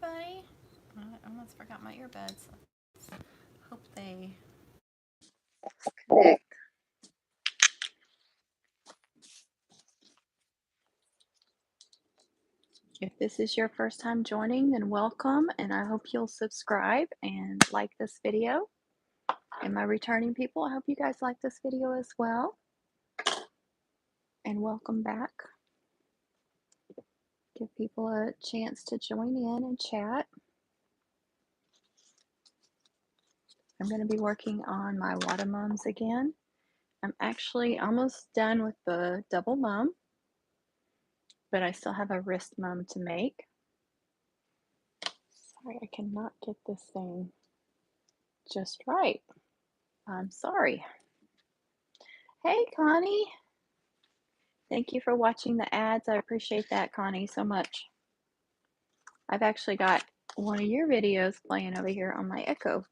everybody. I almost forgot my earbuds. Hope they connect. If this is your first time joining, then welcome, and I hope you'll subscribe and like this video. And my returning people, I hope you guys like this video as well. And welcome back. Give people a chance to join in and chat. I'm going to be working on my Whatamums again. I'm actually almost done with the double mum, but I still have a wrist mum to make. Sorry, I cannot get this thing just right. I'm sorry. Hey, Connie. Thank you for watching the ads. I appreciate that, Connie, so much. I've actually got one of your videos playing over here on my Echo.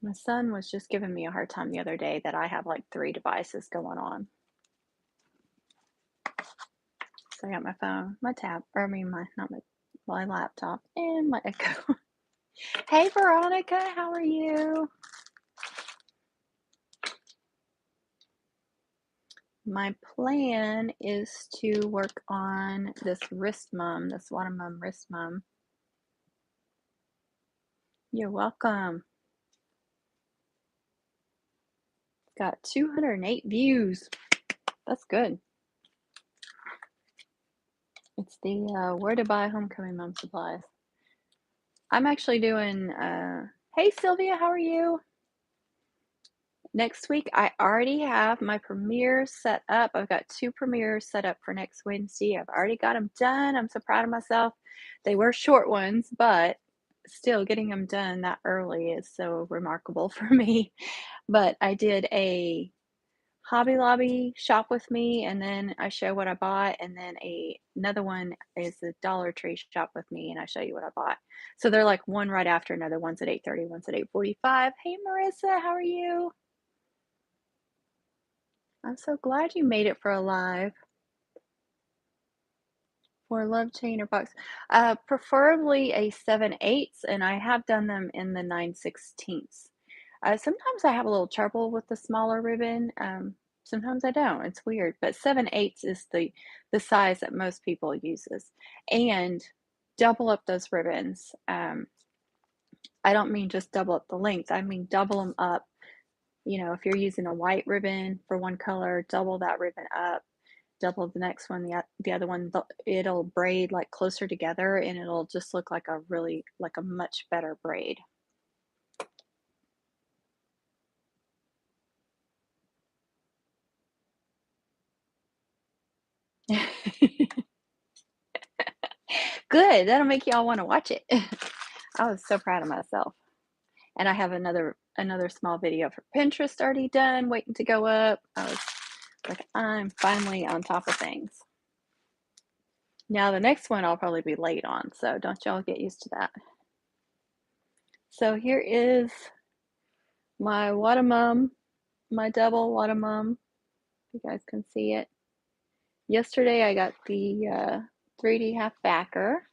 My son was just giving me a hard time the other day that I have like 3 devices going on. So I got my phone, my tab, or I mean my laptop, and my Echo. Hey, Veronica, how are you? My plan is to work on this wrist mum, this Whatamum wrist mum. You're welcome. Got 208 views. That's good. It's the where to buy homecoming mum supplies. I'm actually doing, hey Sylvia, how are you? Next week, I already have my premieres set up. I've got 2 premieres set up for next Wednesday. I've already got them done. I'm so proud of myself. They were short ones, but still getting them done that early is so remarkable for me. But I did a Hobby Lobby shop with me, and then I show what I bought, and then another one is the Dollar Tree shop with me, and I show you what I bought. So they're like one right after another. One's at 8:30, one's at 8:45. Hey Marissa, how are you? I'm so glad you made it for a live. For a love chain or box. Preferably a 7/8, and I have done them in the 9/16. Sometimes I have a little trouble with the smaller ribbon. Sometimes I don't. It's weird, but 7/8 is the size that most people uses. And double up those ribbons. I don't mean just double up the length. I mean double them up. You know, if you're using a white ribbon for one color, double that ribbon up. Double the next one, the other one, it'll braid like closer together, and it'll just look like a much better braid. Good, that'll make y'all want to watch it. I was so proud of myself. And I have another small video for Pinterest already done, waiting to go up. I was like, I'm finally on top of things. Now the next one I'll probably be late on, so don't y'all get used to that. So here is my Whatamum, my double Whatamum. You guys can see it. Yesterday I got the 3D half backer.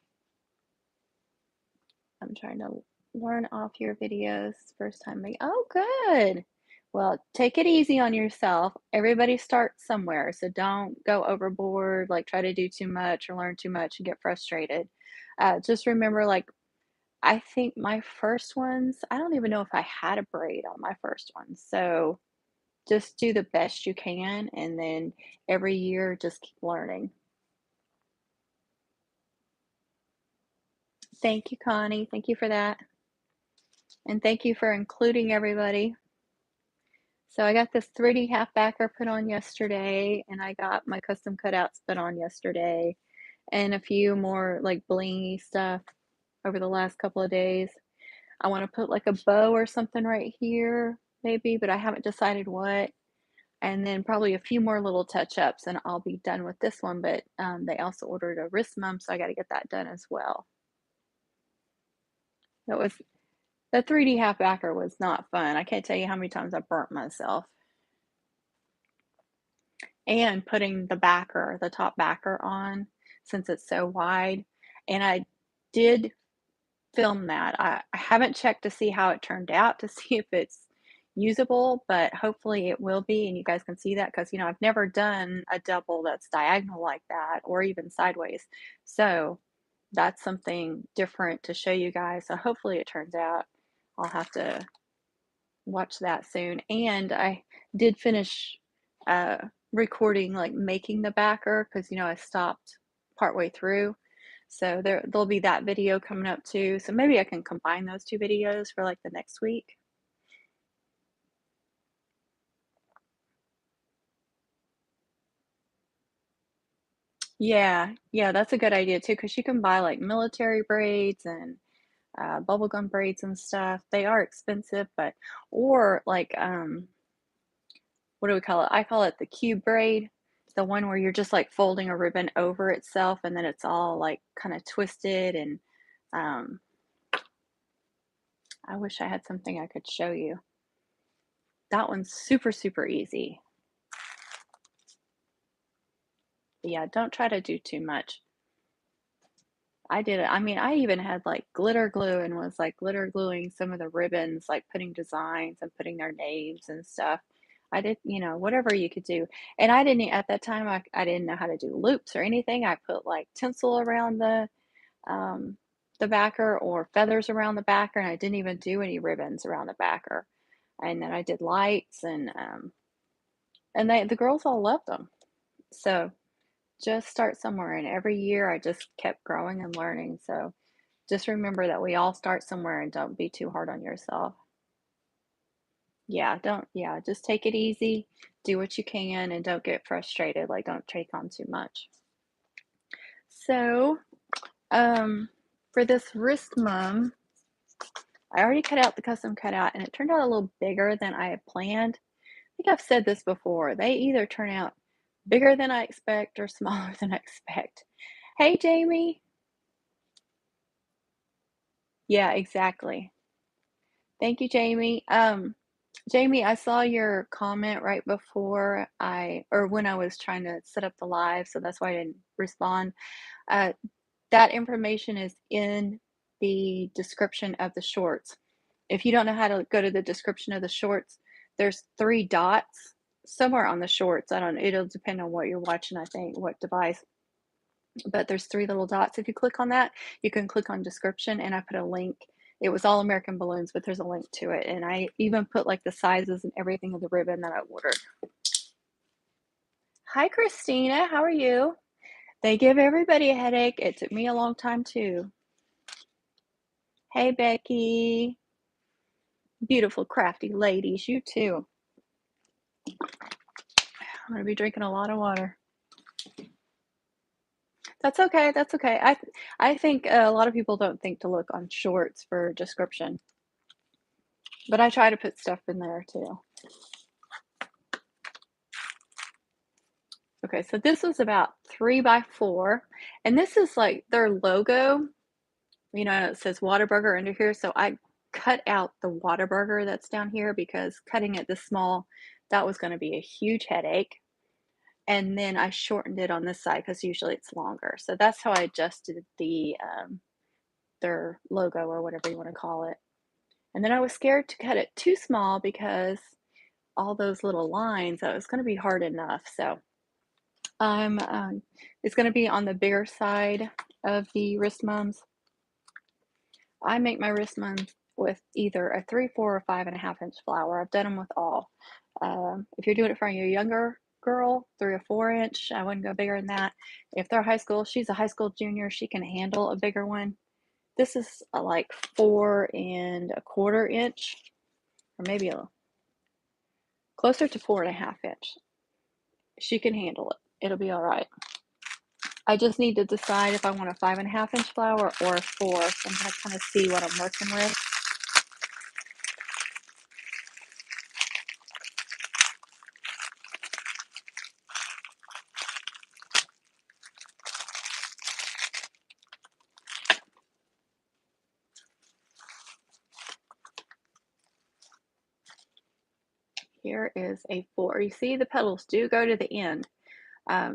I'm trying to learn off your videos first time. Oh, good. Well, take it easy on yourself. Everybody starts somewhere, so don't go overboard, like try to do too much or learn too much and get frustrated. Just remember, like, I think my first ones, I don't even know if I had a braid on my first one. So just do the best you can, and then every year just keep learning. Thank you, Connie. Thank you for that. And thank you for including everybody. So I got this 3D half backer put on yesterday, and I got my custom cutouts put on yesterday, and a few more like blingy stuff over the last couple of days. I want to put like a bow or something right here, maybe, but I haven't decided what. And then probably a few more little touch-ups, and I'll be done with this one. But they also ordered a wrist mum, so I got to get that done as well. The 3D half backer was not fun. I can't tell you how many times I burnt myself. And putting the backer, the top backer on. since it's so wide. And I did film that. I haven't checked to see how it turned out to see if it's usable, but hopefully it will be, and you guys can see that because I've never done a double that's diagonal like that or even sideways. So that's something different to show you guys. So hopefully it turns out. I'll have to watch that soon. And I did finish uh, recording, like making the backer, because I stopped partway through. So there'll be that video coming up too. So maybe I can combine those two videos for like the next week. Yeah, yeah, that's a good idea too, because you can buy like military braids and bubblegum braids and stuff. They are expensive, but or like what do we call it? I call it the cube braid, the one where you're just like folding a ribbon over itself and then it's all like kind of twisted and um, I wish I had something I could show you. That one's super, super easy. But yeah, don't try to do too much. I did it. I mean, I even had like glitter glue and was like glitter gluing some of the ribbons, like putting designs and putting their names and stuff. I did, whatever you could do. And I didn't, at that time, I didn't know how to do loops or anything. I put like tinsel around um, the backer or feathers around the backer, and I didn't even do any ribbons around the backer. And then I did lights and the girls all loved them. So just start somewhere, and every year I just kept growing and learning. So just remember that we all start somewhere and don't be too hard on yourself. Yeah, just take it easy, do what you can, and don't get frustrated. Like, don't take on too much. So, for this wrist mum, I already cut out the custom cutout and it turned out a little bigger than I had planned. I think I've said this before. They either turn out bigger than I expect or smaller than I expect. Hey, Jamie. Yeah, exactly. Thank you, Jamie. Jamie, I saw your comment right before or when I was trying to set up the live, so that's why I didn't respond. Uh, that information is in the description of the shorts. If you don't know how to go to the description of the shorts, there's 3 dots somewhere on the shorts. I don't know, it'll depend on what you're watching, I think, what device. But there's 3 little dots. If you click on that, you can click on description, and I put a link. It was all American balloons, but there's a link to it. And I even put like the sizes and everything of the ribbon that I ordered. Hi, Christina. How are you? They give everybody a headache. It took me a long time too. Hey, Becky. Beautiful, crafty ladies. You too. I'm going to be drinking a lot of water. That's okay. That's okay. I think a lot of people don't think to look on shorts for description, but I try to put stuff in there too. Okay, so this was about 3 by 4, and this is like their logo. It says Whataburger under here, so I cut out the Whataburger that's down here because cutting it this small, that was going to be a huge headache. And then I shortened it on this side because usually it's longer. So that's how I adjusted their logo or whatever you want to call it. And then I was scared to cut it too small because all those little lines, that was going to be hard enough. So it's going to be on the bigger side of the wrist mums. I make my wrist mums with either a 3, 4, or 5.5 inch flower. I've done them with all. If you're doing it for your younger girl, 3 or 4 inch, I wouldn't go bigger than that. If they're high school, she's a high school junior, she can handle a bigger one. This is like 4.25 inch, or maybe a little closer to 4.5 inch. She can handle it. It'll be all right. I just need to decide if I want a 5.5 inch flower or a 4. So I'm going to kind of see what I'm working with. Here is a 4. You see the petals do go to the end.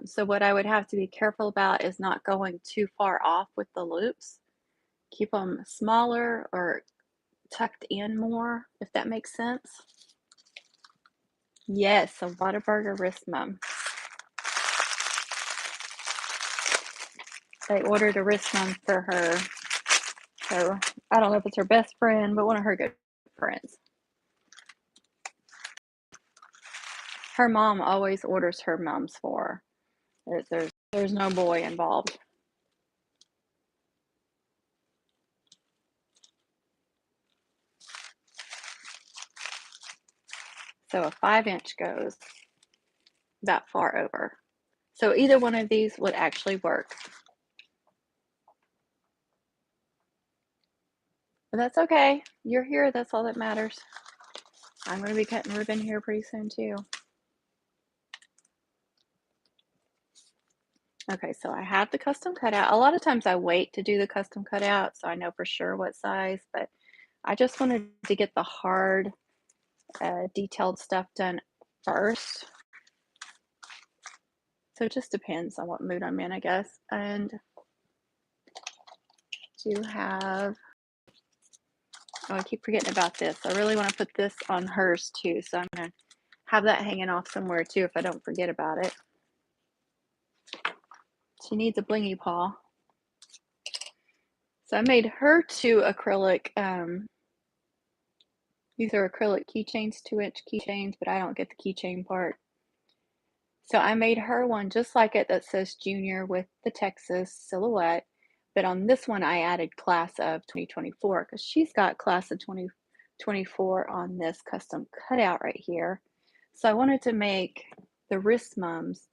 So what I would have to be careful about is not going too far off with the loops. Keep them smaller or tucked in more, if that makes sense. Yes, a Whataburger wrist mum. They ordered a wrist mum for her. So I don't know if it's her best friend, but one of her good friends. Her mom always orders her mums for her. There's no boy involved. So a 5-inch goes that far over. So either one of these would actually work. But that's okay. You're here. That's all that matters. I'm going to be cutting ribbon here pretty soon too. Okay, so I have the custom cutout. A lot of times I wait to do the custom cutout so I know for sure what size, but I just wanted to get the hard, detailed stuff done first. So it just depends on what mood I'm in, I guess. And do have, oh, I keep forgetting about this. I really want to put this on hers too, so I'm going to have that hanging off somewhere too if I don't forget about it. She needs a blingy paw. So I made her 2 acrylic, these are acrylic keychains, 2-inch keychains, but I don't get the keychain part. So I made her one just like it that says Junior with the Texas silhouette. But on this one, I added class of 2024 because she's got class of 2024 on this custom cutout right here. So I wanted to make the wrist mums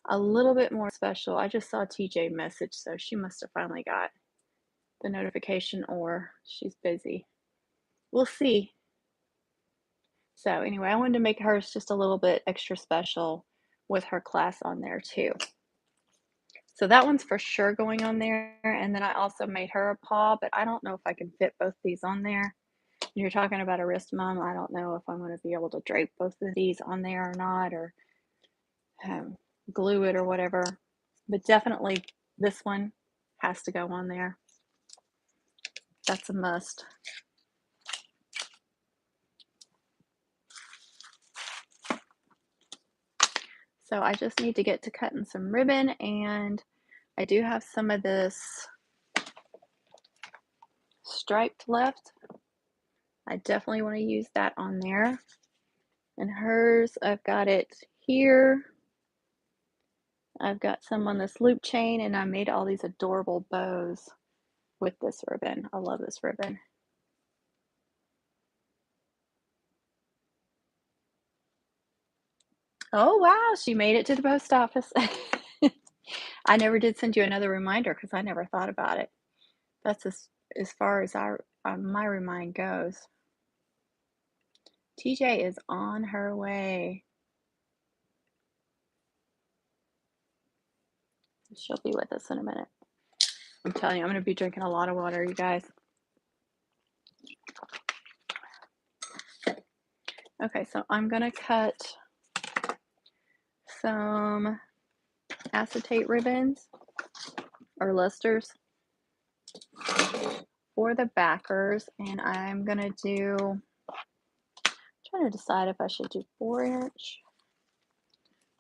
a little bit more special. I just saw TJ message, so she must have finally got the notification or she's busy. We'll see. So anyway, I wanted to make hers just a little bit extra special with her class on there too. So that one's for sure going on there. And then I also made her a paw, but I don't know if I can fit both these on there. You're talking about a wrist mum. I don't know if I'm going to be able to drape both of these on there or not, or glue it or whatever. But definitely this one has to go on there. That's a must. So I just need to get to cutting some ribbon, and I do have some of this striped left. I definitely want to use that on there. And hers, I've got it here. I've got some on this loop chain, and I made all these adorable bows with this ribbon. I love this ribbon. Oh, wow, she made it to the post office. I never did send you another reminder because I never thought about it. That's as far as my remind goes. TJ is on her way. She'll be with us in a minute. I'm telling you, I'm going to be drinking a lot of water, you guys. Okay, so I'm going to cut some acetate ribbons or lusters for the backers, and I'm going to do, I'm trying to decide if I should do 4-inch.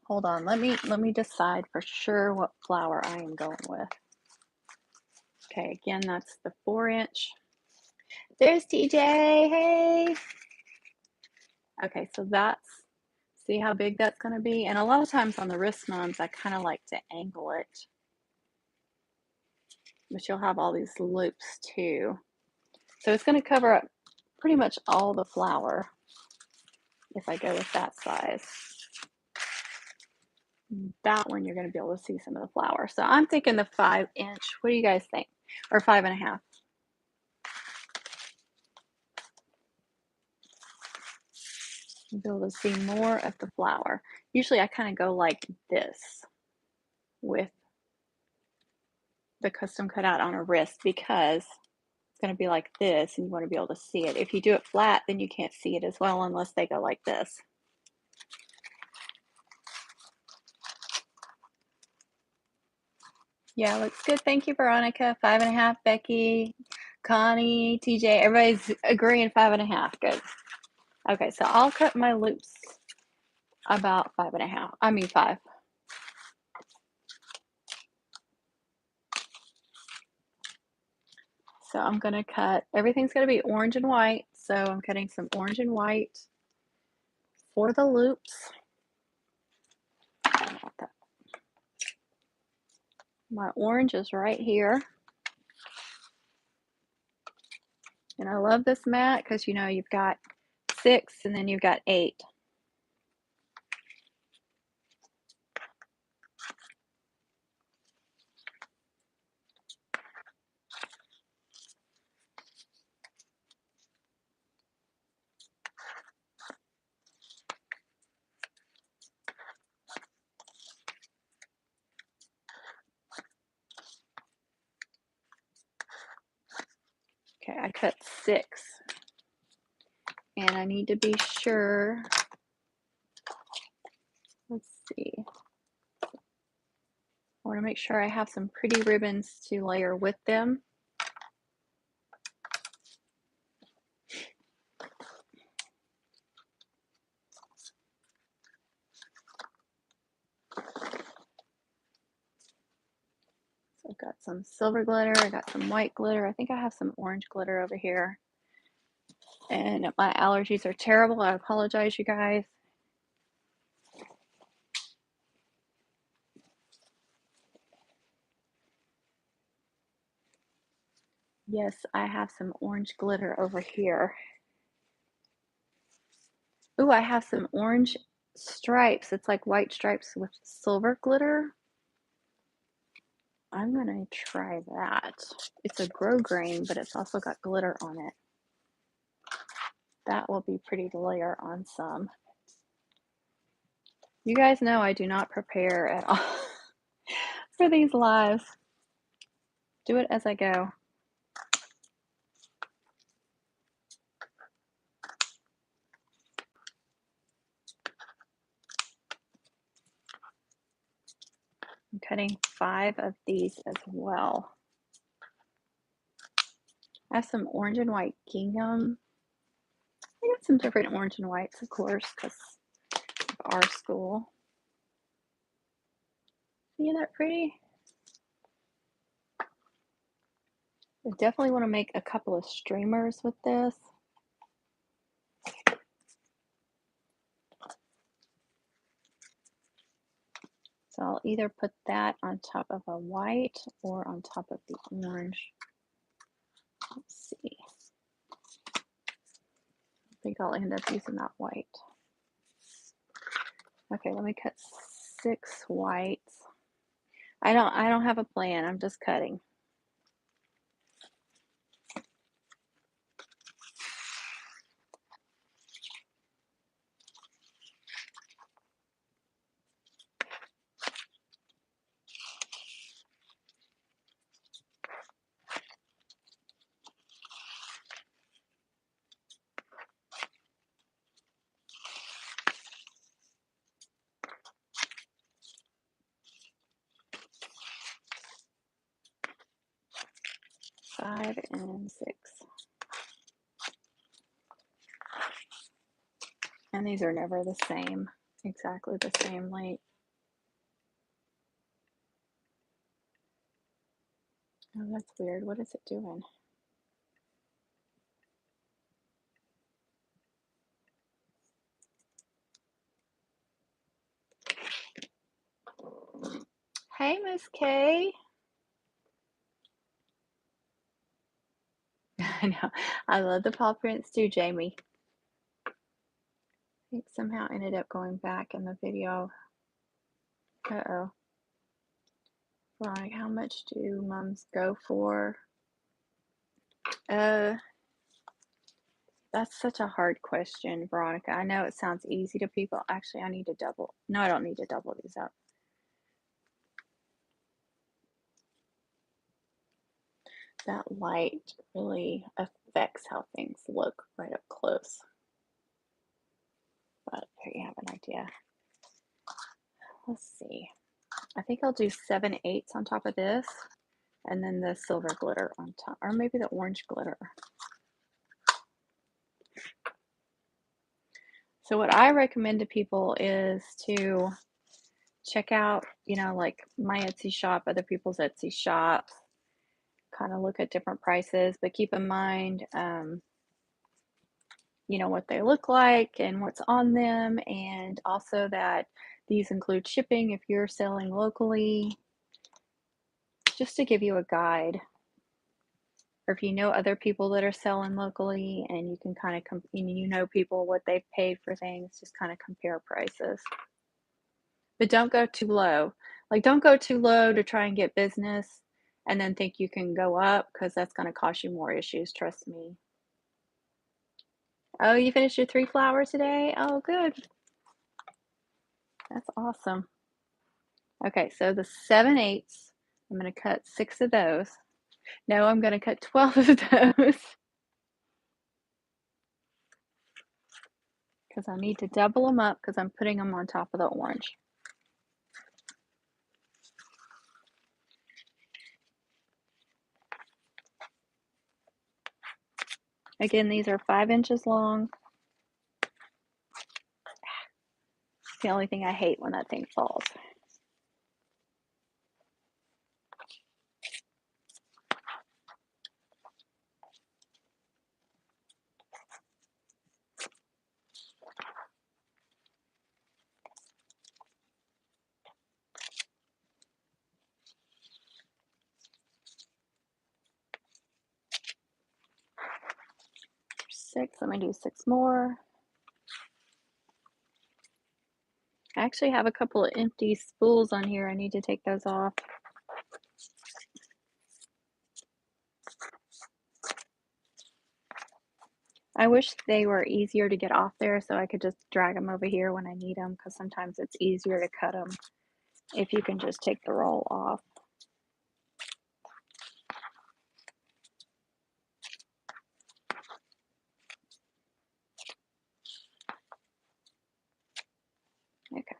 Hold on, let me decide for sure what flower I am going with. Okay, again, that's the 4-inch. There's TJ, hey! Okay, so that's, see how big that's going to be? And a lot of times on the wrist mums, I kind of like to angle it. But you'll have all these loops too. So it's going to cover up pretty much all the flower if I go with that size. That one you're going to be able to see some of the flower. So I'm thinking the 5-inch. What do you guys think? Or 5.5? You'll be able to see more of the flower. Usually I kind of go like this with the custom cutout on a wrist because it's going to be like this and you want to be able to see it. If you do it flat, then you can't see it as well unless they go like this. Yeah, looks good. Thank you, Veronica. 5.5, Becky, Connie, TJ. Everybody's agreeing 5.5. Good. Okay, so I'll cut my loops about 5.5. I mean 5. So I'm gonna cut, everything's gonna be orange and white. So I'm cutting some orange and white for the loops. My orange is right here. And I love this mat because, you know, you've got 6 and then you've got 8. Okay, I cut 6. And I need to be sure, let's see. I want to make sure I have some pretty ribbons to layer with them. So I've got some silver glitter, I got some white glitter. I think I have some orange glitter over here. And my allergies are terrible. I apologize, you guys. Yes, I have some orange glitter over here. Ooh, I have some orange stripes. It's like white stripes with silver glitter. I'm gonna try that. It's a grosgrain, but it's also got glitter on it. That will be pretty to layer on some. You guys know I do not prepare at all for these lives. Do it as I go. I'm cutting 5 of these as well. I have some orange and white gingham. I got some different orange and whites, of course, because of our school. See that pretty? I definitely want to make a couple of streamers with this. So I'll either put that on top of a white or on top of the orange. Let's see. I think I'll end up using that white. Okay, let me cut 6 whites. I don't have a plan. I'm just cutting. Five and 6. And these are never the same, exactly the same length. Oh, that's weird. What is it doing? Hey, Miss K. I know. I love the paw prints too, Jamie. I think somehow ended up going back in the video. Uh-oh. Like, how much do mums go for? That's such a hard question, Veronica. I know it sounds easy to people. Actually, I need to double. No, I don't need to double these up. That light really affects how things look right up close. But there you have an idea. Let's see. I think I'll do 7/8 on top of this, and then the silver glitter on top, or maybe the orange glitter. So what I recommend to people is to check out, like my Etsy shop, other people's Etsy shops, kind of look at different prices, but keep in mind, what they look like and what's on them, and also that these include shipping if you're selling locally, just to give you a guide. Or if you know other people that are selling locally and you can kind of, people what they've paid for things, just kind of compare prices. But don't go too low. Like, don't go too low to try and get business and then think you can go up, because that's going to cost you more issues, trust me. Oh, you finished your 3 flowers today? Oh, good. That's awesome. Okay, so the 7/8, I'm going to cut 6 of those. No, I'm going to cut 12 of those because I need to double them up because I'm putting them on top of the orange. Again, these are 5 inches long. It's the only thing I hate when that thing falls. Six, let me do 6 more. I actually have a couple of empty spools on here. I need to take those off. I wish they were easier to get off there so I could just drag them over here when I need them, because sometimes it's easier to cut them if you can just take the roll off. Okay.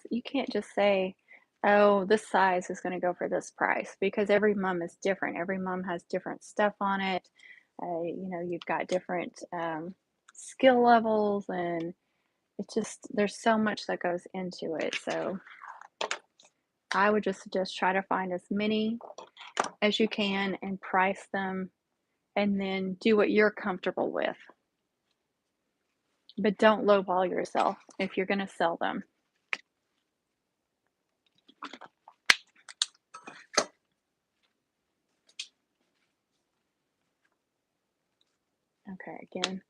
You can't just say, oh, this size is going to go for this price, because every mum is different. Every mum has different stuff on it. You've got different skill levels, and it's just, there's so much that goes into it. So I would just try to find as many as you can and price them, and then do what you're comfortable with. But don't lowball yourself if you're going to sell them. Okay, again,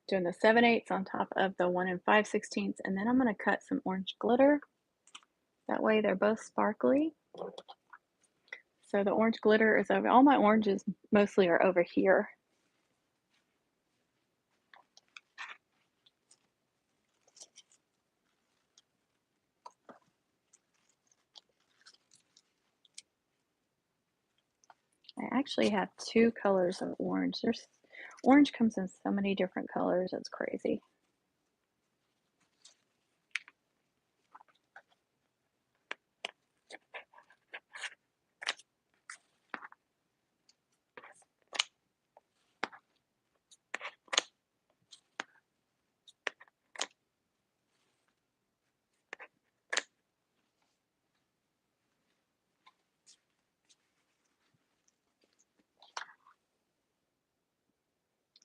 doing the 7/8 on top of the 1 5/16, and then I'm going to cut some orange glitter. That way they're both sparkly. So the orange glitter is over, all my oranges mostly are over here. I actually have 2 colors of orange. Orange comes in so many different colors, it's crazy.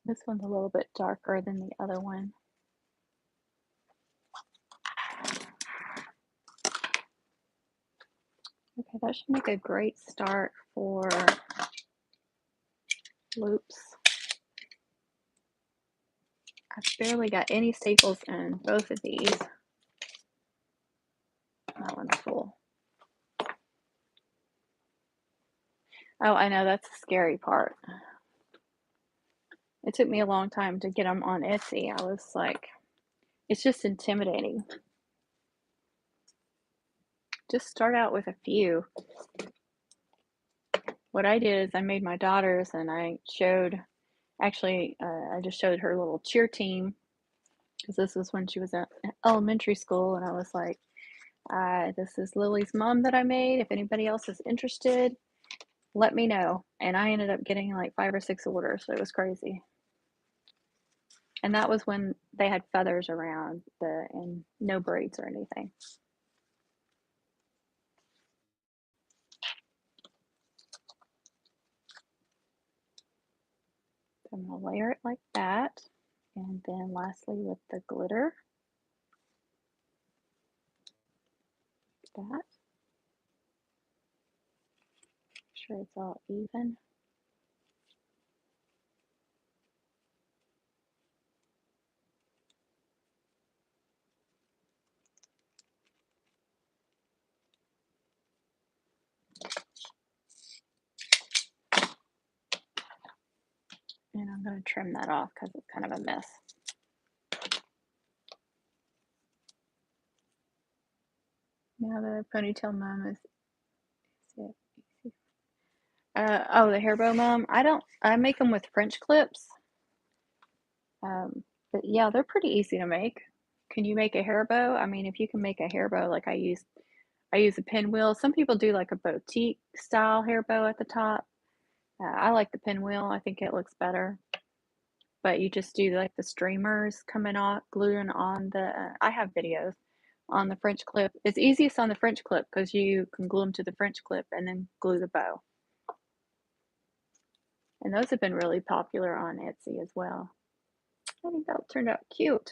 This one's a little bit darker than the other one. Okay, that should make a great start for loops. I've barely got any staples in both of these. That one's full. Oh, I know, that's the scary part. It took me a long time to get them on Etsy. I was like, it's just intimidating. Just start out with a few. What I did is I made my daughters, and I showed Actually, I just showed her little cheer team because this was when she was at elementary school, and I was like, this is Lily's mom that I made. If anybody else is interested, let me know. And I ended up getting like 5 or 6 orders, so it was crazy. And that was when they had feathers around and no braids or anything. So I'm gonna layer it like that. And then lastly with the glitter, like that. Make sure it's all even. And I'm going to trim that off because it's kind of a mess. Now the ponytail mom is it. Oh, the hair bow mom. I make them with French clips. But yeah, they're pretty easy to make. Can you make a hair bow? I mean, if you can make a hair bow, like I use a pinwheel. Some people do like a boutique style hair bow at the top. I like the pinwheel. I think it looks better. But you just do like the streamers coming off, gluing on I have videos on the French clip. It's easiest on the French clip because you can glue them to the French clip and then glue the bow. And those have been really popular on Etsy as well. I think that turned out cute.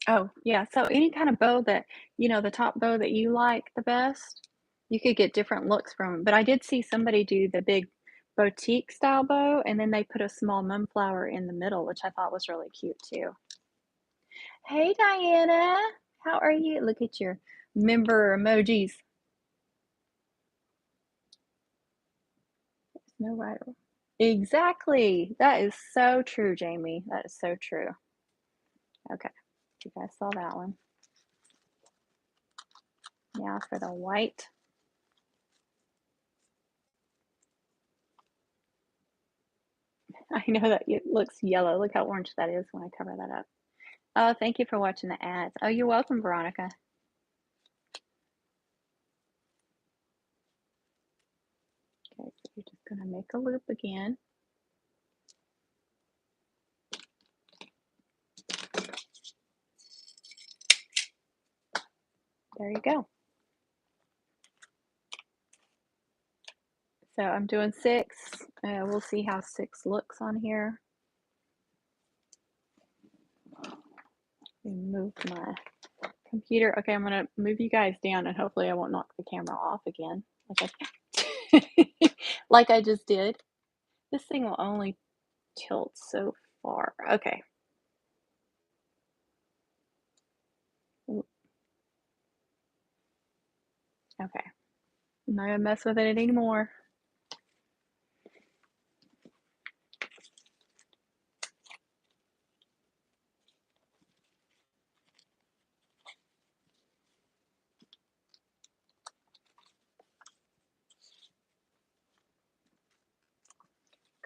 Oh, yeah. So any kind of bow that, the top bow that you like the best, you could get different looks from. But I did see somebody do the big boutique style bow, and then they put a small moonflower in the middle, which I thought was really cute too. Hey, Diana. How are you? Look at your member emojis. No right. Exactly. That is so true, Jamie. That is so true. Okay. You guys saw that one. Now for the white. I know that it looks yellow. Look how orange that is when I cover that up. Oh, thank you for watching the ads. Oh, you're welcome, Veronica. Okay, so you're just going to make a loop again. There you go. So I'm doing 6. We'll see how 6 looks on here. Move my computer. Okay, I'm going to move you guys down and hopefully I won't knock the camera off again. Like I just did. This thing will only tilt so far. Okay. Okay. I'm not gonna mess with it anymore.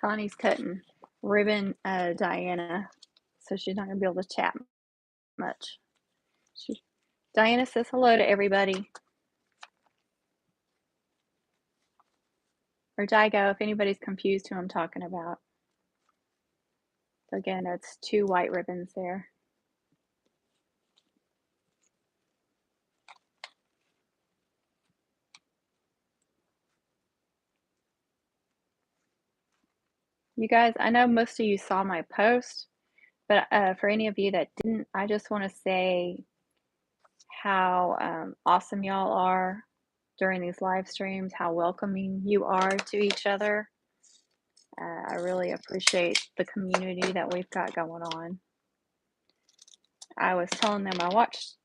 Connie's cutting ribbon, Diana, so she's not gonna be able to chat much. Diana says hello to everybody. Or Daigo, if anybody's confused who I'm talking about. So again, that's 2 white ribbons there. You guys, I know most of you saw my post, but for any of you that didn't, I just want to say how awesome y'all are during these live streams, how welcoming you are to each other. I really appreciate the community that we've got going on. I was telling them I watched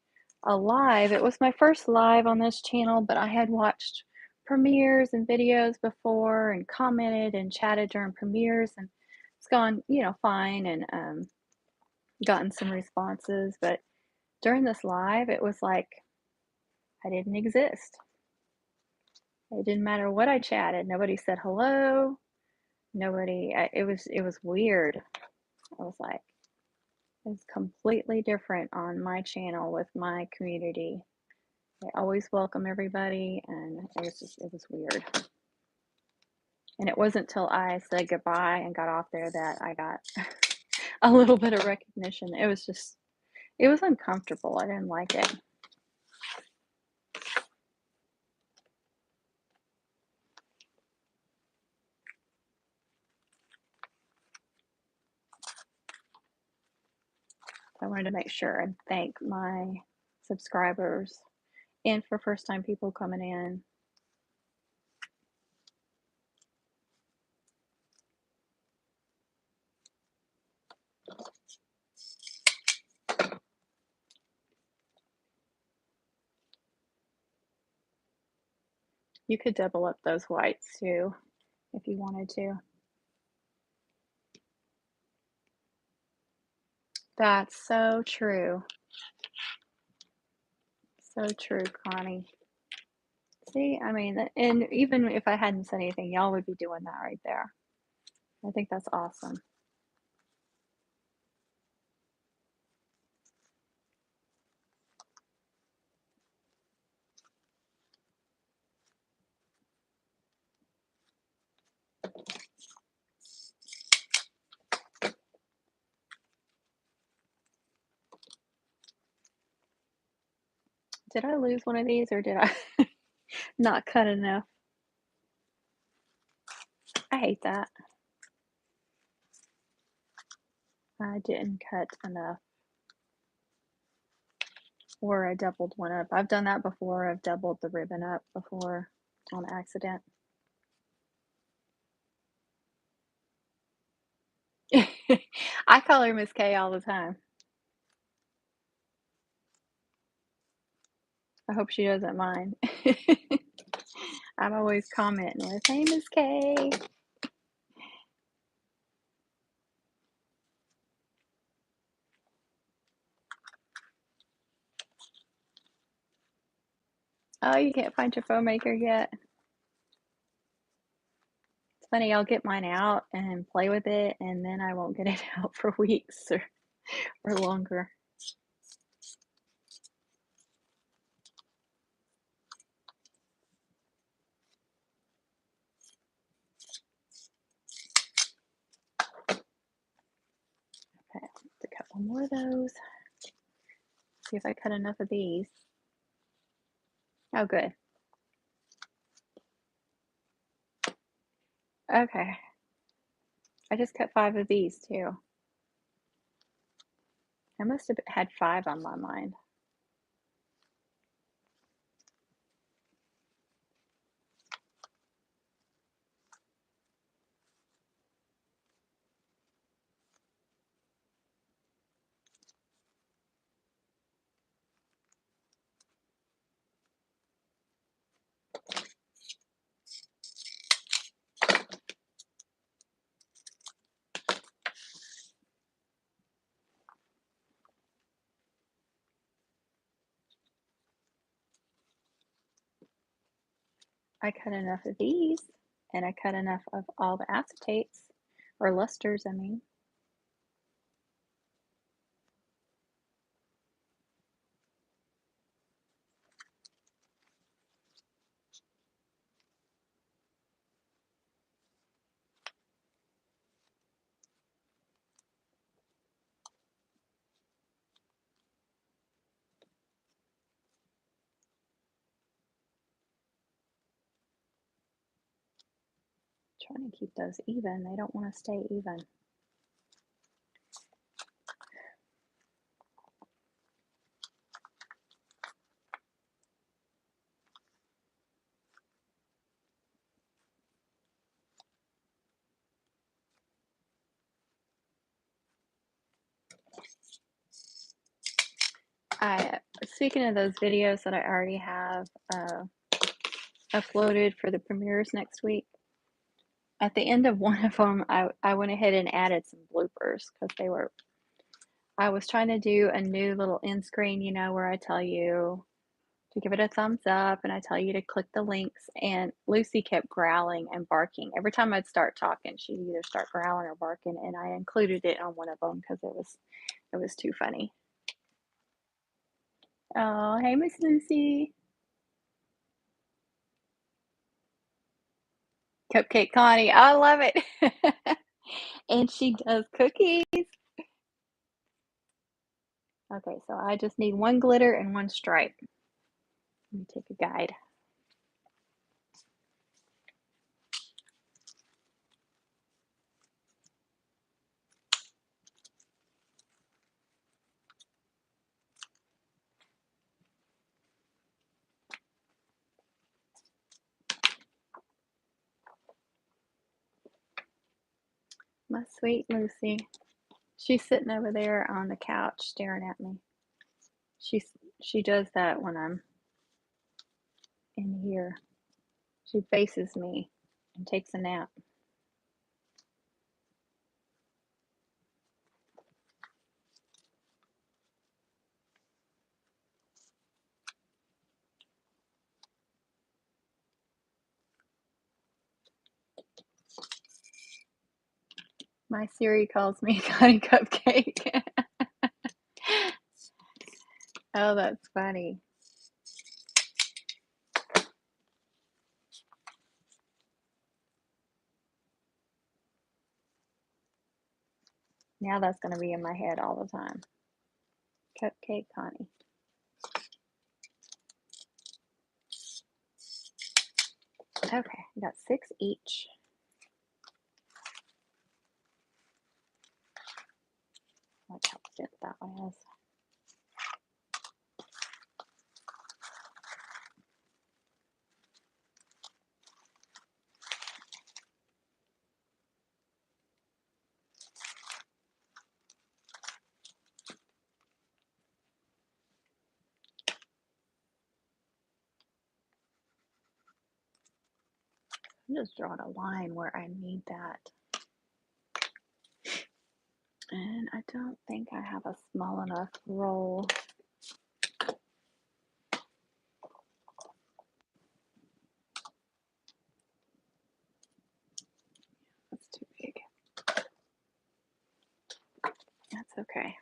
a live. It was my first live on this channel, but I had watched premieres and videos before and commented and chatted during premieres, and it's gone, fine, and gotten some responses. But during this live, it was like I didn't exist. It didn't matter what I chatted. Nobody said hello. Nobody. It was weird. I was like, it's completely different on my channel with my community. They always welcome everybody, and it was weird. And it wasn't till I said goodbye and got off there that I got a little bit of recognition. It was uncomfortable. I didn't like it. I wanted to make sure and thank my subscribers and for first time people coming in. You could double up those whites too if you wanted to. That's so true. So true, Connie. See, I mean, and even if I hadn't said anything, y'all would be doing that right there. I think that's awesome. Did I lose one of these or did I not cut enough? I hate that. I didn't cut enough. Or I doubled one up. I've done that before. I've doubled the ribbon up before on accident. I call her Miss K all the time. I hope she doesn't mind. I'm always commenting with, hey, Miss K. Oh, you can't find your foam maker yet? It's funny, I'll get mine out and play with it, and then I won't get it out for weeks or longer. Okay, I have to cut one more of those. See if I cut enough of these. Oh, good. Okay. I just cut 5 of these too. I must have had 5 on my mind. I cut enough of these, and I cut enough of all the acetates, or lusters, I mean. Trying to keep those even. They don't want to stay even. Speaking of those videos that I already have uploaded for the premieres next week, at the end of one of them, I went ahead and added some bloopers because I was trying to do a new little end screen, where I tell you You give it a thumbs up, and I tell you to click the links, and Lucy kept growling and barking. Every time I'd start talking, she'd either start growling or barking, and I included it on one of them because it was too funny. Oh, hey, Miss Lucy. Cupcake Connie. I love it. And she does cookies. Okay, so I just need one glitter and one stripe. Let me take a guide. My sweet Lucy. She's sitting over there on the couch staring at me. She does that when I'm in here. She faces me and takes a nap. My Siri calls me Connie Cupcake. Oh, that's funny. Now that's going to be in my head all the time. Cupcake Connie. Okay, I got 6 each. Look how thin that one is. I'm just drawing a line where I need that. And I don't think I have a small enough roll. That's too big. That's okay.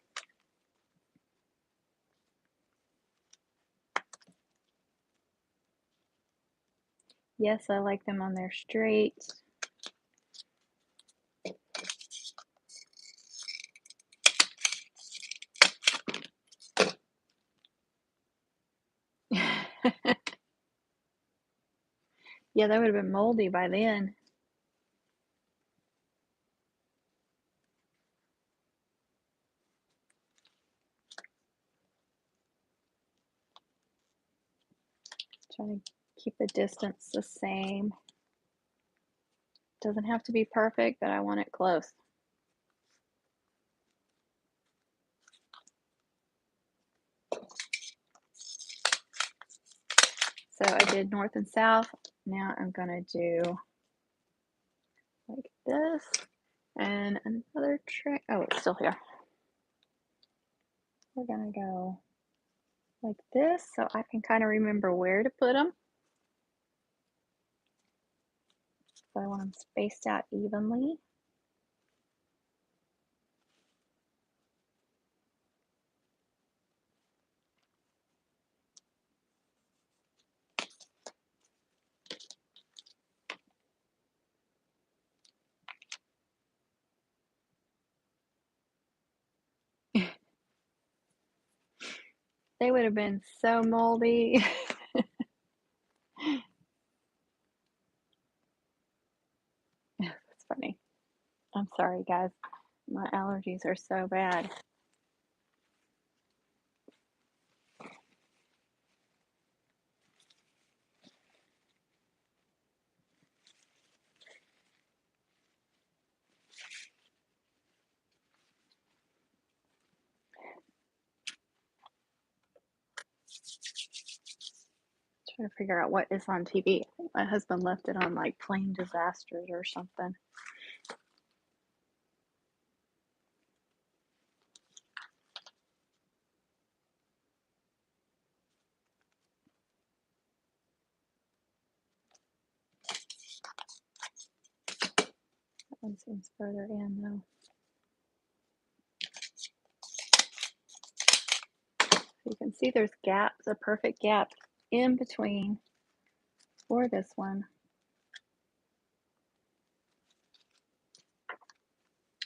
Yes, I like them on their straight. Yeah, that would have been moldy by then. Trying to keep the distance the same. Doesn't have to be perfect, but I want it close. So I did north and south. Now I'm gonna do like this and another trick. Oh, it's still here. We're gonna go like this so I can kind of remember where to put them. So I want them spaced out evenly. They would have been so moldy. That's funny. I'm sorry, guys. My allergies are so bad. Trying to figure out what is on TV. I think my husband left it on like Plane Disasters or something. one seems further in though. You can see there's gaps, a perfect gap in between for this one.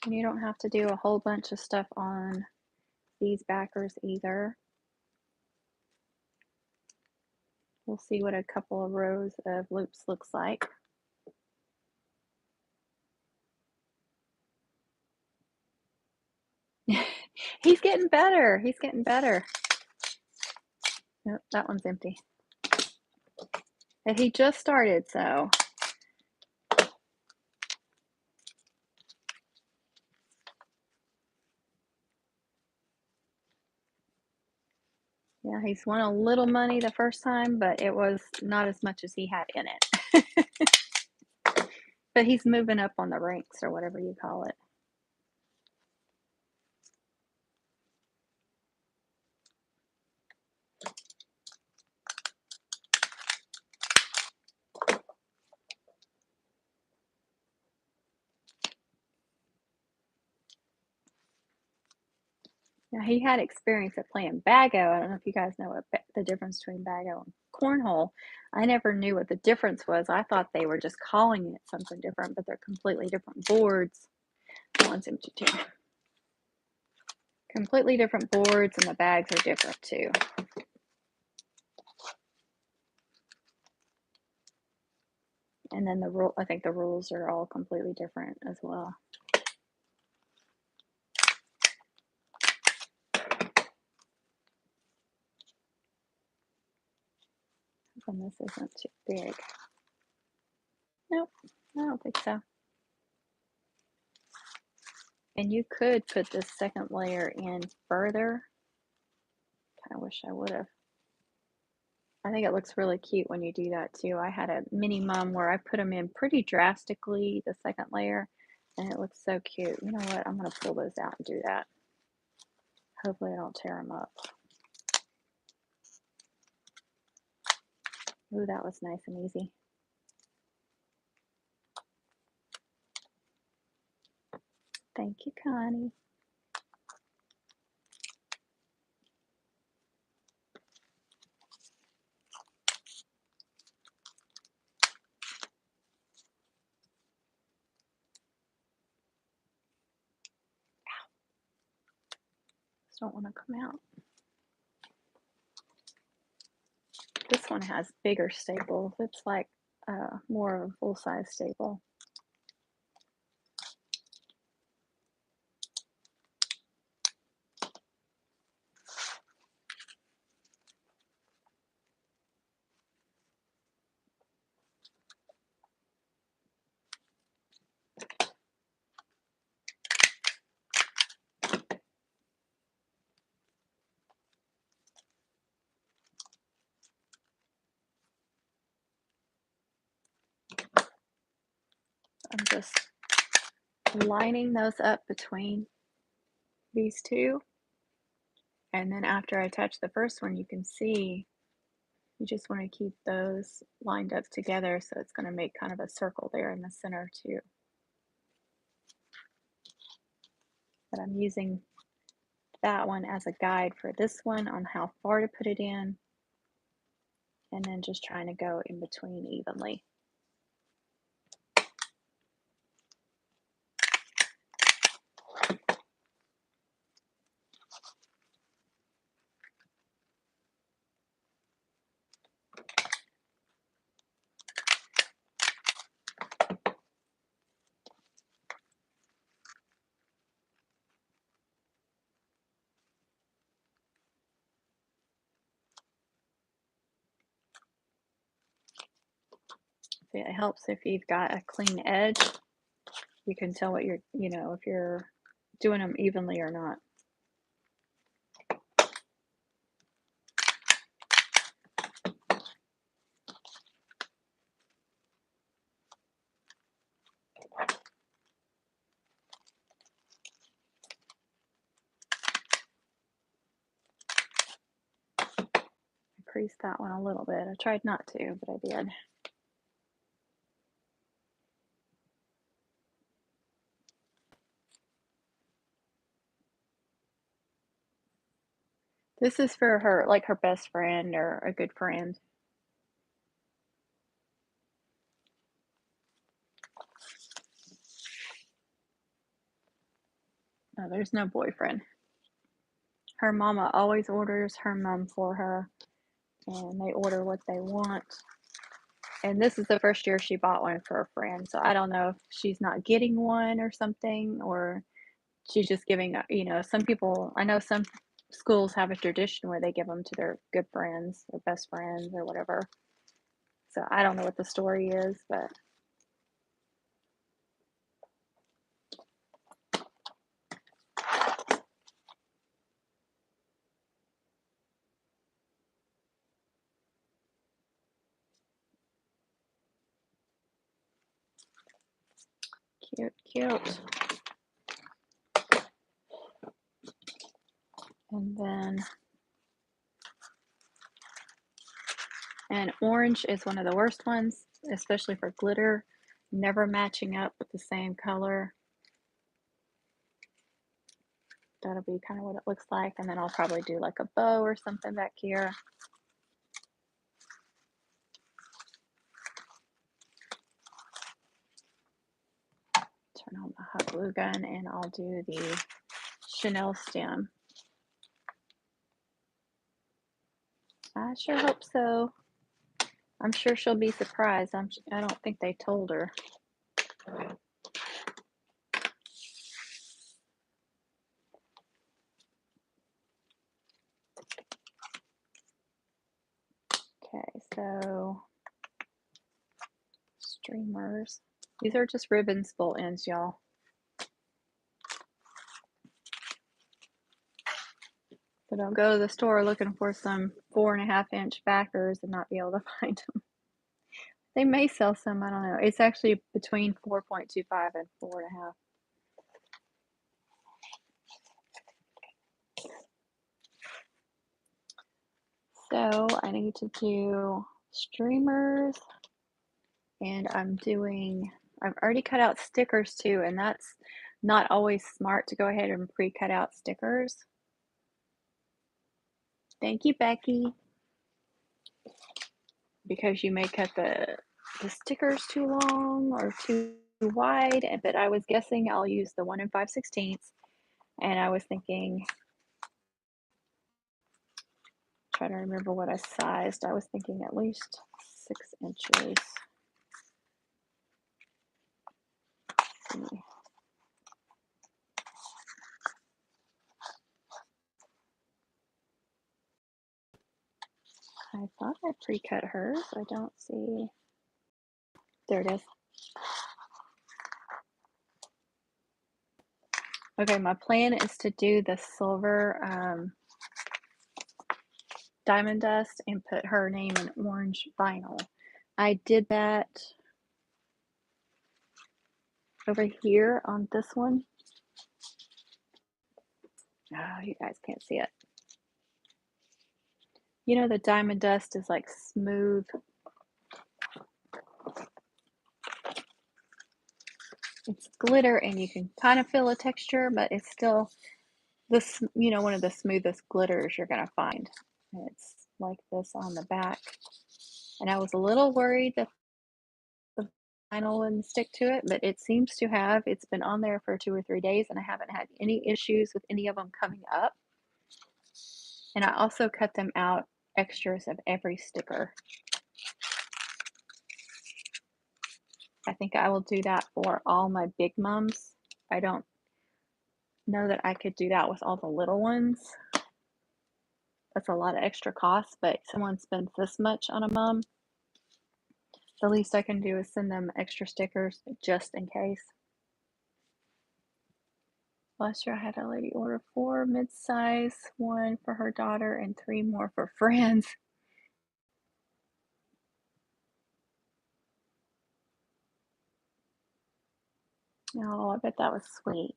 And you don't have to do a whole bunch of stuff on these backers either. We'll see what a couple of rows of loops looks like. He's getting better. He's getting better. Nope, that one's empty. And he just started, so. Yeah, he's won a little money the first time, but it was not as much as he had in it. But he's moving up on the ranks or whatever you call it. Now, he had experience at playing bago. I don't know if you guys know what the difference between bago and cornhole. I never knew what the difference was. I thought they were just calling it something different, but they're completely different boards. That one's empty too. Completely different boards, and the bags are different too. And then I think the rules are all completely different as well. And this isn't too big. Nope, I don't think so. And you could put this second layer in further. Kind of wish I would have. I think it looks really cute when you do that too. I had a mini mum where I put them in pretty drastically, the second layer, and it looks so cute. You know what? I'm going to pull those out and do that. Hopefully I don't tear them up. Ooh, that was nice and easy. Thank you, Connie. Just don't want to come out. This one has bigger staples. It's like more of a full-size staple. I'm just lining those up between these two. And then after I attach the first one, you can see you just want to keep those lined up together, so it's going to make kind of a circle there in the center too. But I'm using that one as a guide for this one on how far to put it in, and then just trying to go in between evenly. It helps if you've got a clean edge. You can tell what you're, if you're doing them evenly or not. I creased that one a little bit. I tried not to, but I did. This is for her, like, her best friend or a good friend. No, there's no boyfriend. Her mama always orders her mom for her, and they order what they want. And this is the first year she bought one for a friend, so I don't know if she's not getting one or something, or she's just giving, some people, I know some schools have a tradition where they give them to their good friends or best friends or whatever. So I don't know what the story is, but cute, cute. And then, and orange is one of the worst ones, especially for glitter, never matching up with the same color. That'll be kind of what it looks like. And then I'll probably do like a bow or something back here. Turn on the hot glue gun and I'll do the Chanel stem. I sure hope so. I'm sure she'll be surprised. I don't think they told her. Okay, so streamers. These are just ribbon spool ends, y'all. So don't go to the store looking for some 4.5-inch backers and not be able to find them. They may sell some, I don't know. It's actually between 4.25 and 4.5. So I need to do streamers, and I've already cut out stickers too, and that's not always smart to go ahead and pre-cut out stickers. Thank you, Becky. Because you may cut the stickers too long or too wide, but I was guessing I'll use the 1 5/16, and I was thinking, try to remember what I sized. I was thinking at least 6 inches. Let's see. I thought I pre-cut hers. I don't see. There it is. Okay, my plan is to do the silver diamond dust and put her name in orange vinyl. I did that over here on this one. Oh, you guys can't see it. You know, the diamond dust is like smooth. It's glitter and you can kind of feel a texture, but it's still this, one of the smoothest glitters you're going to find. And it's like this on the back. And I was a little worried that the vinyl wouldn't stick to it, but it seems to have. It's been on there for 2 or 3 days and I haven't had any issues with any of them coming up. And I also cut them out extras of every sticker. I think I will do that for all my big mums. I don't know that I could do that with all the little ones. That's a lot of extra cost, but someone spends this much on a mum, the least I can do is send them extra stickers just in case. Last year I had a lady order 4 mid-size, 1 for her daughter, and 3 more for friends. Oh, I bet that was sweet.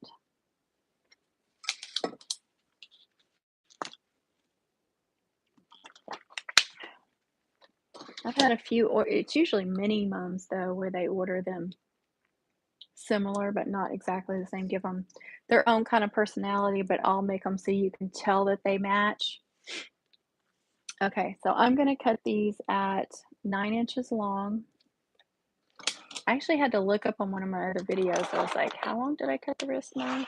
I've had a few, or it's usually mini mums though, where they order them similar but not exactly the same. Give them their own kind of personality, but I'll make them so you can tell that they match. Okay, so I'm gonna cut these at 9 inches long. I actually had to look up on one of my other videos. I was like, how long did I cut the wrist mum?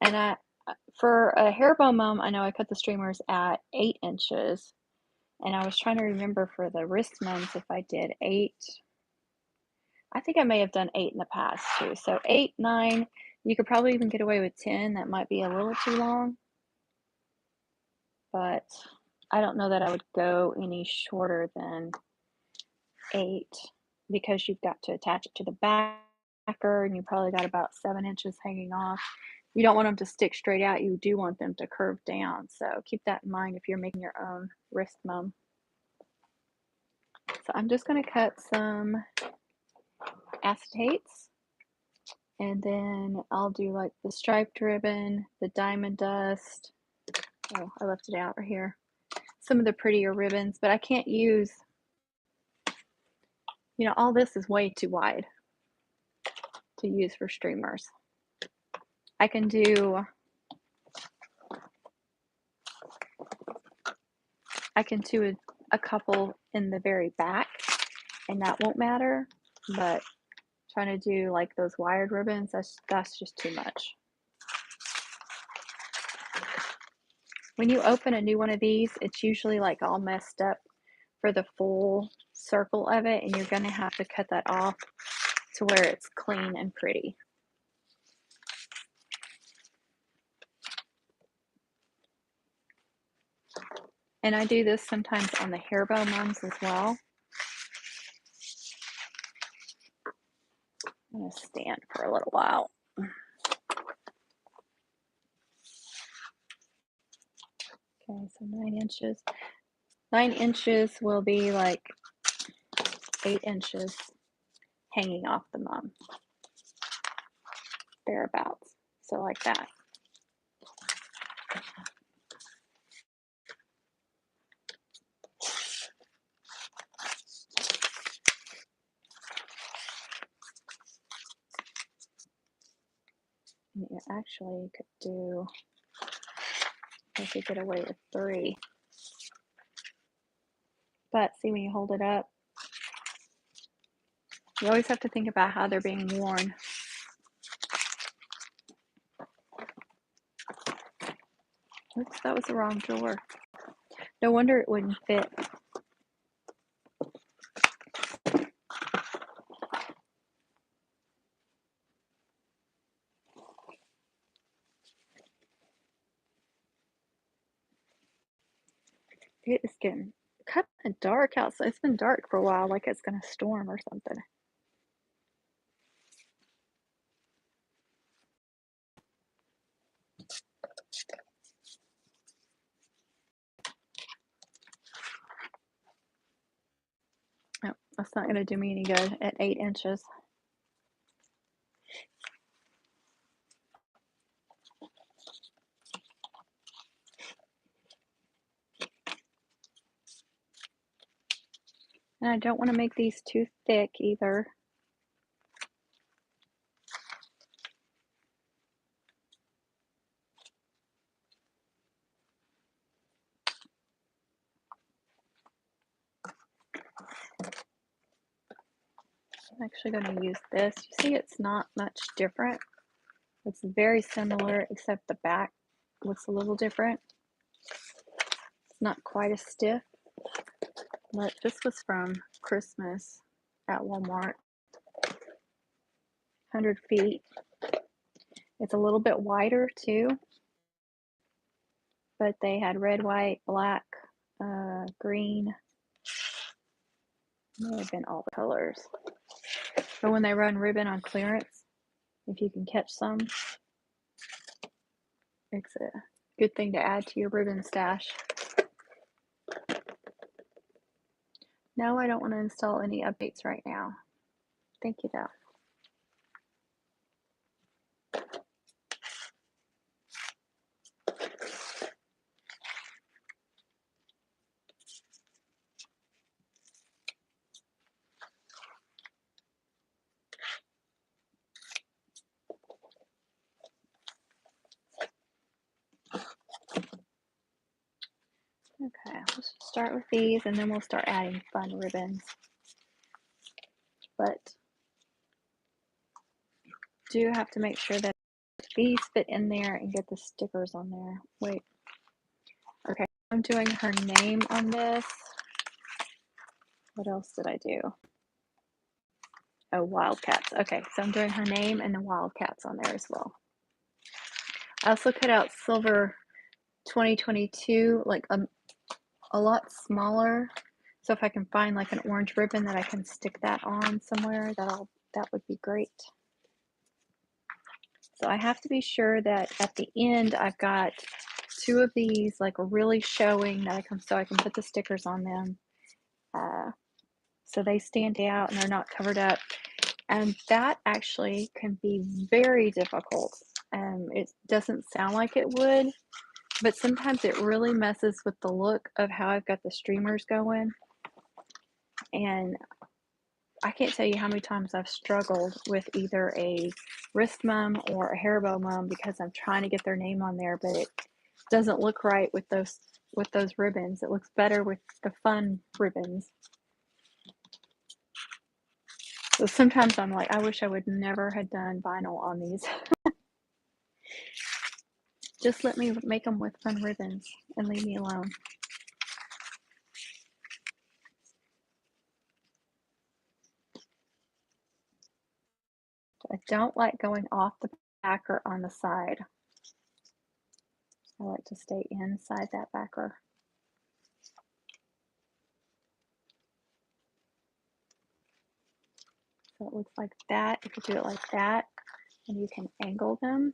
And for a hair bow mum, I know I cut the streamers at 8 inches. And I was trying to remember for the wrist mums if I did 8. I think I may have done 8 in the past too. So 8, 9, you could probably even get away with 10. That might be a little too long. But I don't know that I would go any shorter than 8 because you've got to attach it to the backer and you probably got about 7 inches hanging off. You don't want them to stick straight out. You do want them to curve down. So keep that in mind if you're making your own wrist mum. So I'm just going to cut some acetates, and then I'll do like the striped ribbon, the diamond dust. Oh, I left it out right here. Some of the prettier ribbons, but I can't use, all this is way too wide to use for streamers. I can do a couple in the very back, and that won't matter, but trying to do like those wired ribbons, that's just too much. When you open a new one of these, it's usually like all messed up for the full circle of it, and you're going to have to cut that off to where it's clean and pretty. And I do this sometimes on the hair bow mums as well. I'm going to stand for a little while. Okay, so 9 inches. 9 inches will be like 8 inches hanging off the mum. Thereabouts. So like that. And you actually could do, I could get away with 3. But see, when you hold it up, you always have to think about how they're being worn. Oops, that was the wrong drawer. No wonder it wouldn't fit. It is getting kind of dark outside. It's been dark for a while, like it's going to storm or something. Oh, that's not going to do me any good at 8 inches. And I don't want to make these too thick either. I'm actually going to use this. You see, it's not much different. It's very similar, except the back looks a little different. It's not quite as stiff. But this was from Christmas at Walmart. 100 feet. It's a little bit wider too. But they had red, white, black, green. May have been all the colors. But when they run ribbon on clearance, if you can catch some, it's a good thing to add to your ribbon stash. No, I don't want to install any updates right now. Thank you, though. start with these, and then we'll start adding fun ribbons. But do have to make sure that these fit in there and get the stickers on there. Wait. Okay, I'm doing her name on this. What else did I do? Oh, Wildcats. Okay, so I'm doing her name and the Wildcats on there as well. I also cut out Silver 2022, like a lot smaller. So if I can find like an orange ribbon that I can stick that on somewhere, that would be great. So I have to be sure that at the end I've got 2 of these like really showing that so I can put the stickers on them. So they stand out and they're not covered up. And that actually can be very difficult. It doesn't sound like it would, but sometimes it really messes with the look of how I've got the streamers going. And I can't tell you how many times I've struggled with either a wrist mum or a hair bow mum because I'm trying to get their name on there, but it doesn't look right with those ribbons. It looks better with the fun ribbons. So sometimes I'm like, I wish I would never have done vinyl on these. Just let me make them with fun ribbons and leave me alone. I don't like going off the backer on the side. I like to stay inside that backer. So it looks like that. If you do it like that, and you can angle them.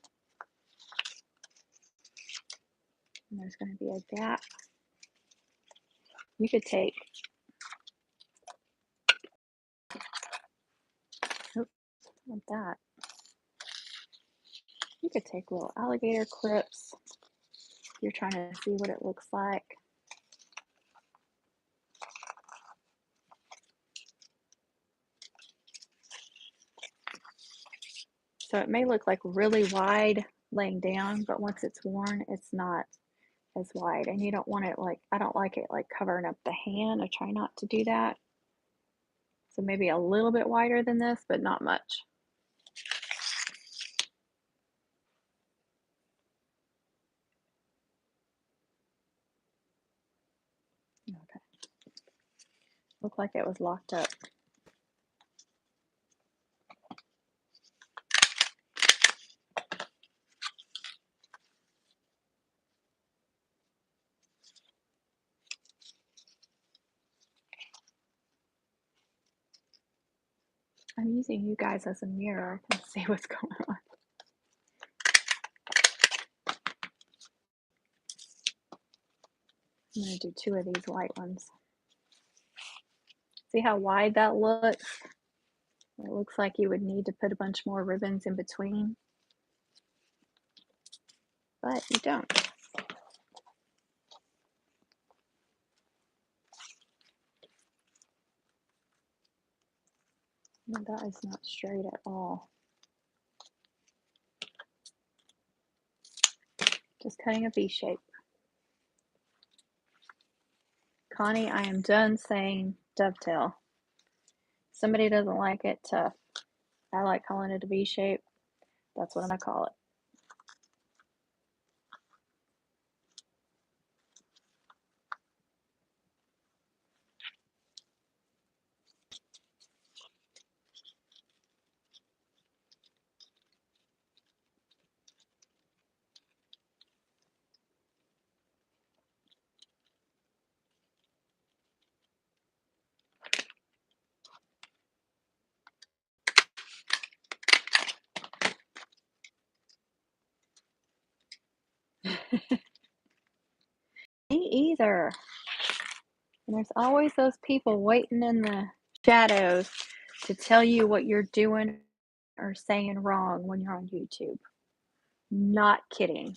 And there's going to be a gap. You could take, oops, like that. You could take little alligator clips. If you're trying to see what it looks like. So it may look like really wide laying down, but once it's worn, it's not as wide. And you don't want it like, I don't like it like covering up the hand. I try not to do that. So maybe a little bit wider than this, but not much. Okay. Looked like it was locked up. I'm using you guys as a mirror. I can see what's going on. I'm going to do 2 of these white ones. See how wide that looks? It looks like you would need to put a bunch more ribbons in between, but you don't. No, that is not straight at all. Just cutting a V shape. Connie, I am done saying dovetail. Somebody doesn't like it, tough. I like calling it a V shape. That's what I'm going to call it. Me either. And there's always those people waiting in the shadows to tell you what you're doing or saying wrong when you're on YouTube. Not kidding.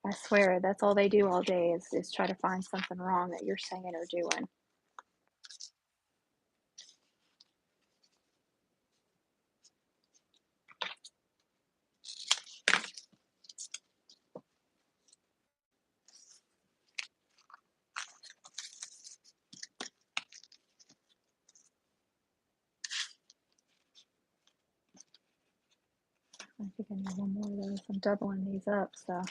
I swear, that's all they do all day is try to find something wrong that you're saying or doing. think I need one more of those. I'm doubling these up, so.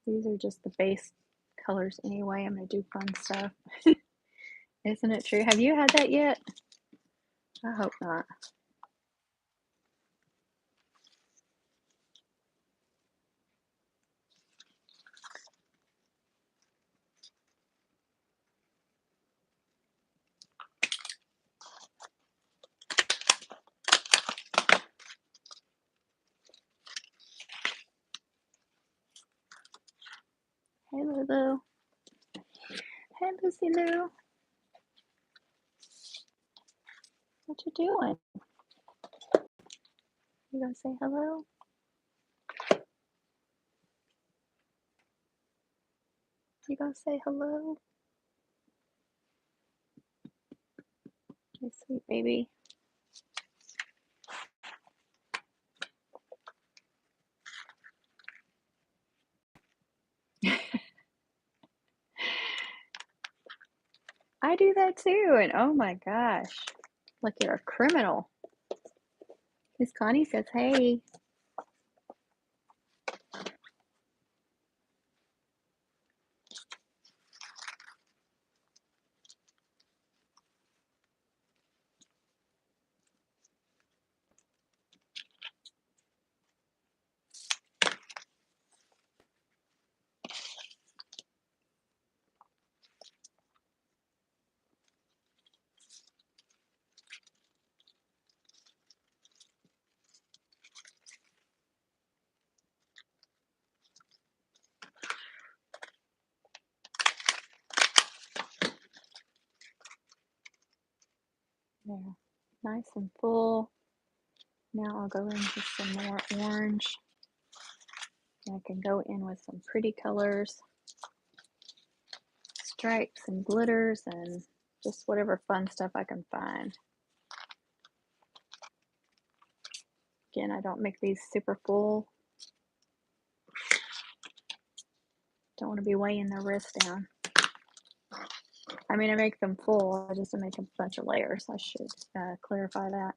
These are just the base colors anyway. I'm going to do fun stuff. Isn't it true? Have you had that yet? I hope not. Hey, Lulu. Hey, Lucy Lou. What you doing? You gonna say hello? You gonna say hello? You sweet baby. I do that too, and oh my gosh. Like you're a criminal. Miss Connie says, hey. There. Nice and full. Now I'll go into some more orange. I can go in with some pretty colors, stripes and glitters, and just whatever fun stuff I can find. Again, I don't make these super full. Don't want to be weighing the wrist down. I mean, I make them full, I just make a bunch of layers. I should clarify that.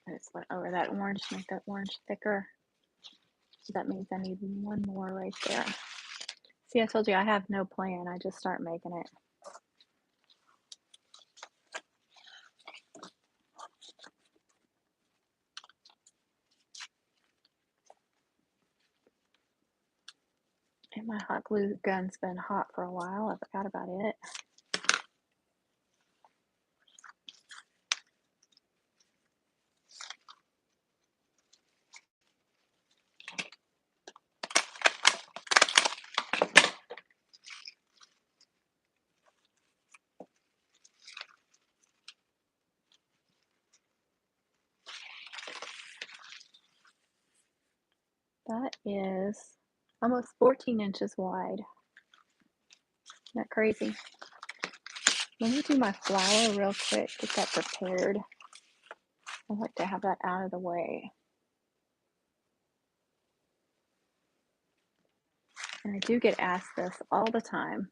I just went over that orange to make that orange thicker. So that means I need one more right there. See, I told you I have no plan. I just start making it. And my hot glue gun's been hot for a while. I forgot about it. That is almost 14 inches wide. Isn't that crazy? Let me do my flour real quick, get that prepared. I like to have that out of the way. And I do get asked this all the time,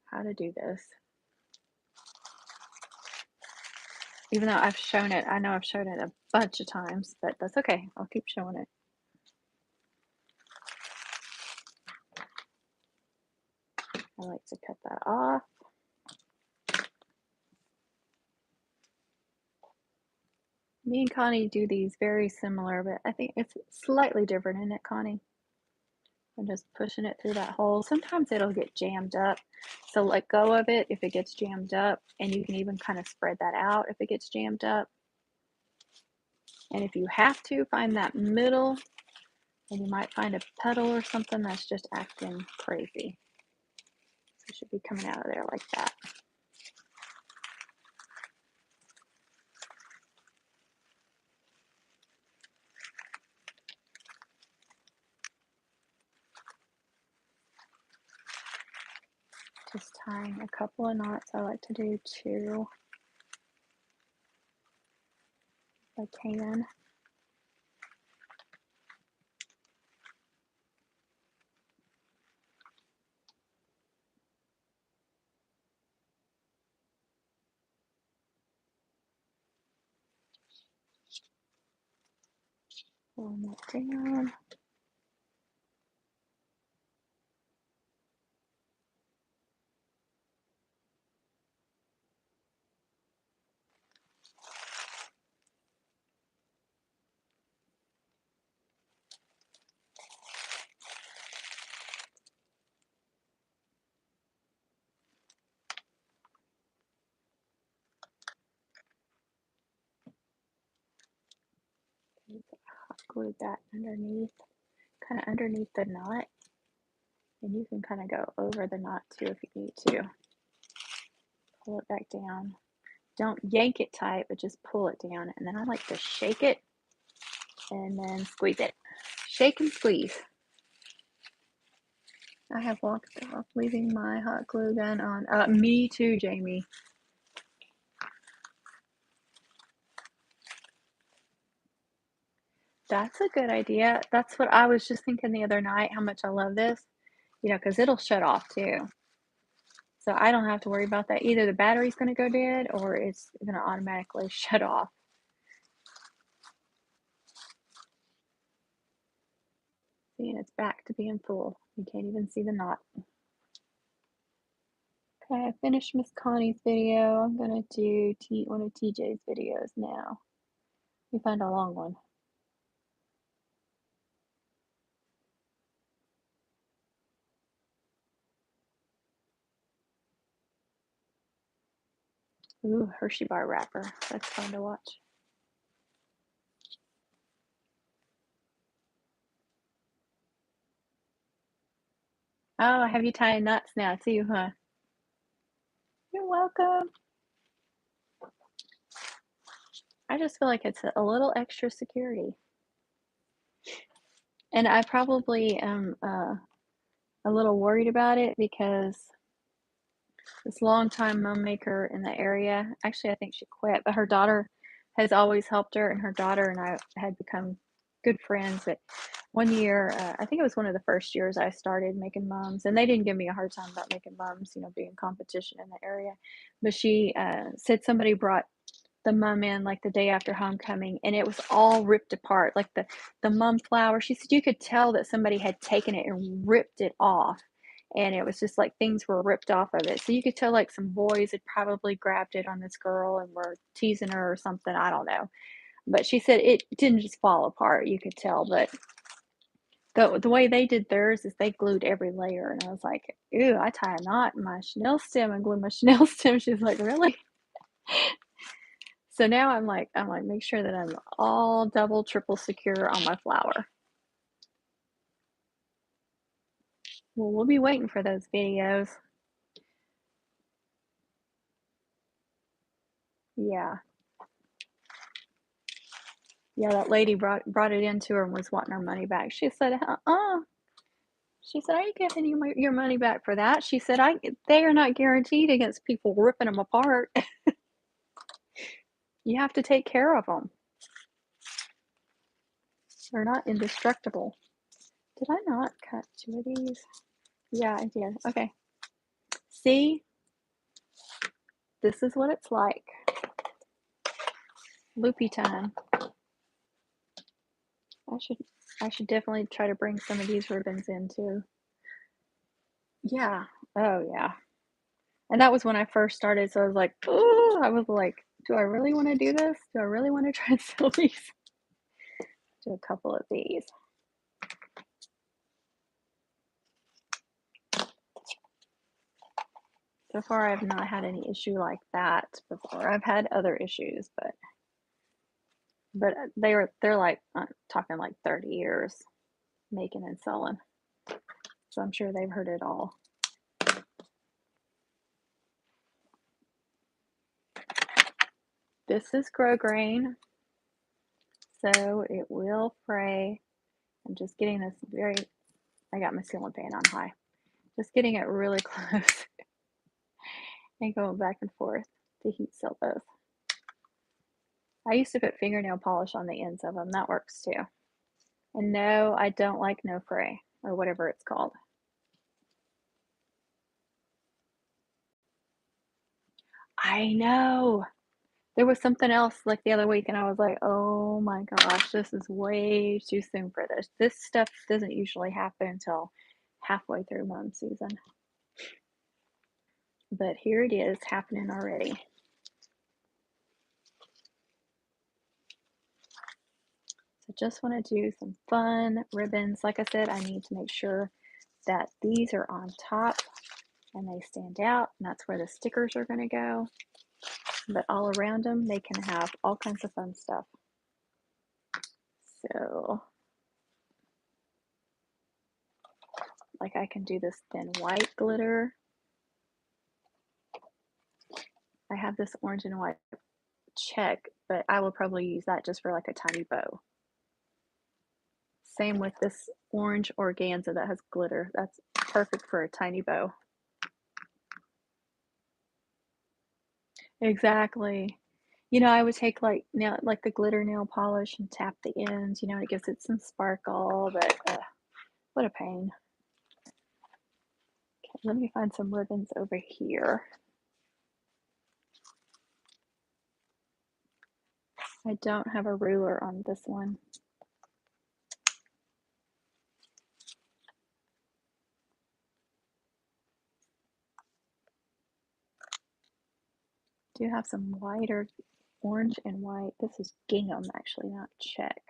how to do this. Even though I've shown it, I know I've shown it a bunch of times, but that's okay. I'll keep showing it. I like to cut that off. Me and Connie do these very similar, but I think it's slightly different, isn't it, Connie? I'm just pushing it through that hole. Sometimes it'll get jammed up, so let go of it if it gets jammed up, and you can even kind of spread that out if it gets jammed up. And if you have to, find that middle, and you might find a pedal or something that's just acting crazy. So it should be coming out of there like that. Just tying a couple of knots. I like to do 2 if I can. Pulling that down. Hot glue that underneath, kind of underneath the knot. And you can kind of go over the knot too if you need to. Pull it back down. Don't yank it tight, but just pull it down. And then I like to shake it and then squeeze it. Shake and squeeze. I have walked off leaving my hot glue gun on. Me too, Jamie. That's a good idea. That's what I was just thinking the other night, how much I love this, because it'll shut off too. So I don't have to worry about that. Either the battery's going to go dead or it's going to automatically shut off. See, and it's back to being full. You can't even see the knot. Okay, I finished Miss Connie's video. I'm going to do one of TJ's videos now. We find a long one. Ooh, Hershey bar wrapper. That's fun to watch. Oh, I have you tying knots now too, huh? You're welcome. I just feel like it's a little extra security. And I probably am a little worried about it because this longtime mum maker in the area, actually, I think she quit, but her daughter has always helped her, and her daughter and I had become good friends. But one year, I think it was one of the first years I started making mums, and they didn't give me a hard time about making mums, being competition in the area. But she said somebody brought the mum in like the day after homecoming, and it was all ripped apart, like the mum flower. She said you could tell that somebody had taken it and ripped it off, and it was just like things were ripped off of it. So you could tell like some boys had probably grabbed it on this girl and were teasing her or something. I don't know, but she said it didn't just fall apart. You could tell, but the way they did theirs is they glued every layer, and I was like, ew, I tie a knot in my chenille stem and glue my chenille stem. She's like, really? So now I'm like, make sure that I'm all double, triple secure on my flower. Well, we'll be waiting for those videos. Yeah. Yeah, that lady brought it into her and was wanting her money back. She said, She said, I ain't giving you your money back for that. She said, they are not guaranteed against people ripping them apart. You have to take care of them. They're not indestructible. Did I not cut 2 of these? Yeah, I did. Okay. See? This is what it's like. Loopy time. I should definitely try to bring some of these ribbons in too. Yeah. Oh yeah. And that was when I first started, so I was like, oh, I was like, do I really want to do this? Do I really want to try and sell these? Do a couple of these. So far, I've not had any issue like that before. I've had other issues, but they're like talking like 30 years making and selling. So I'm sure they've heard it all. This is grosgrain, so it will fray. I'm just getting this I got my ceiling fan on high. Just getting it really close and going back and forth to heat seal those. I used to put fingernail polish on the ends of them. That works too. And no, I don't like no fray or whatever it's called. I know. There was something else like the other week, and I was like, oh my gosh, this is way too soon for this. This stuff doesn't usually happen until halfway through mum season. But here it is happening already. So just want to do some fun ribbons. Like I said, I need to make sure that these are on top and they stand out, and that's where the stickers are going to go. But all around them, they can have all kinds of fun stuff. So, like I can do this thin white glitter. I have this orange and white check, but I will probably use that just for like a tiny bow. Same with this orange organza that has glitter. That's perfect for a tiny bow. Exactly. You know, I would take like the glitter nail polish and tap the ends. You know, it gives it some sparkle, but what a pain. Okay, let me find some ribbons over here. I don't have a ruler on this one. Do have some whiter orange and white. This is gingham, actually, not check.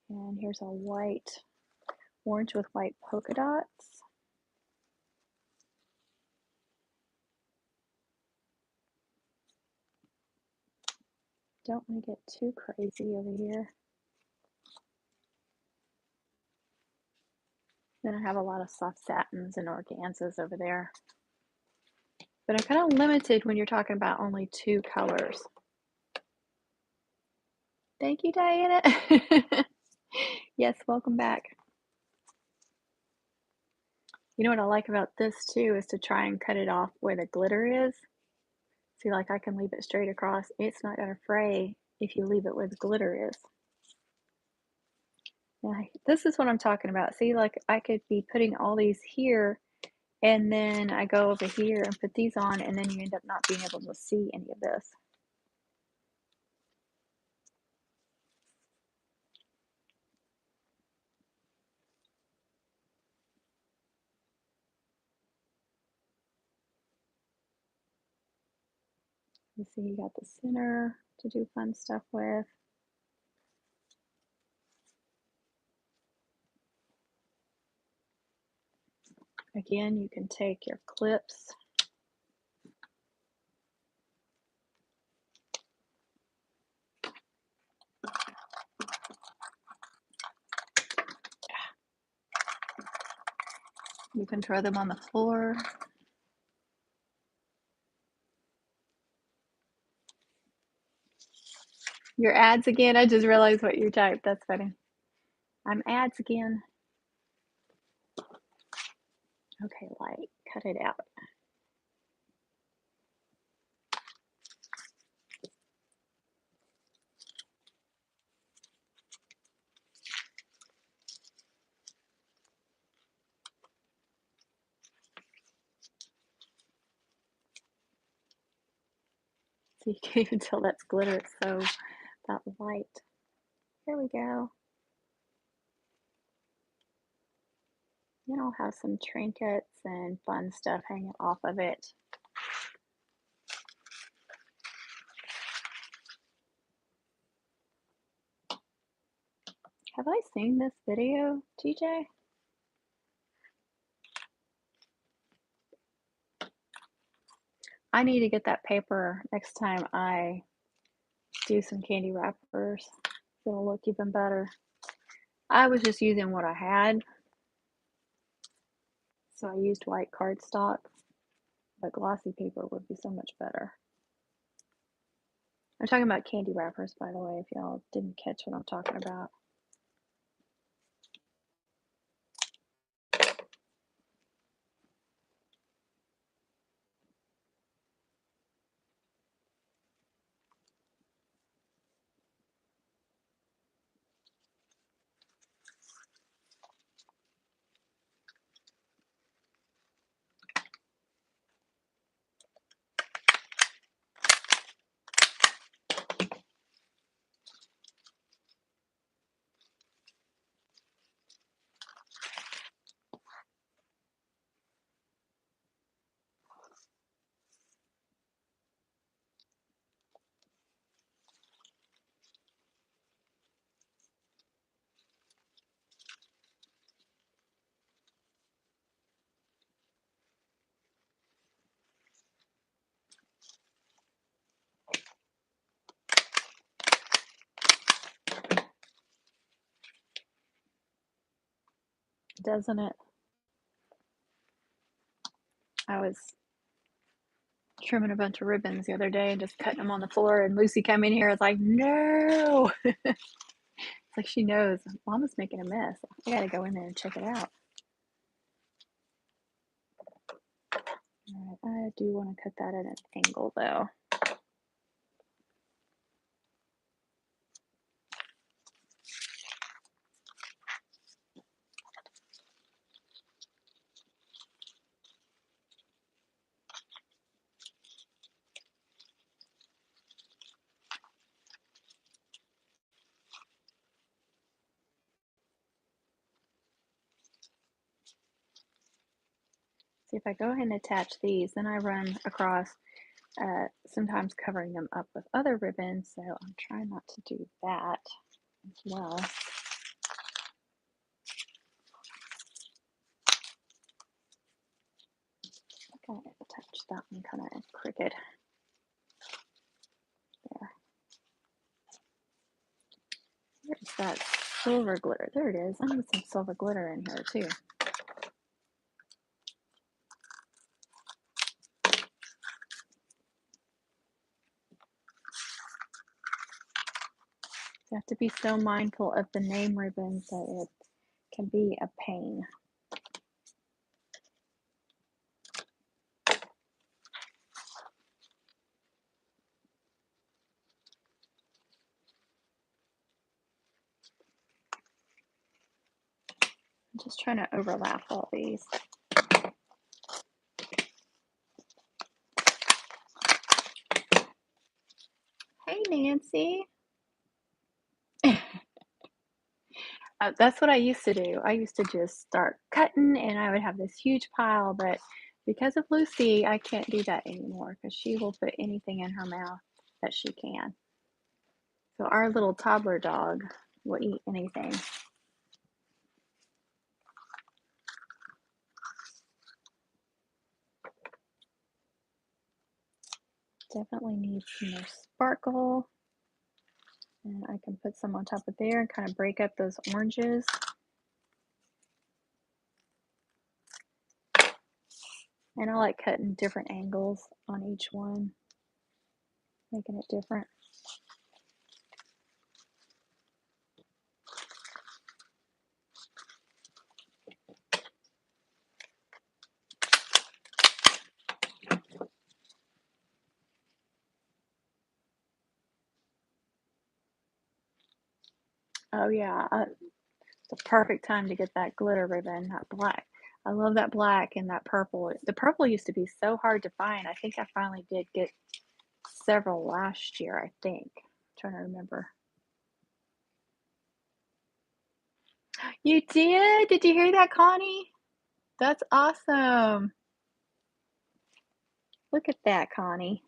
And here's a white, orange with white polka dots. Don't want to get too crazy over here. Then I have a lot of soft satins and organzas over there. But I'm kind of limited when you're talking about only 2 colors. Thank you, Diana. Yes, welcome back. You know what I like about this too is to try and cut it off where the glitter is. See, like I can leave it straight across. It's not going to fray if you leave it where the glitter is. Yeah, this is what I'm talking about. See, like I could be putting all these here, and then I go over here and put these on, and then you end up not being able to see any of this. You see, you got the center to do fun stuff with. Again, you can take your clips. You can throw them on the floor. Your ads again? I just realized what you typed. That's funny. I'm ads again. Okay, light, cut it out. So you can't even tell that's glitter. It's so that light. Here we go. Then I'll have some trinkets and fun stuff hanging off of it. Have I seen this video, TJ? I need to get that paper next time I do some candy wrappers. It'll look even better. I was just using what I had, so I used white cardstock, but glossy paper would be so much better. I'm talking about candy wrappers, by the way, if y'all didn't catch what I'm talking about. Doesn't it? I was trimming a bunch of ribbons the other day and just cutting them on the floor, and Lucy came in here and was like, no. It's like she knows Mama's making a mess. I gotta go in there and check it out. All right, I do want to cut that at an angle though. See, if I go ahead and attach these, then I run across, sometimes covering them up with other ribbons, so I'm trying not to do that as well. I gotta attach that one kind of crooked. There. Where's that silver glitter? There it is. I need some silver glitter in here too. You have to be so mindful of the name ribbons that it can be a pain. I'm just trying to overlap all these. Hey, Nancy. That's what I used to do. I used to just start cutting and I would have this huge pile, but because of Lucy, I can't do that anymore because she will put anything in her mouth that she can. So our little toddler dog will eat anything. Definitely need some more sparkle. And I can put some on top of there and kind of break up those oranges. And I like cutting different angles on each one, making it different. Oh yeah, the perfect time to get that glitter ribbon, that black. I love that black and that purple. The purple used to be so hard to find. I think I finally did get several last year, I think. I'm trying to remember. You did? Did you hear that, Connie? That's awesome. Look at that, Connie.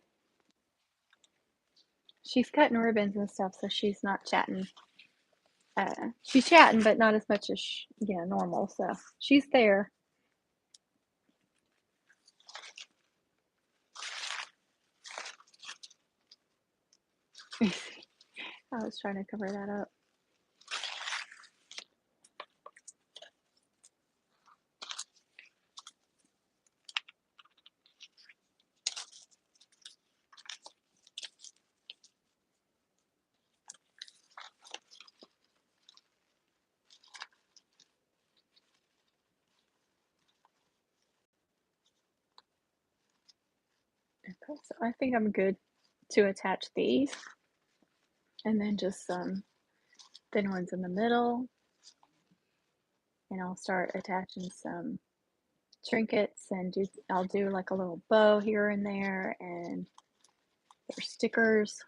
She's cutting ribbons and stuff, so she's not chatting. She's chatting, but not as much as normal. So she's there. I was trying to cover that up. Okay, so I think I'm good to attach these, and then just some thin ones in the middle, and I'll start attaching some trinkets and I'll do like a little bow here and there, and there's stickers.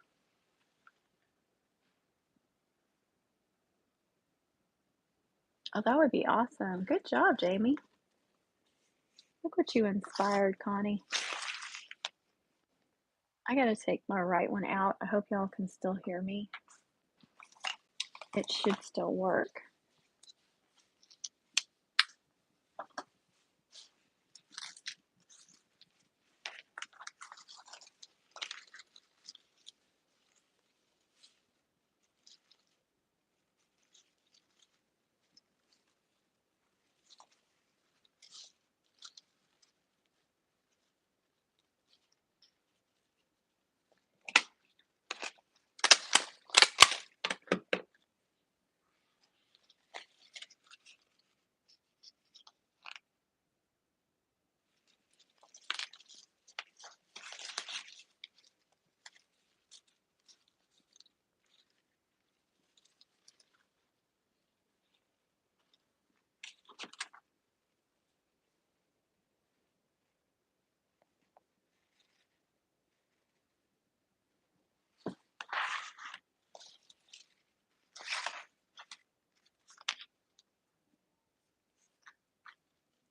Oh, that would be awesome. Good job, Jamie. Look what you inspired, Connie. I gotta take my right one out. I hope y'all can still hear me. It should still work.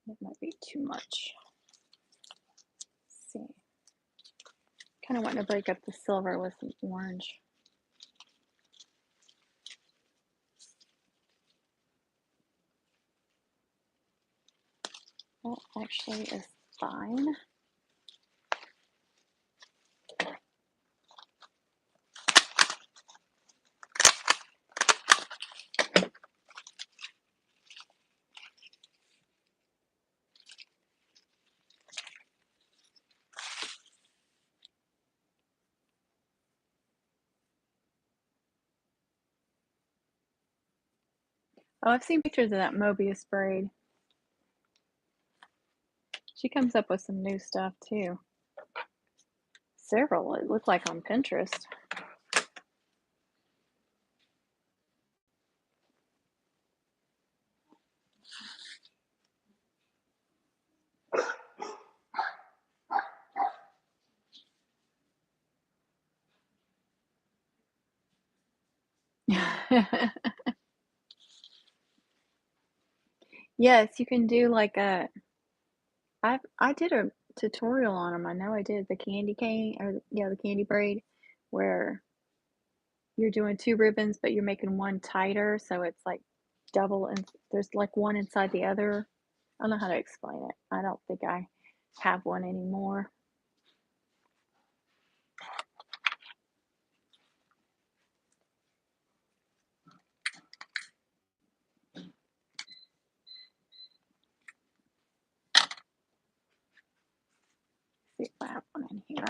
It might be too much. Let's see. Kind of wanting to break up the silver with some orange. That actually is fine. Oh, I've seen pictures of that Mobius braid. She comes up with some new stuff too. Several, it looked like on Pinterest. Yes, you can do like a. I did a tutorial on them. I know I did the candy cane, or yeah, the candy braid, where you're doing two ribbons, but you're making one tighter, so it's like double, and there's like one inside the other. I don't know how to explain it. I don't think I have one anymore. Let's see if I have one in here.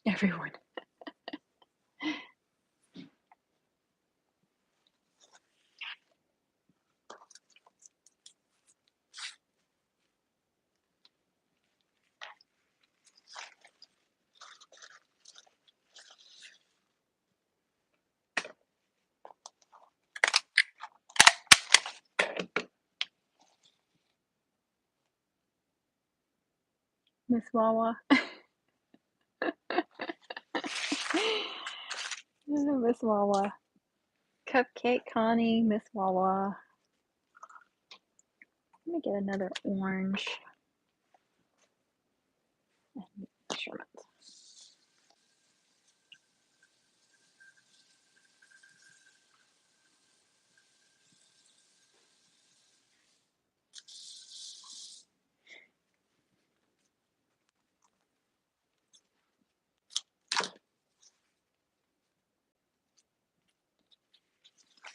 Everyone. Miss Wawa. Miss Wawa. Cupcake Connie, Miss Wawa. Let me get another orange. Measurement.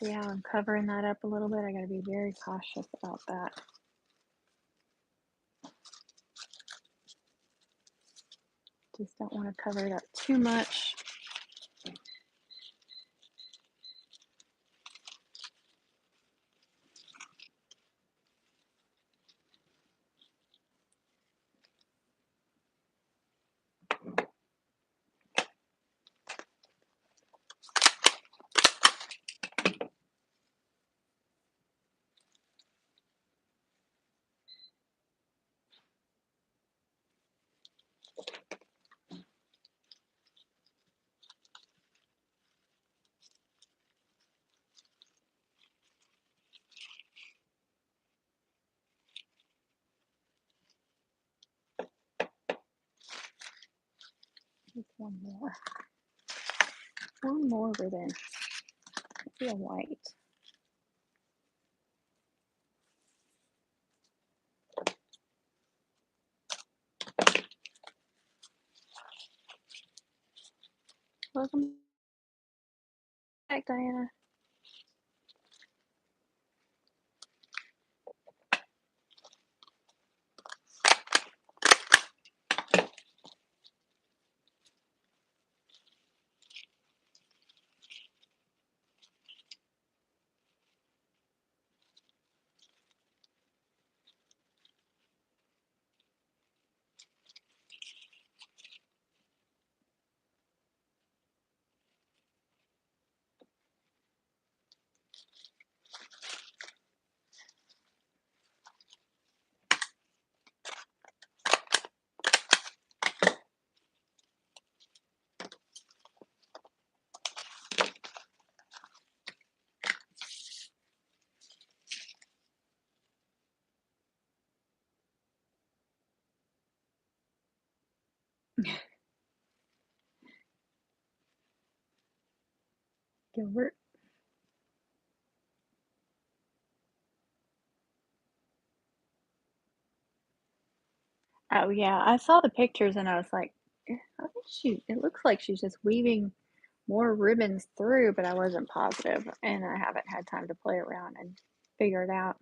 See how I'm covering that up a little bit? I gotta be very cautious about that. Just don't want to cover it up too much. Just one more. One more ribbon. Maybe a white. Welcome back, Diana. Gilbert. Oh yeah, I saw the pictures and I was like, I think it looks like she's just weaving more ribbons through, but I wasn't positive and I haven't had time to play around and figure it out.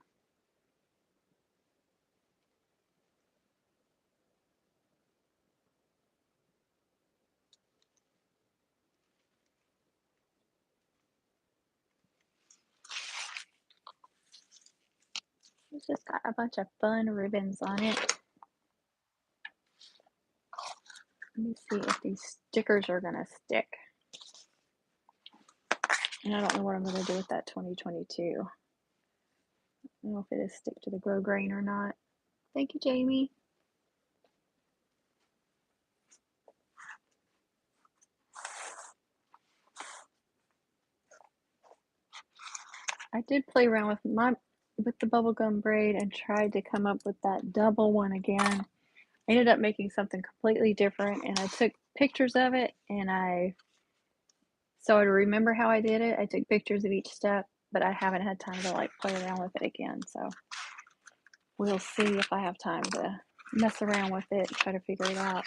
It's just got a bunch of fun ribbons on it. Let me see if these stickers are gonna stick. And I don't know what I'm gonna do with that 2022. I don't know if it'll stick to the grow grain or not. Thank you, Jamie. I did play around with the bubblegum braid and tried to come up with that double one again. I ended up making something completely different and I took pictures of it and so to remember how I did it, I took pictures of each step, but I haven't had time to like play around with it again. So we'll see if I have time to mess around with it and try to figure it out.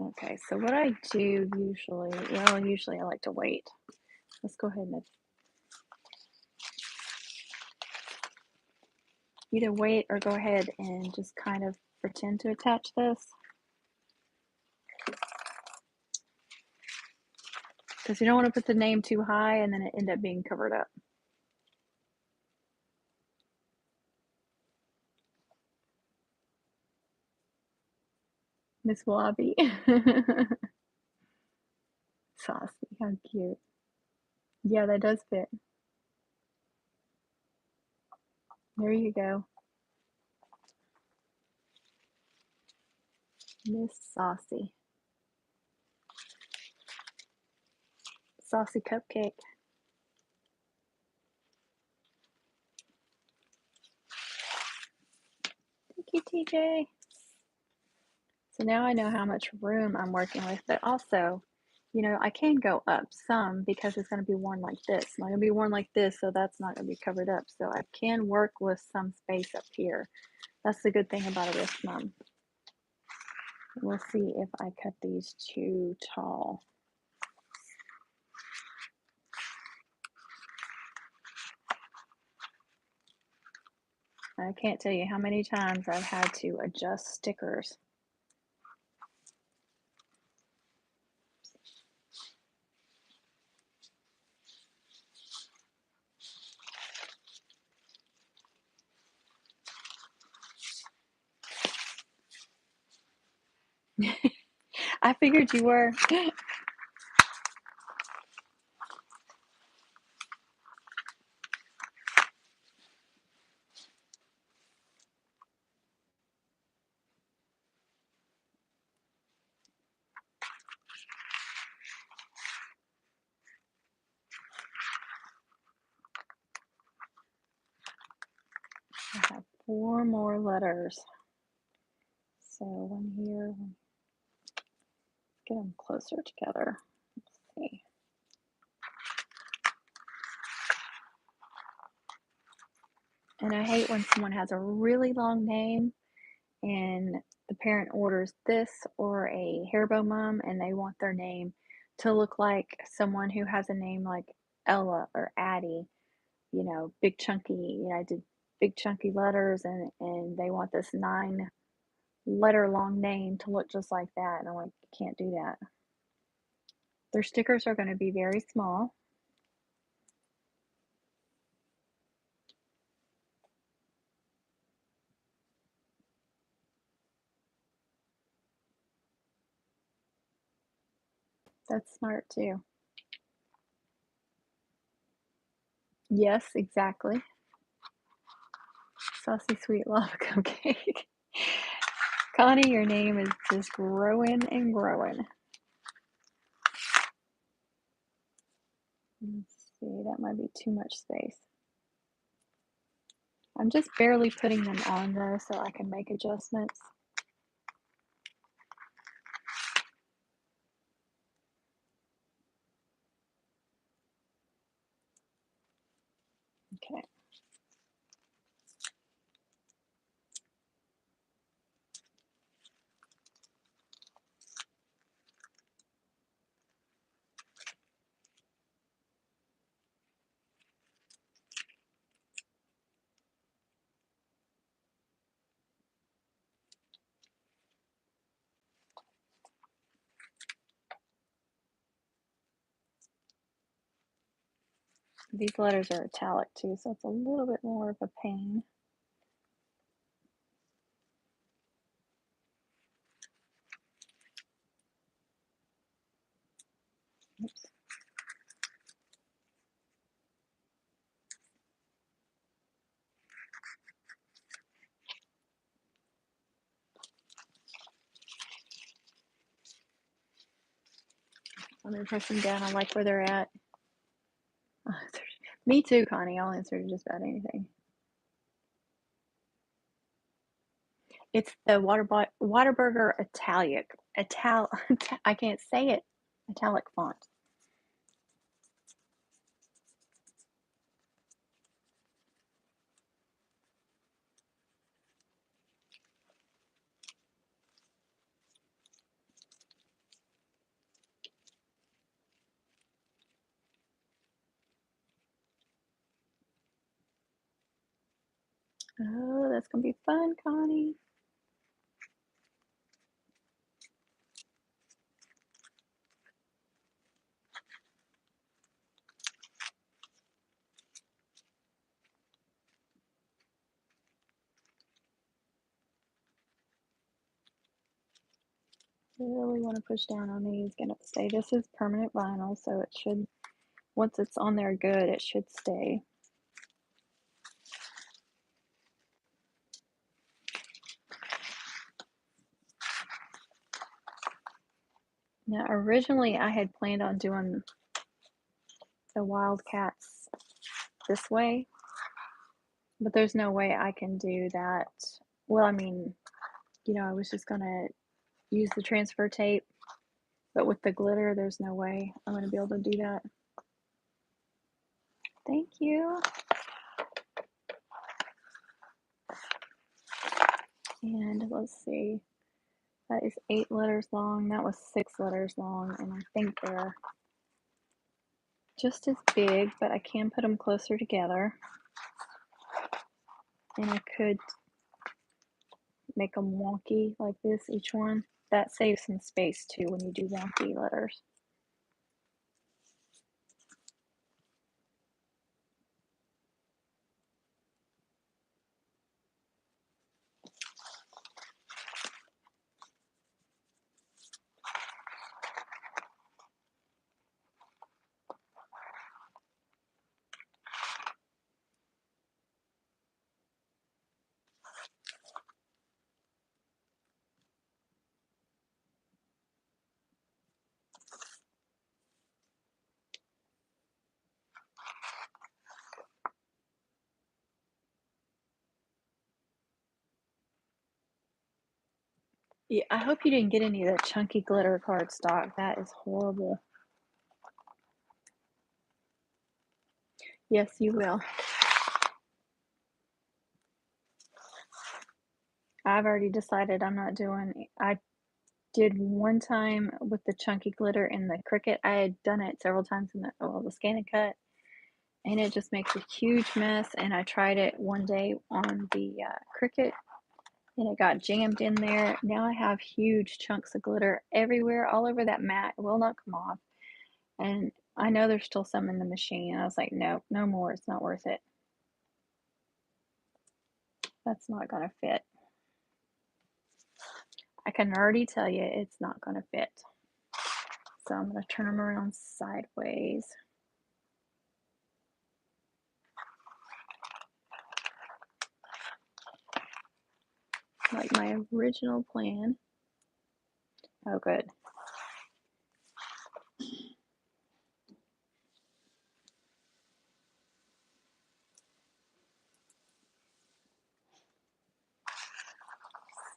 Okay, so what I do usually I like to wait. Let's go ahead and either wait or go ahead and just kind of pretend to attach this. Because you don't want to put the name too high and then it end up being covered up. Miss Wallaby. Saucy, how cute. Yeah, that does fit. There you go. Miss Saucy. Saucy cupcake. Thank you, TJ. So now I know how much room I'm working with, but also, I can go up some because it's going to be worn like this. It's not going to be worn like this, so that's not going to be covered up. So I can work with some space up here. That's the good thing about a wrist mum. We'll see if I cut these too tall. I can't tell you how many times I've had to adjust stickers. I figured you were. I have 4 more letters. So one here, get them closer together. Let's see. And I hate when someone has a really long name and the parent orders this or a hairbow mum and they want their name to look like someone who has a name like Ella or Addie, you know, big chunky, I did big chunky letters and they want this 9-letter long name to look just like that. And I'm like, you can't do that. Their stickers are going to be very small. That's smart too. Yes, exactly. Saucy Sweet Lava Cupcake. Connie, your name is just growing and growing. Let's see, that might be too much space. I'm just barely putting them on though, so I can make adjustments. Okay. These letters are italic too, so it's a little bit more of a pain. Oops. I'm gonna press them down. I like where they're at. Me too, Connie. I'll answer to just about anything. It's the Whataburger I can't say it. Italic font. Oh, that's gonna be fun, Connie. Really want to push down on these. Gonna stay. This is permanent vinyl, so it should, once it's on there good, it should stay. Now, originally I had planned on doing the Wildcats this way, but there's no way I can do that. Well, I mean, I was just gonna use the transfer tape, but with the glitter, there's no way I'm gonna be able to do that. Thank you. And let's see. That is 8 letters long. That was 6 letters long, and I think they're just as big, but I can put them closer together. And I could make them wonky like this, each one. That saves some space too when you do wonky letters. Yeah, I hope you didn't get any of that chunky glitter cardstock. That is horrible. Yes, you will. I've already decided I'm not doing. I did one time with the chunky glitter in the Cricut. I had done it several times in the Scan and Cut, and it just makes a huge mess. And I tried it one day on the Cricut, and it got jammed in there. Now I have huge chunks of glitter everywhere, all over that mat. It will not come off. And I know there's still some in the machine. I was like, no, no more. It's not worth it. That's not going to fit. I can already tell you it's not going to fit. So I'm going to turn them around sideways. Like my original plan. Oh, good.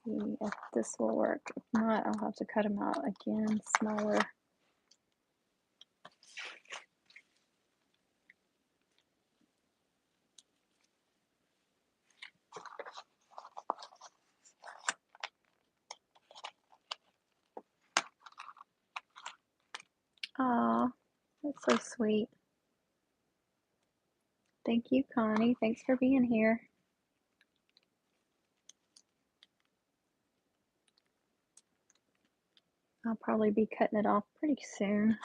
See if this will work. If not, I'll have to cut them out again, smaller. Aw, that's so sweet. Thank you, Connie. Thanks for being here. I'll probably be cutting it off pretty soon.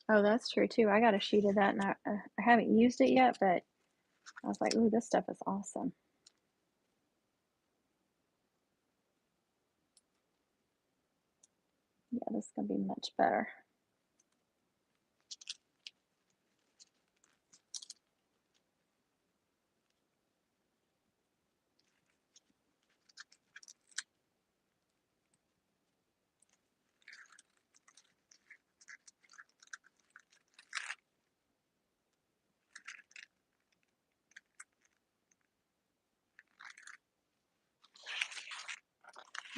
Oh, that's true too. I got a sheet of that, and I haven't used it yet, but I was like, ooh, this stuff is awesome. Yeah, this is going to be much better.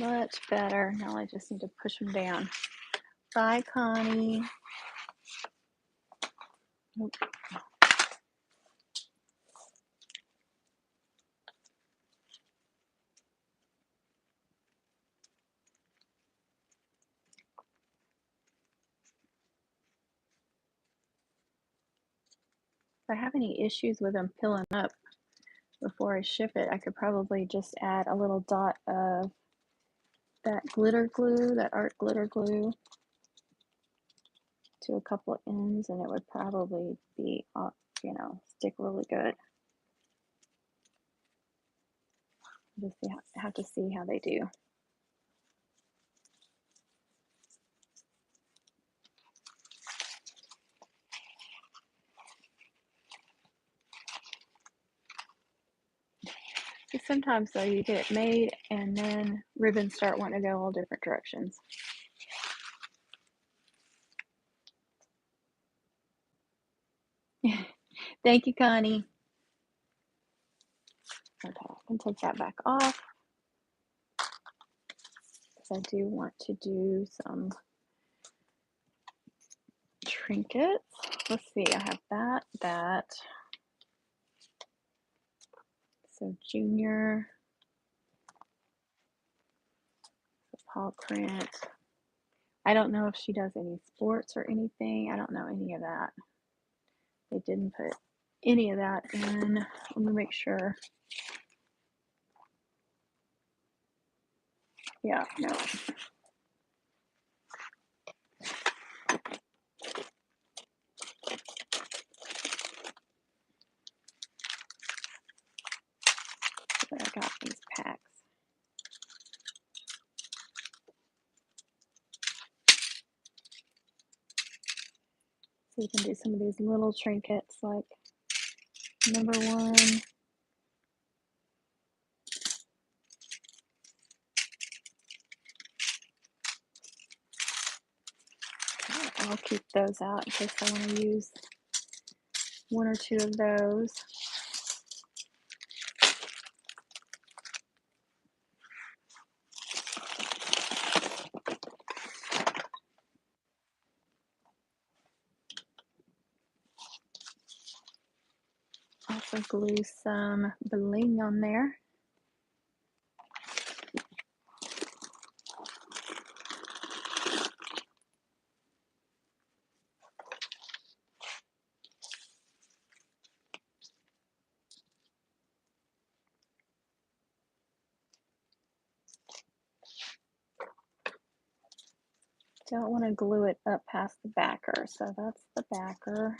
Much better. Now I just need to push them down. Bye, Connie. Nope. If I have any issues with them pilling up before I ship it, I could probably just add a little dot of that glitter glue, that art glitter glue, to a couple of ends, and it would probably be, stick really good. Just have to see how they do. Sometimes though, you get it made and then ribbons start wanting to go all different directions. Thank you, Connie. Okay, I can take that back off because I do want to do some trinkets. Let's see, I have that. So Junior, the paw print. I don't know if she does any sports or anything. I don't know any of that. They didn't put any of that in. Let me make sure. Yeah, no. But I got these packs. So you can do some of these little trinkets like number 1. I'll keep those out in case I want to use 1 or 2 of those. Also glue some bling on there. Don't want to glue it up past the backer, so that's the backer.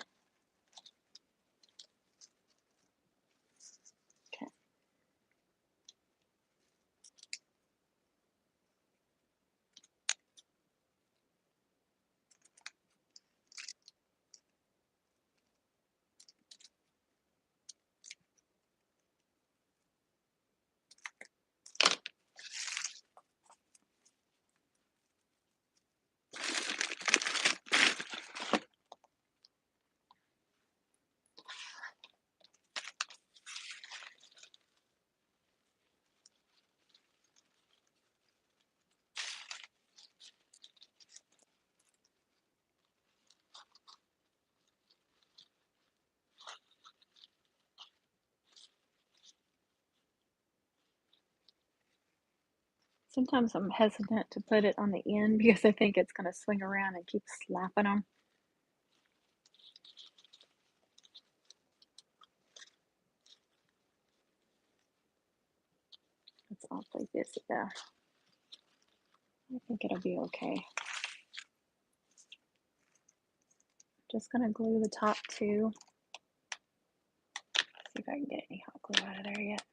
Okay. Sometimes I'm hesitant to put it on the end because I think it's going to swing around and keep slapping them. It's awfully busy though. I think it'll be okay. Just going to glue the top 2. See if I can get any hot glue out of there yet.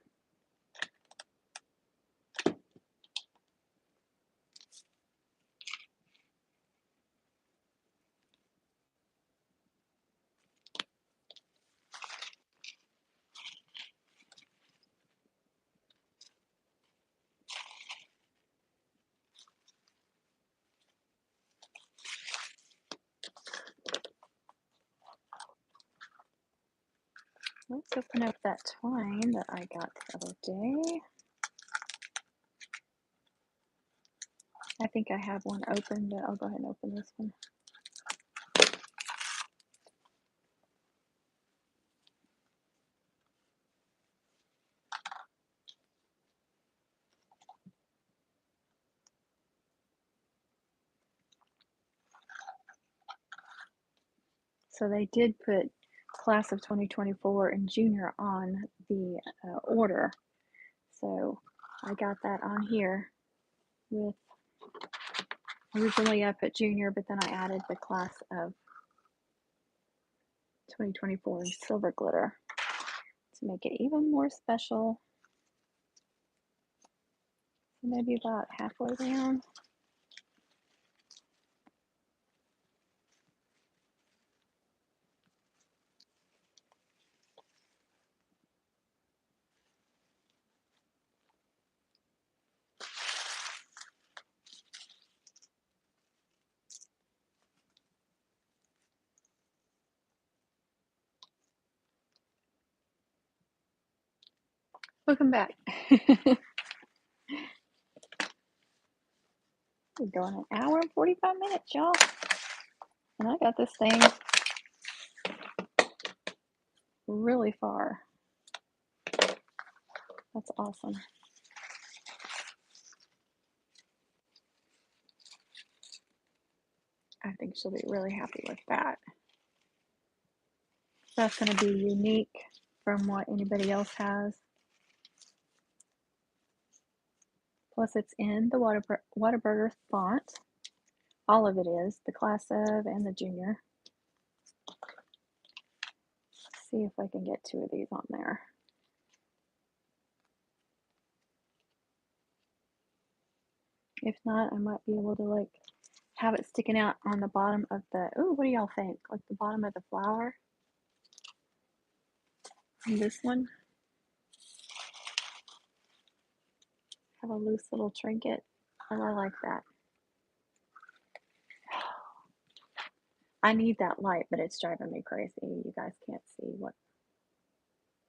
Let's open up that twine that I got the other day. I think I have one open, but I'll go ahead and open this one. So they did put class of 2024 and junior on the order. So I got that on here with, originally I put junior, but then I added the class of 2024 in silver glitter to make it even more special. So maybe about halfway down. Welcome back. We're going an hour and 45 minutes, y'all. And I got this thing really far. That's awesome. I think she'll be really happy with that. That's going to be unique from what anybody else has. Plus, it's in the Whataburger font. All of it is, the class of and the junior. Let's see if I can get 2 of these on there. If not, I might be able to like have it sticking out on the bottom of the, oh, what do y'all think? Like the bottom of the flower? And this one, have a loose little trinket. Oh, I like that. I need that light, but it's driving me crazy. You guys can't see what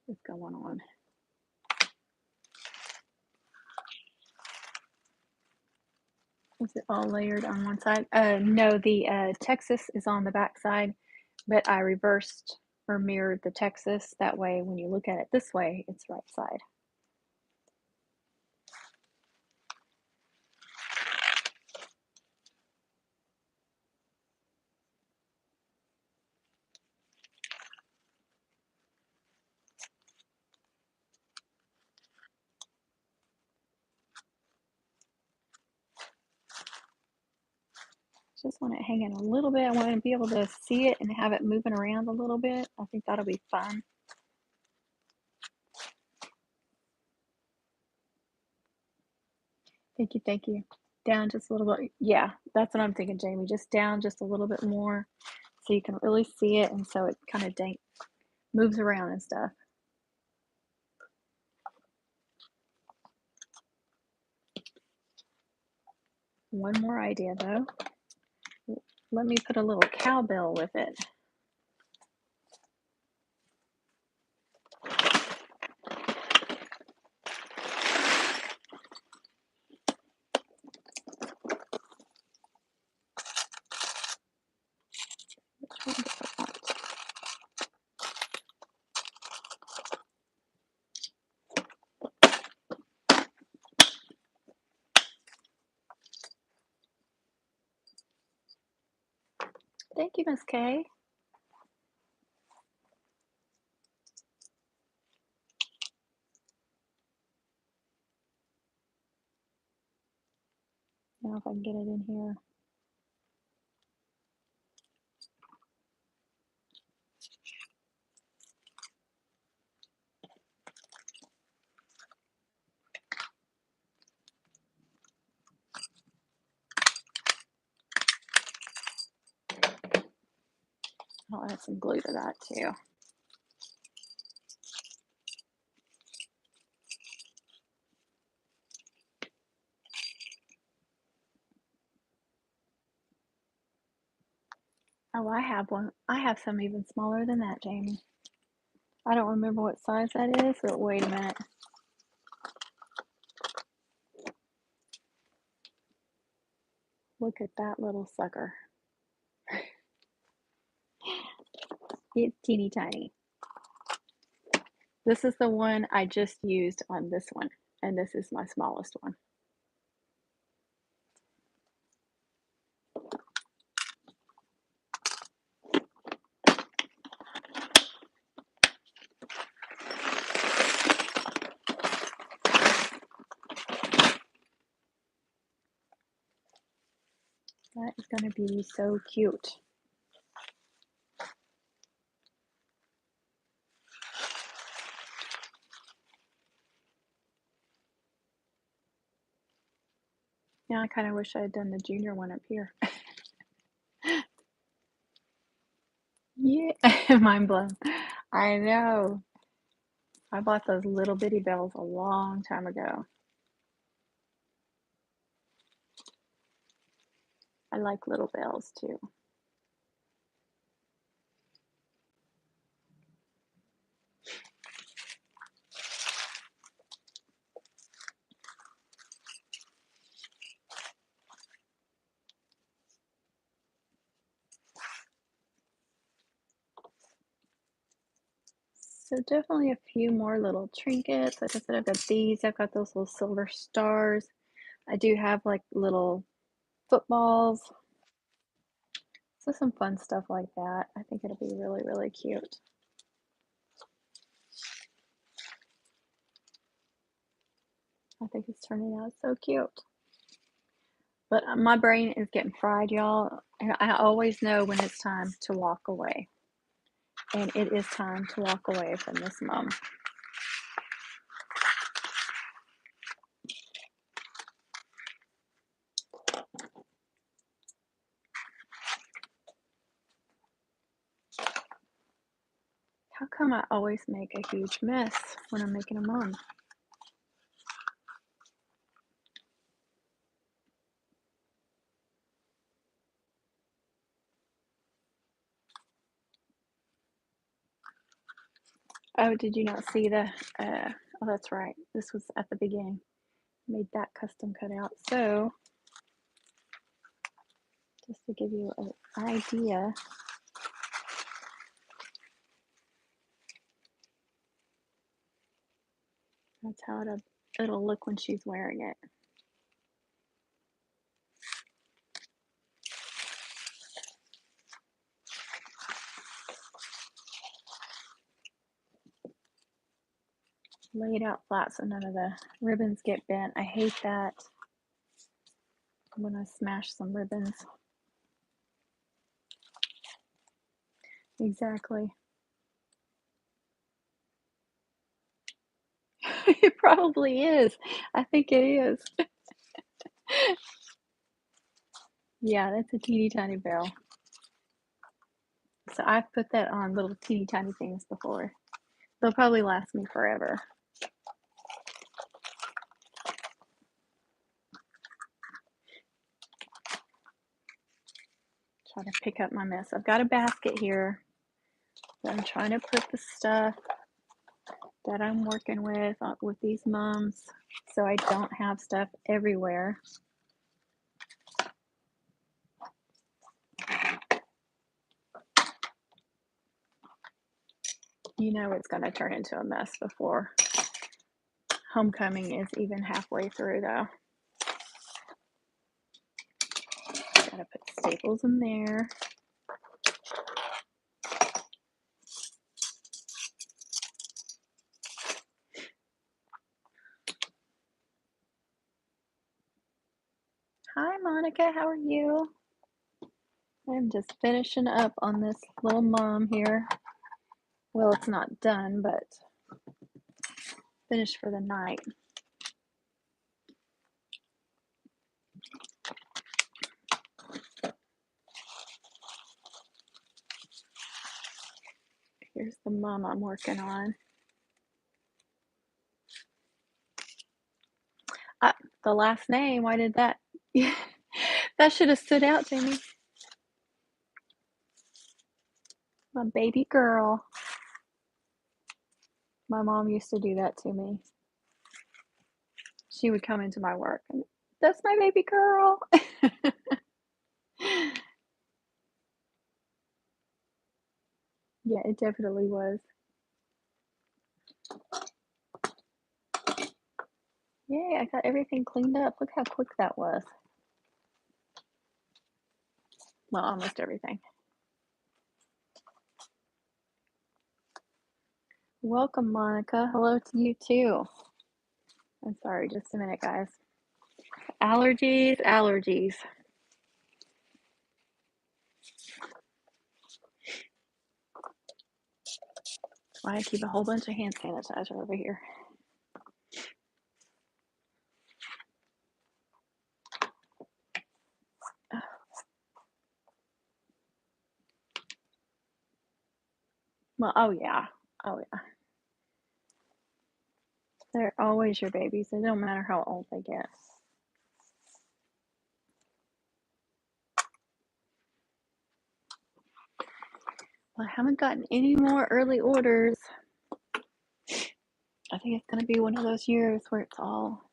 is going on. Is it all layered on one side? No, the Texas is on the back side, but I reversed or mirrored the Texas. That way, when you look at it this way, it's right side. Just want it hanging a little bit. I want to be able to see it and have it moving around a little bit. I think that'll be fun. Thank you, thank you. Down just a little bit. Yeah, that's what I'm thinking, Jamie. Just down just a little bit more so you can really see it, and so it kind of moves around and stuff. One more idea though. Let me put a little cowbell with it. Thank you, Miss Kay. Now if I can get it in here. I'll add some glue to that too. Oh, I have one. I have some even smaller than that, Jamie. I don't remember what size that is, but wait a minute. Look at that little sucker. It's teeny tiny. This is the one I just used on this one, and this is my smallest one. That is going to be so cute. Now I kind of wish I had done the junior one up here. Yeah, mind blown. I know. I bought those little bitty bells a long time ago. I like little bells too. So definitely a few more little trinkets. Like I said, I've got these. I've got those little silver stars. I do have like little footballs. So some fun stuff like that. I think it'll be really, really cute. I think it's turning out so cute. But my brain is getting fried, y'all. And I always know when it's time to walk away. And it is time to walk away from this mom. How come I always make a huge mess when I'm making a mom? Oh, did you not see the, oh, that's right. This was at the beginning. Made that custom cutout. So, just to give you an idea, that's how it'll look when she's wearing it. Lay it out flat so none of the ribbons get bent. I hate that when I smash some ribbons. Exactly. It probably is. I think it is. Yeah, that's a teeny tiny bell. So I've put that on little teeny tiny things before. They'll probably last me forever. Try to pick up my mess. I've got a basket here that I'm trying to put the stuff that I'm working with these mums, so I don't have stuff everywhere. You know it's going to turn into a mess before homecoming is even halfway through, though. Gotta put staples in there. Hi, Monica. How are you? I'm just finishing up on this little mom here. Well, it's not done, but finished for the night. Here's the mom I'm working on. The last name, why did that? That should have stood out to me. My baby girl. My mom used to do that to me. She would come into my work and, that's my baby girl. Yeah, it definitely was. Yay, I got everything cleaned up. Look how quick that was. Well, almost everything. Welcome, Monica. Hello to you too. I'm sorry, just a minute, guys. Allergies, allergies. That's why I keep a whole bunch of hand sanitizer over here. Well, oh yeah. Oh yeah. They're always your babies. It don't matter how old they get. Well, I haven't gotten any more early orders. I think it's going to be one of those years where it's all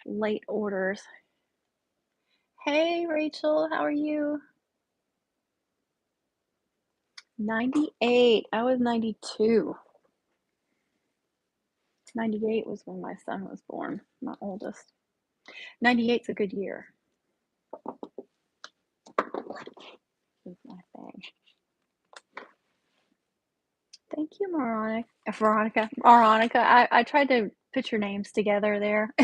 late orders. Hey, Rachel, how are you? 98. I was 92. 98 was when my son was born, my oldest. 98's a good year. Is my thing. Thank you, Veronica. I tried to put your names together there.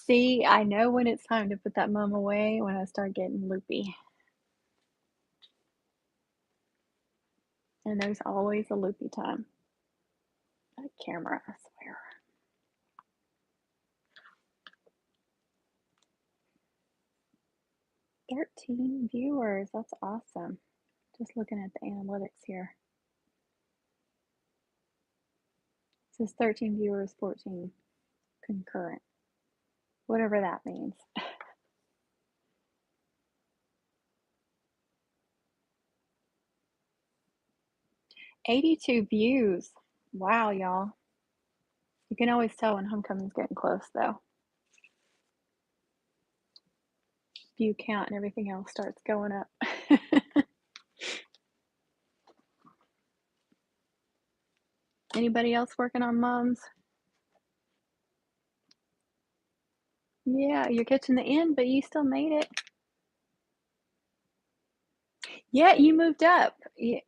See, I know when it's time to put that mum away when I start getting loopy. And there's always a loopy time. That camera, I swear. 13 viewers. That's awesome. Just looking at the analytics here. It says 13 viewers, 14 concurrent. Whatever that means. 82 views. Wow, y'all. You can always tell when homecoming's getting close, though. View count and everything else starts going up. Anybody else working on mums? Yeah, you're catching the end, but you still made it. Yeah, you moved up. Yeah,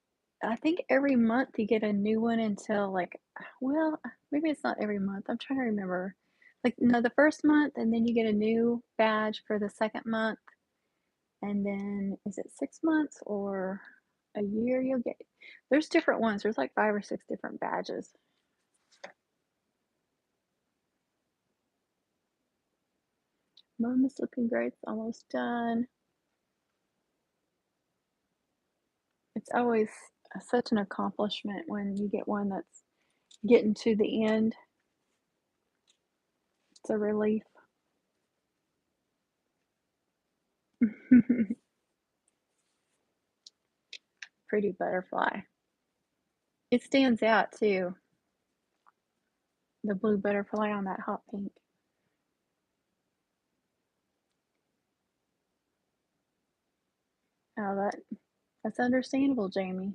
I think every month you get a new one until like, well, maybe it's not every month. I'm trying to remember. Like, no, the first month, and then you get a new badge for the second month. And then is it 6 months or a year you'll get? There's different ones. There's like 5 or 6 different badges. Mom is looking great. It's almost done. It's always such an accomplishment when you get one that's getting to the end. It's a relief. Pretty butterfly. It stands out too. The blue butterfly on that hot pink. Oh, that's understandable, Jamie.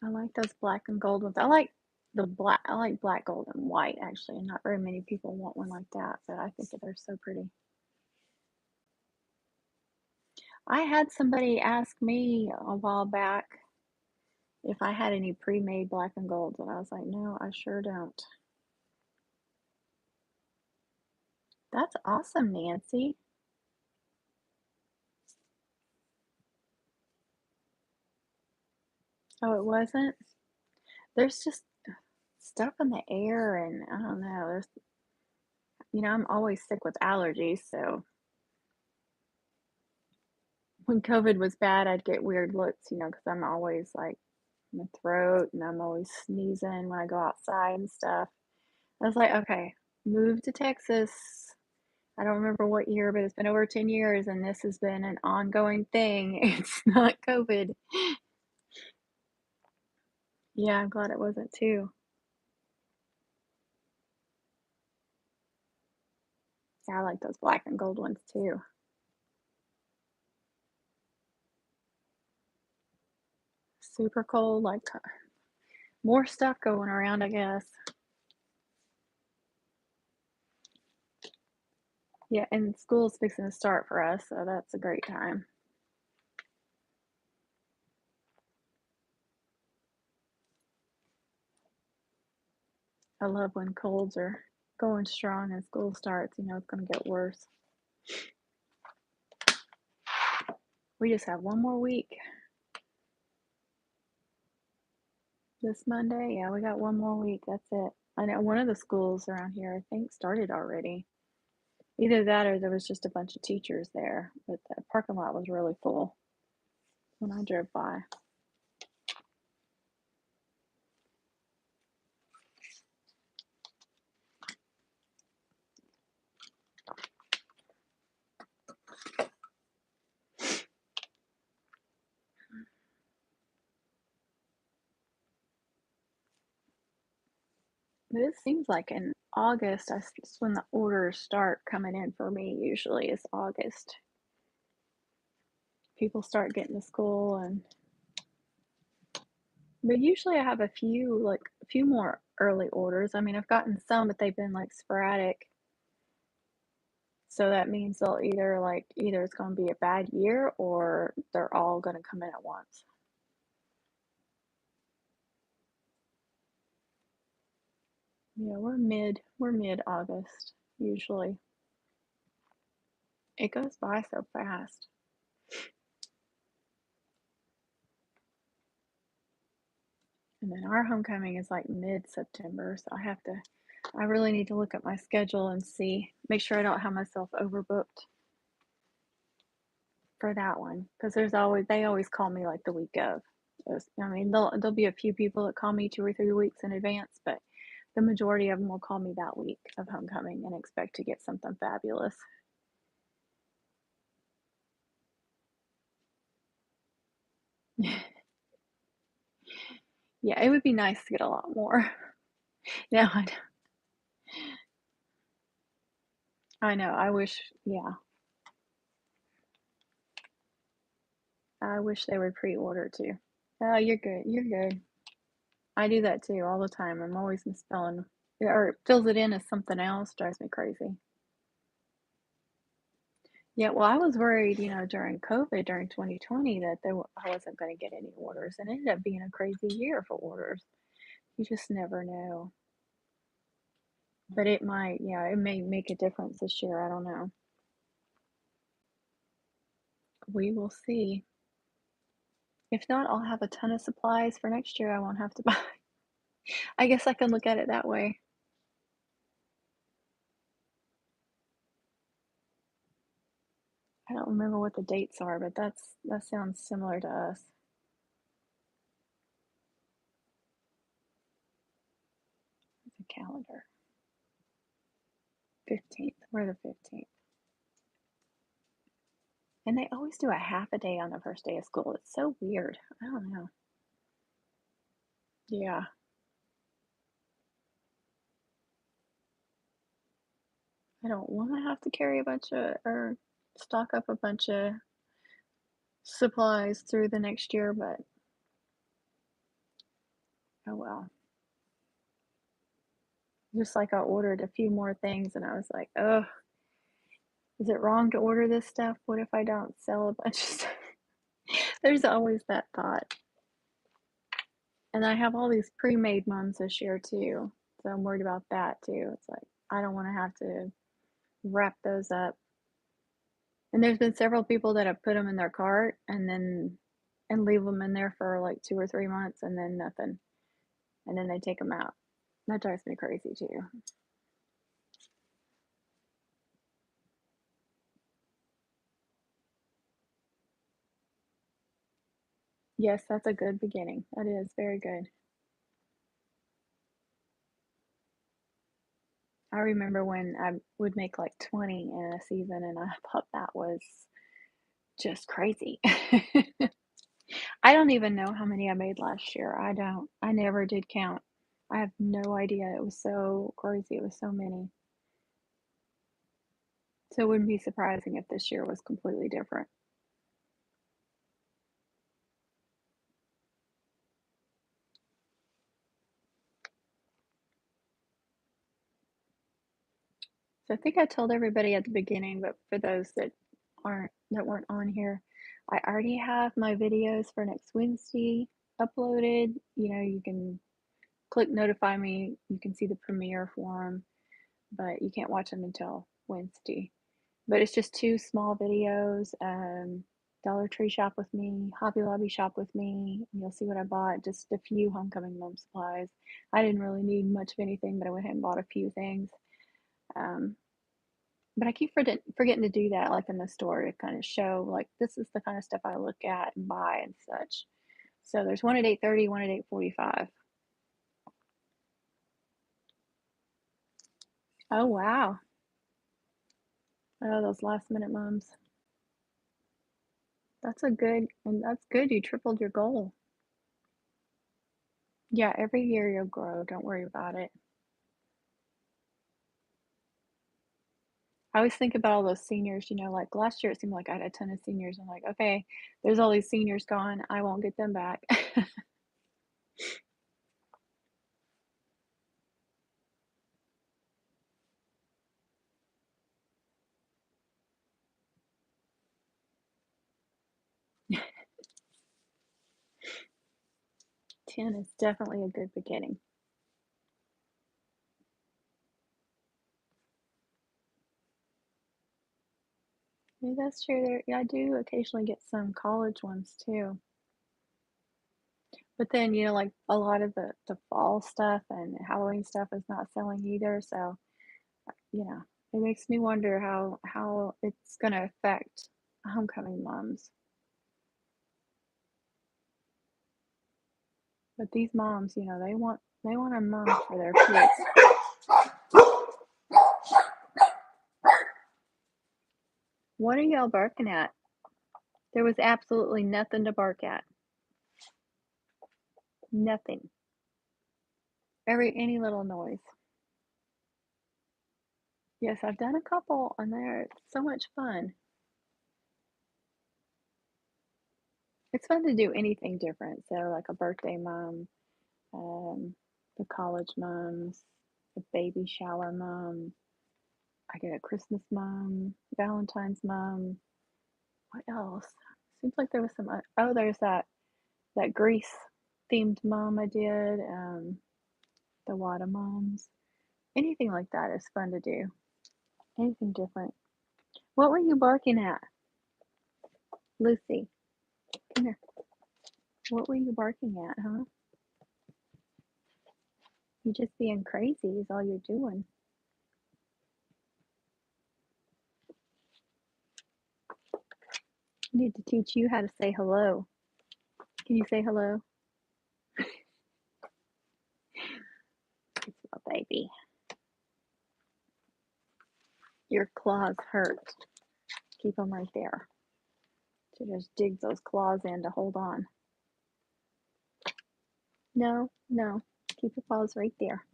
I like those black and gold ones. I like black, gold, and white actually. Not very many people want one like that, but I think that they're so pretty. I had somebody ask me a while back if I had any pre-made black and golds, and I was like, no, I sure don't. That's awesome, Nancy. Oh, it wasn't? There's just stuff in the air, and I don't know. I'm always sick with allergies, so when COVID was bad, I'd get weird looks, because I'm always like my throat and I'm always sneezing when I go outside and stuff. I was like, okay, moved to Texas. I don't remember what year, but it's been over 10 years and this has been an ongoing thing. It's not COVID. Yeah, I'm glad it wasn't too. Yeah, I like those black and gold ones too. Super cold, like more stuff going around, I guess. Yeah, and school's fixing to start for us, so that's a great time. I love when colds are going strong and school starts. It's going to get worse. We just have one more week. This Monday, yeah, we got one more week. That's it. I know one of the schools around here, I think, started already. Either that or there was just a bunch of teachers there, but the parking lot was really full when I drove by. But it seems like in August, that's when the orders start coming in for me, usually is August. people start getting to school, and but usually I have a few more early orders. I mean, I've gotten some, but they've been like sporadic. So that means they'll either it's going to be a bad year or they're all going to come in at once. Yeah, we're mid August usually. It goes by so fast. And then our homecoming is like mid-September, so I really need to look at my schedule and make sure I don't have myself overbooked for that one. Because they always call me like the week of. I mean, there'll be a few people that call me 2 or 3 weeks in advance, but the majority of them will call me that week of homecoming and expect to get something fabulous. Yeah, it would be nice to get a lot more. Yeah, I know. Yeah, I wish they would pre-order too. Oh, you're good. You're good. I do that too all the time. I'm always misspelling, or it fills it in as something else. Drives me crazy. Yeah, well, I was worried, during COVID, during 2020, that I wasn't going to get any orders, and it ended up being a crazy year for orders. You just never know. But yeah, it may make a difference this year. I don't know. We will see. If not, I'll have a ton of supplies for next year I won't have to buy. I guess I can look at it that way. I don't remember what the dates are, but that sounds similar to us. It's a calendar. 15th. We're the 15th. And they always do a half a day on the first day of school. It's so weird. I don't know. Yeah. I don't want to have to carry a bunch of or stock up a bunch of supplies through the next year, but oh well. Just like I ordered a few more things and I was like, oh, is it wrong to order this stuff? What if I don't sell a bunch of stuff? There's always that thought. And I have all these pre-made ones this year too. So I'm worried about that too. It's like I don't want to have to wrap those up. And there's been several people that have put them in their cart and leave them in there for like 2 or 3 months and then nothing. And then they take them out. That drives me crazy too. Yes, that's a good beginning. That is very good. I remember when I would make like 20 in a season and I thought that was just crazy. I don't even know how many I made last year. I don't. I never did count. I have no idea. It was so crazy. It was so many. So it wouldn't be surprising if this year was completely different. So I think I told everybody at the beginning, but for those that weren't on here, I already have my videos for next Wednesday uploaded. You can click notify me. You can see the premiere for them, but you can't watch them until Wednesday. But it's just two small videos. Dollar Tree shop with me, Hobby Lobby shop with me. You'll see what I bought. Just a few homecoming mom supplies. I didn't really need much of anything, but I went ahead and bought a few things. Um, but I keep forgetting to do that, like in the store, to kind of show like this is the kind of stuff I look at and buy and such. So there's one at 8:30, one at 8:45. Oh wow. Oh, those last minute moms. That's good. You tripled your goal. Yeah, every year you'll grow. Don't worry about it. I always think about all those seniors, like last year it seemed like I had a ton of seniors. I'm like, okay, there's all these seniors gone. I won't get them back. 10 is definitely a good beginning. Yeah, that's true. Yeah, I do occasionally get some college ones too. But then, like a lot of the fall stuff and Halloween stuff is not selling either. So, you know, it makes me wonder how it's gonna affect homecoming moms. But these moms, they want a mom for their kids. What are y'all barking at? There was absolutely nothing to bark at. Nothing. Any little noise. Yes, I've done a couple and they're so much fun. It's fun to do anything different. So like a birthday mom, um, the college moms, the baby shower mom. I get a Christmas mom, Valentine's mom. What else? Seems like there was some. Oh, there's that Grease themed mom I did. The Whatamums. Anything like that is fun to do. Anything different. What were you barking at, Lucy? Come here. What were you barking at, huh? You just being crazy is all you're doing. I need to teach you how to say hello. Can you say hello? It's my baby. Your claws hurt. Keep them right there. So just dig those claws in to hold on. No, no. Keep your paws right there.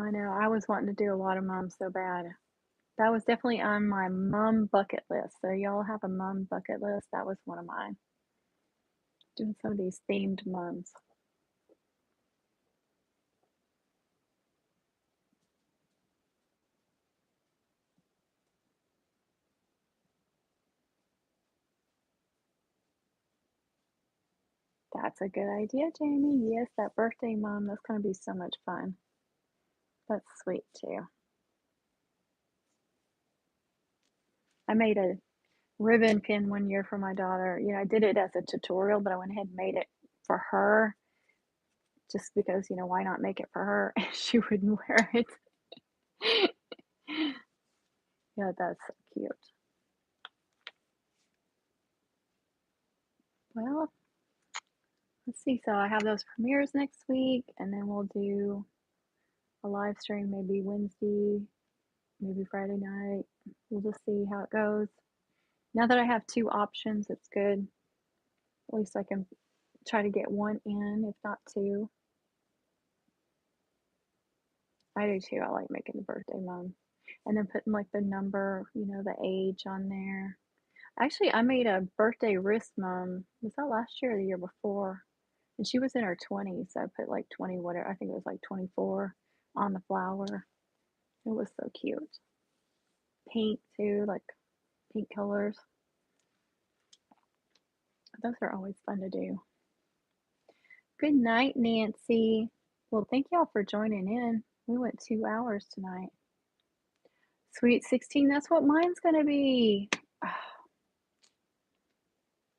I know. I was wanting to do a Whatamums so bad. That was definitely on my mom bucket list. So y'all have a mom bucket list. That was one of mine. Doing some of these themed mums. That's a good idea, Jamie. Yes, that birthday mom. That's going to be so much fun. That's sweet too. I made a ribbon pin one year for my daughter. I did it as a tutorial, but I went ahead and made it for her just because, why not make it for her? She wouldn't wear it. Yeah, that's so cute. Well, let's see. So I have those premieres next week, and then we'll do a live stream maybe Wednesday, maybe Friday night. We'll just see how it goes. Now that I have two options, it's good. At least I can try to get one in, if not two. I do too. I like making the birthday mom. And then putting like the number, the age on there. Actually, I made a birthday wrist mom. Was that last year or the year before? And she was in her 20s. So I put like 20, whatever. I think it was like 24 on the flower. It was so cute. Pink too, like pink colors. Those are always fun to do. Good night, Nancy. Well, thank y'all for joining in. We went 2 hours tonight. Sweet 16, that's what mine's gonna be.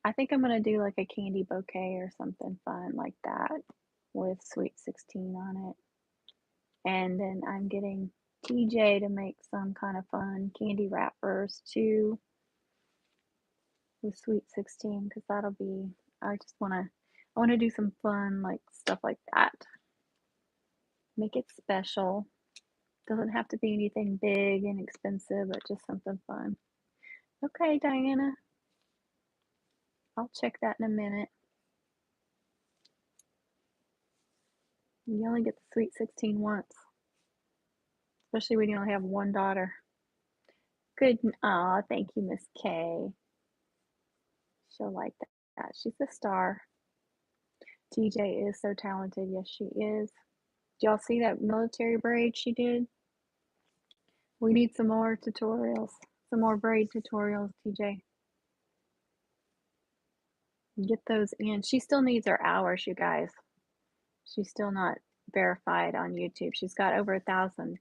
I think I'm gonna do like a candy bouquet or something fun like that with Sweet 16 on it. And then I'm getting TJ to make some kind of fun candy wrappers too with Sweet 16 because that'll be, I want to do some fun like stuff like that. Make it special. Doesn't have to be anything big and expensive, but just something fun. Okay, Diana. I'll check that in a minute. You only get the sweet 16 once, especially when you only have one daughter. Good. Aw, thank you, Miss K. She'll like that. She's a star. TJ is so talented. Yes, she is. Did y'all see that military braid she did? We need some more tutorials. Some more braid tutorials, TJ. Get those in. She still needs her hours, you guys. She's still not verified on YouTube. She's got over 1,000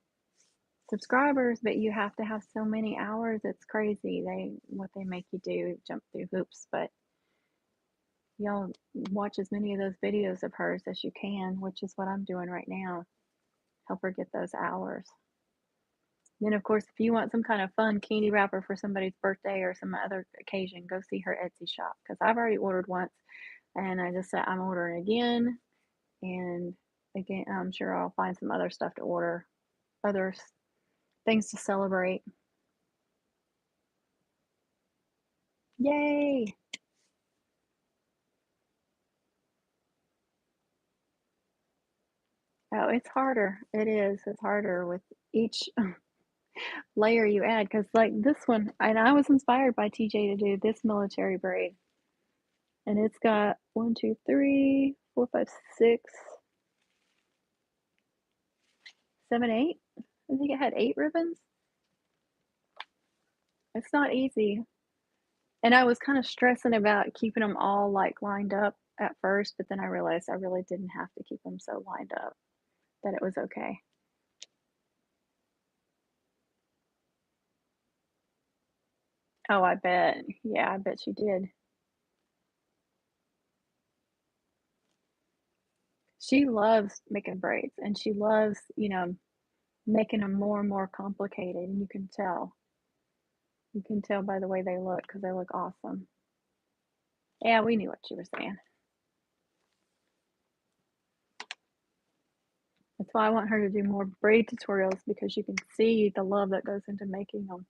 subscribers, but you have to have so many hours. It's crazy. What they make you do, jump through hoops. But y'all watch as many of those videos of hers as you can, which is what I'm doing right now. Help her get those hours. Then, of course, if you want some kind of fun candy wrapper for somebody's birthday or some other occasion, go see her Etsy shop, because I've already ordered once, and I just said I'm ordering again. And again, I'm sure I'll find some other stuff to order, other things to celebrate. Yay! Oh, it's harder. It is. It's harder with each layer you add, because like this one, and I was inspired by TJ to do this military braid, and it's got 1, 2, 3, 4, 5, 6, 7, 8. I think it had 8 ribbons. It's not easy. And I was kind of stressing about keeping them all like lined up at first, but then I realized I really didn't have to keep them so lined up, that it was okay. Oh, I bet. Yeah, I bet she did. She loves making braids, and she loves, making them more and more complicated, and you can tell. You can tell by the way they look, because they look awesome. Yeah, we knew what you were saying. That's why I want her to do more braid tutorials, because you can see the love that goes into making them.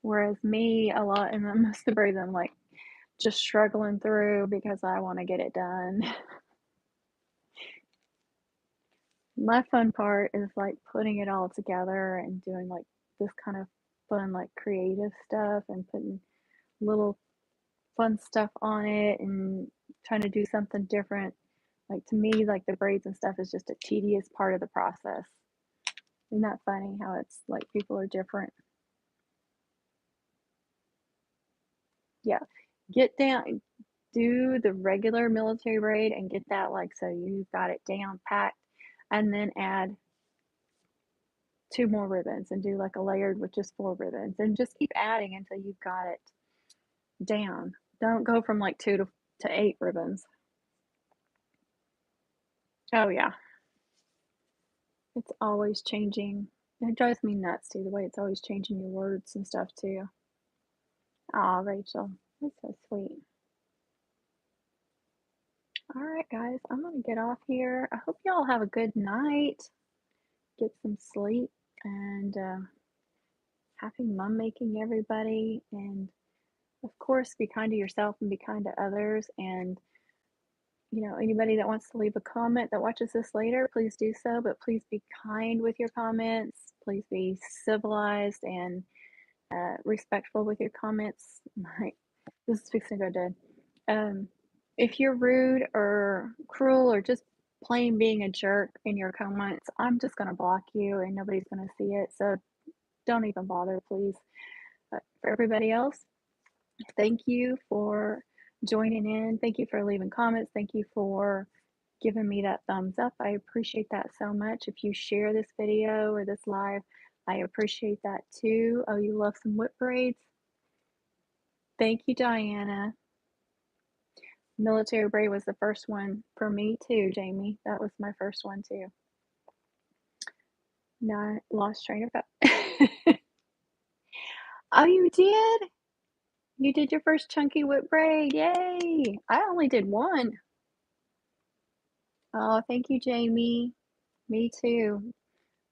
Whereas me, a lot, and most of the braids I'm like just struggling through because I want to get it done. My fun part is like putting it all together and doing like this kind of fun, like creative stuff, and putting little fun stuff on it and trying to do something different. Like to me, like the braids and stuff is just a tedious part of the process. Isn't that funny how it's like people are different? Yeah. Get down, do the regular military braid and get that like so you've got it down packed, and then add 2 more ribbons and do like a layered with just 4 ribbons, and just keep adding until you've got it down. Don't go from like 2 to 8 ribbons. Oh yeah. It's always changing. And it drives me nuts too, the way it's always changing your words and stuff too. Aw, Rachel. That's so sweet. All right, guys, I'm gonna get off here. I hope y'all have a good night. Get some sleep, and happy mum making, everybody. And of course, be kind to yourself and be kind to others. And anybody that wants to leave a comment that watches this later, please do so. But please be kind with your comments. Please be civilized and respectful with your comments. This is fixing to go dead. If you're rude or cruel or just plain being a jerk in your comments, I'm just going to block you and nobody's going to see it. So don't even bother, please. But for everybody else, thank you for joining in. Thank you for leaving comments. Thank you for giving me that thumbs up. I appreciate that so much. If you share this video or this live, I appreciate that too. Oh, you love some whip braids? Thank you, Diana. Military braid was the first one for me too, Jamie. That was my first one too. No, I lost train of thought. Oh, you did? You did your first chunky whip braid. Yay! I only did one. Oh, thank you, Jamie. Me too.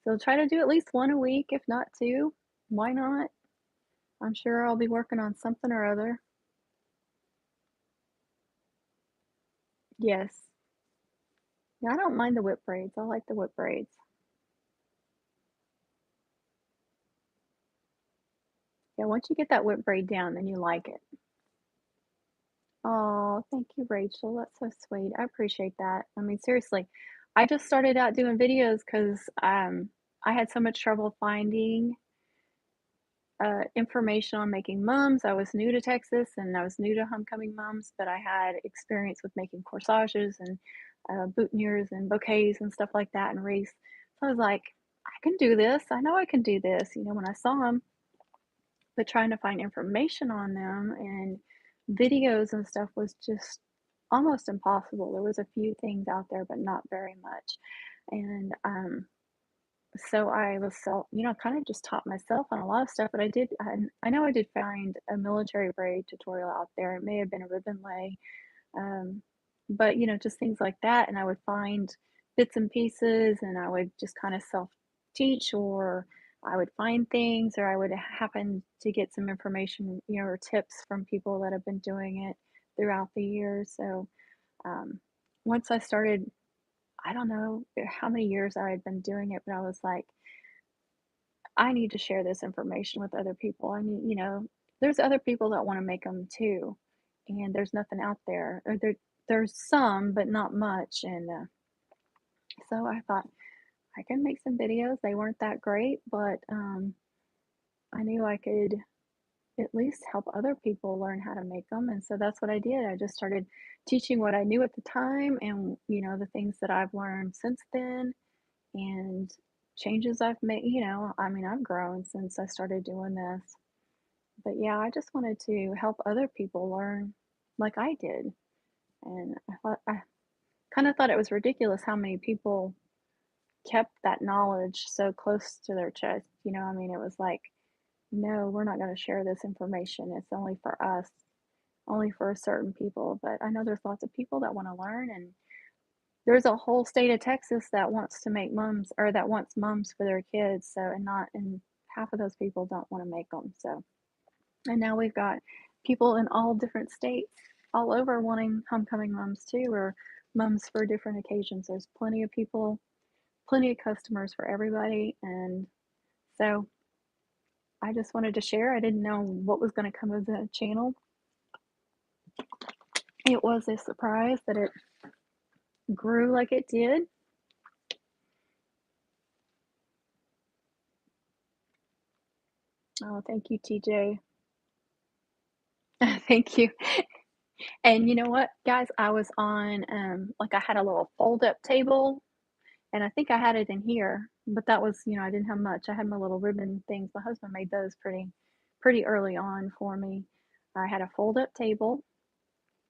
So try to do at least one a week, if not 2. Why not? I'm sure I'll be working on something or other. Yes. Yeah, I don't mind the whip braids. I like the whip braids. Yeah, once you get that whip braid down, then you like it. Oh, thank you, Rachel. That's so sweet. I appreciate that. I mean, seriously, I just started out doing videos because I had so much trouble finding information on making mums. I was new to Texas and I was new to homecoming mums, but I had experience with making corsages and boutonnieres and bouquets and stuff like that and wreaths. So I was like, I can do this. I know I can do this. You know, when I saw them, but trying to find information on them and videos and stuff was just almost impossible. There was a few things out there, but not very much. And so I was kind of just taught myself on a lot of stuff, but I know I did find a military braid tutorial out there. It may have been a ribbon lay, um, but just things like that. And I would find bits and pieces, and I would just kind of self teach, or I would find things, or I would happen to get some information, or tips from people that have been doing it throughout the years. So um, once I started, I don't know how many years I had been doing it, but I was like, I need to share this information with other people. I need, there's other people that want to make them too, and there's nothing out there. Or there's some, but not much. And so I thought I can make some videos. They weren't that great, but I knew I could at least help other people learn how to make them. And so that's what I did. I just started teaching what I knew at the time, and the things that I've learned since then, and changes I've made. I mean, I've grown since I started doing this. But yeah, I just wanted to help other people learn like I did. And I kind of thought it was ridiculous how many people kept that knowledge so close to their chest. I mean, it was like, no, we're not going to share this information. It's only for us, only for certain people. But I know there's lots of people that want to learn, and there's a whole state of Texas that wants to make mums, or that wants mums for their kids. So, and half of those people don't want to make them. So, and now we've got people in all different states all over wanting homecoming mums too, or mums for different occasions. There's plenty of people, plenty of customers for everybody. And so I just wanted to share. I didn't know what was going to come of the channel. It was a surprise that it grew like it did. Oh, thank you, TJ. Thank you. And you know what, guys? I was on, like I had a little fold up table, and I think I had it in here, but that was, I didn't have much. I had my little ribbon things. My husband made those pretty early on for me. I had a fold up table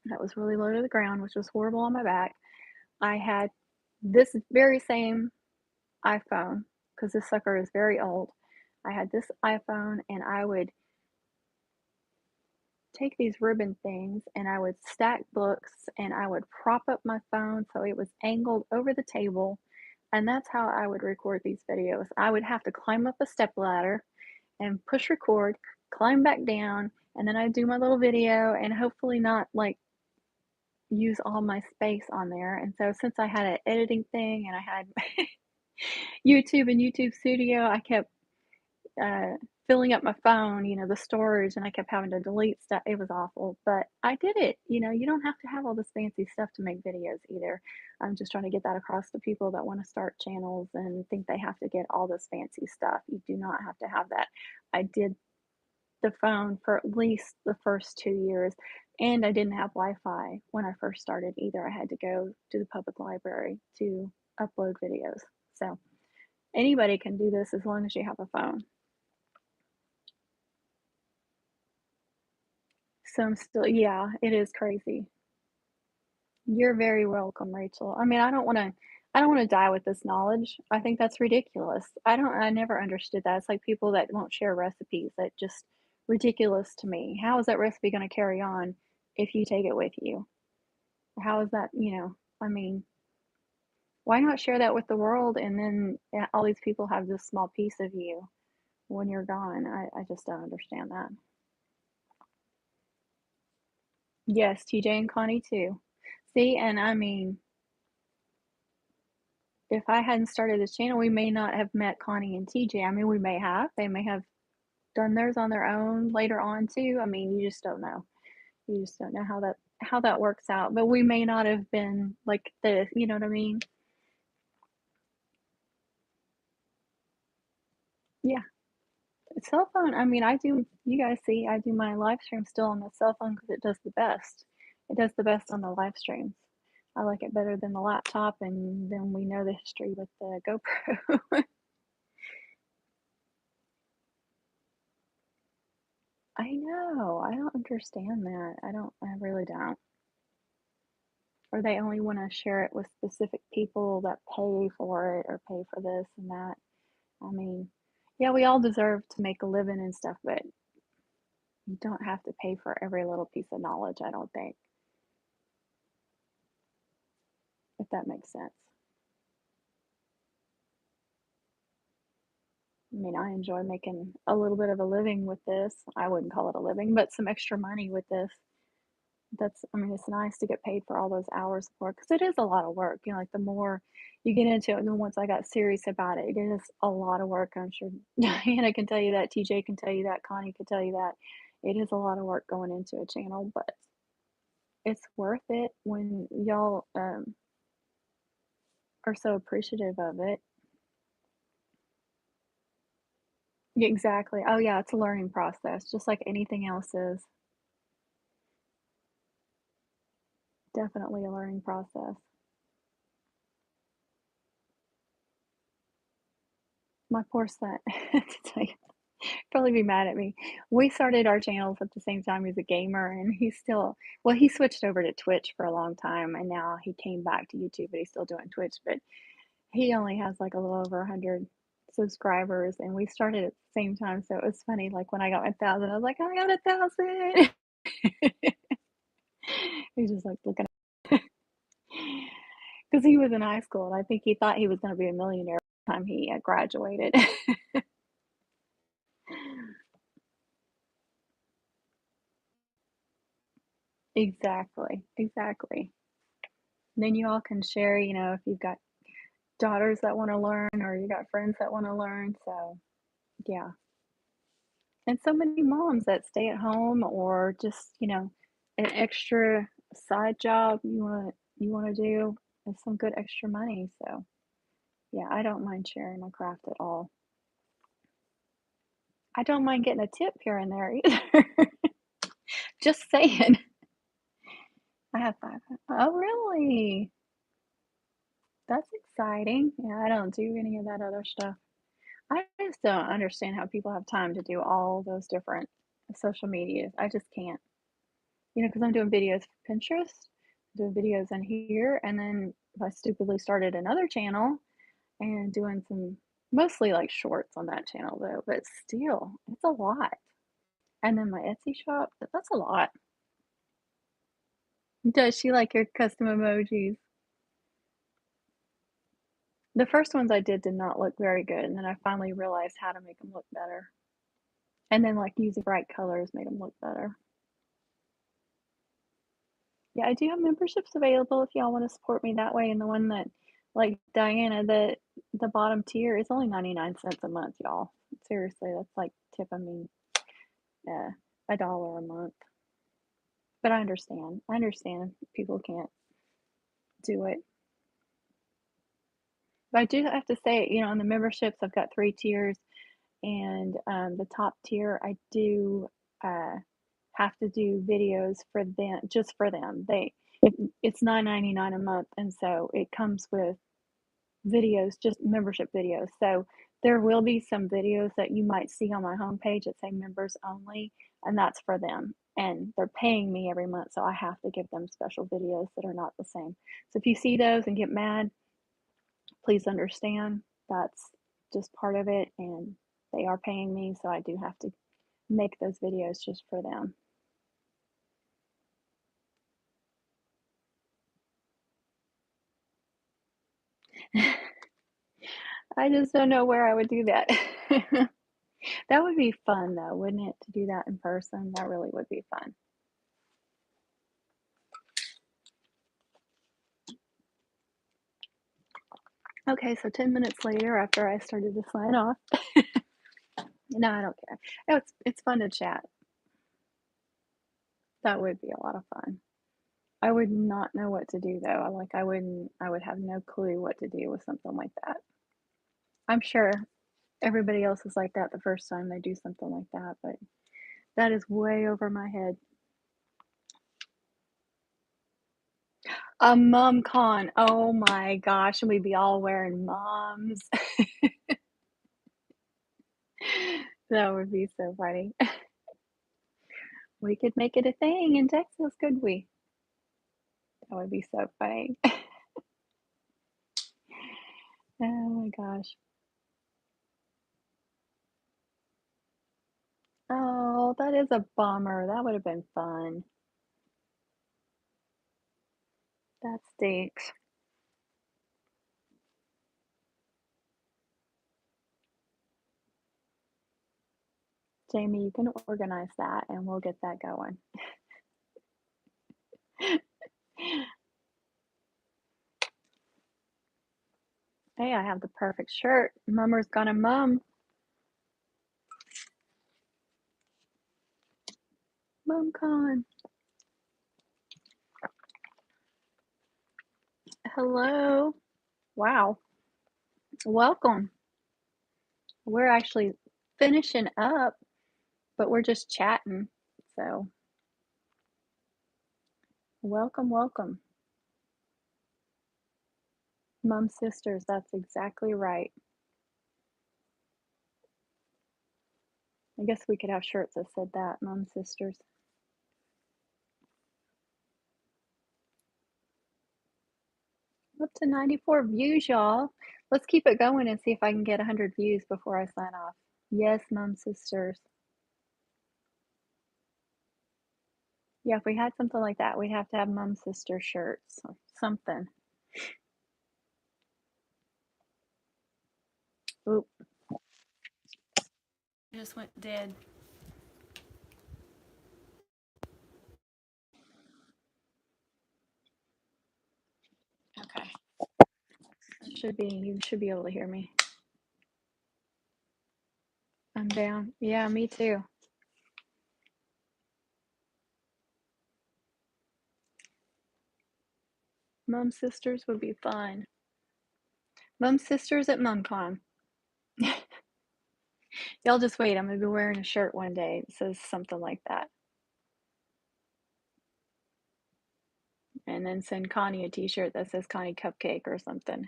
that was really low to the ground, which was horrible on my back. I had this very same iPhone, because this sucker is very old. I had this iPhone, and I would take these ribbon things and I would stack books, and I would prop up my phone so it was angled over the table. And that's how I would record these videos. I would have to climb up a step ladder and push record, climb back down, and then I'd do my little video and hopefully not like use all my space on there. And so since I had an editing thing and I had YouTube and YouTube Studio, I kept uh, filling up my phone, the storage, and I kept having to delete stuff. It was awful, but I did it. You don't have to have all this fancy stuff to make videos either. I'm just trying to get that across to people that want to start channels and think they have to get all this fancy stuff. You do not have to have that. I did the phone for at least the first 2 years, and I didn't have Wi-Fi when I first started either. I had to go to the public library to upload videos. So anybody can do this as long as you have a phone. So I'm still, yeah, it is crazy. You're very welcome, Rachel. I mean, I don't want to die with this knowledge. I think that's ridiculous. I never understood that. It's like people that won't share recipes. That just ridiculous to me. How is that recipe going to carry on if you take it with you? How is that, I mean, why not share that with the world, and then all these people have this small piece of you when you're gone? I just don't understand that. Yes, TJ and Connie too. See, and I mean, if I hadn't started this channel, we may not have met Connie and TJ. I mean, we may have. They may have done theirs on their own later on too. I mean, you just don't know. You just don't know how that works out. But we may not have been like this, you know what I mean? Yeah. Cell phone, I mean, I do you guys see, I do my live stream still on the cell phone because it does the best. It does the best on the live streams. I like it better than the laptop, and then we know the history with the GoPro. I know, I don't understand that. I really don't. Or they only wanna share it with specific people that pay for it or pay for this and that. I mean, yeah, we all deserve to make a living and stuff, but you don't have to pay for every little piece of knowledge, I don't think, if that makes sense. I mean, I enjoy making a little bit of a living with this. I wouldn't call it a living, but some extra money with this. I mean, it's nice to get paid for all those hours of work because it is a lot of work. You know, like the more you get into it, and then once I got serious about it, it is a lot of work. I'm sure Diana can tell you that, TJ can tell you that, Connie can tell you that. It is a lot of work going into a channel, but it's worth it when y'all are so appreciative of it. Yeah, exactly. Oh, yeah, it's a learning process, just like anything else is. Definitely a learning process. My poor son, to tell you, probably be mad at me. We started our channels at the same time. He's a gamer, and he's still well, he switched over to Twitch for a long time, and now he came back to YouTube, but he's still doing Twitch. But he only has like a little over 100 subscribers, and we started at the same time. So it was funny. Like when I got 1,000, I was like, I got 1,000. He's just like looking because he was in high school, and I think he thought he was going to be a millionaire by the time he graduated. Exactly, exactly. Then you all can share, you know, if you've got daughters that want to learn or you got friends that want to learn. So, yeah. And so many moms that stay at home or just, you know, an extra side job you want to do and some good extra money. So, yeah, I don't mind sharing my craft at all. I don't mind getting a tip here and there either. Just saying. I have five. Oh, really? That's exciting. Yeah, I don't do any of that other stuff. I just don't understand how people have time to do all those different social medias. I just can't. You know, because I'm doing videos for Pinterest, doing videos in here, and then I stupidly started another channel and doing some mostly like shorts on that channel though, but still, it's a lot. And then my Etsy shop, that's a lot. Does she like your custom emojis? The first ones I did not look very good, and then I finally realized how to make them look better. And then like using bright colors made them look better. Yeah, I do have memberships available if y'all wanna support me that way, and the one that like Diana, the bottom tier is only 99 cents a month, y'all. Seriously, that's like tipping me, $1 a month. But I understand. I understand people can't do it. But I do have to say, you know, on the memberships, I've got 3 tiers, and, the top tier, I do, uh, have to do videos for them just for them. It's $9.99 a month, and so it comes with videos, just membership videos. So there will be some videos that you might see on my homepage that say members only, and that's for them. And they're paying me every month, so I have to give them special videos that are not the same. So if you see those and get mad, please understand that's just part of it, and they are paying me, so I do have to make those videos just for them. I just don't know where I would do that. That would be fun though, wouldn't it, to do that in person? That really would be fun. Okay, so 10 minutes later after I started to sign off. No, I don't care. No, it's fun to chat. That would be a lot of fun. I would not know what to do though. I would have no clue what to do with something like that. I'm sure everybody else is like that the first time they do something like that, but that is way over my head. A mum con. Oh my gosh, and we'd be all wearing mums. That would be so funny. We could make it a thing in Texas, could we? That would be so funny. Oh my gosh. Oh, that is a bummer. That would have been fun. That stinks. Jamie, you can organize that and we'll get that going. Hey, I have the perfect shirt. Mummer's gonna mum. MumCon. Hello. Wow. Welcome. We're actually finishing up, but we're just chatting. So, welcome, welcome. Mum sisters, that's exactly right. I guess we could have shirts that said that, Mum sisters. Up to 94 views, y'all. Let's keep it going and see if I can get 100 views before I sign off. Yes, Mum sisters. Yeah, if we had something like that, we'd have to have Mum sister shirts or something. Oop. It just went dead. Okay. You should be able to hear me. I'm down. Yeah, me too. Mum sisters would be fun. Mum sisters at MumCon. Y'all just wait. I'm gonna be wearing a shirt one day that says something like that. And then send Connie a t-shirt that says Connie Cupcake or something.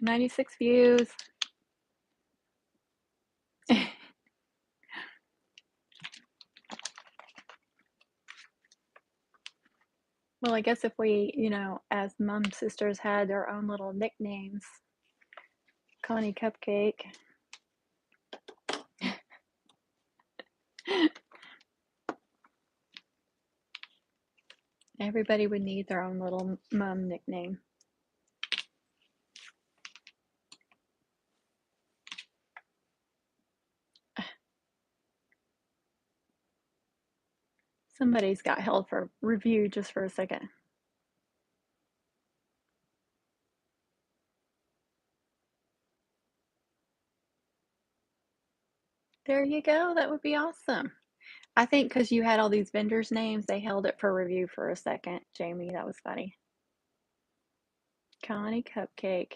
$96 views. Well, I guess if we, as Mum sisters had their own little nicknames, Connie Cupcake. Everybody would need their own little mum nickname. Somebody's got held for review just for a second. There you go. That would be awesome. I think because you had all these vendors' names, they held it for review for a second. Jamie, that was funny. Connie Cupcake.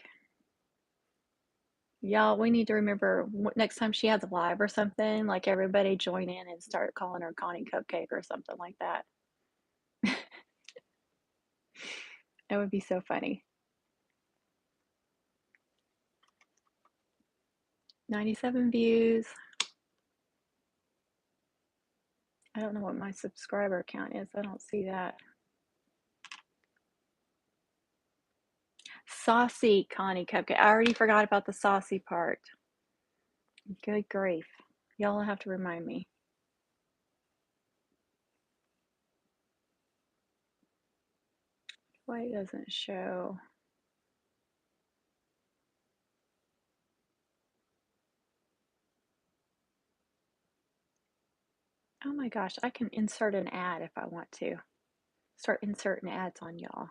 Y'all, we need to remember next time she has a live or something, like everybody join in and start calling her Connie Cupcake or something like that. That would be so funny. 97 views. I don't know what my subscriber count is. I don't see that. Saucy Connie Cupcake. I already forgot about the saucy part. Good grief. Y'all have to remind me. Why it doesn't show? Oh my gosh, I can insert an ad if I want to. Start inserting ads on y'all.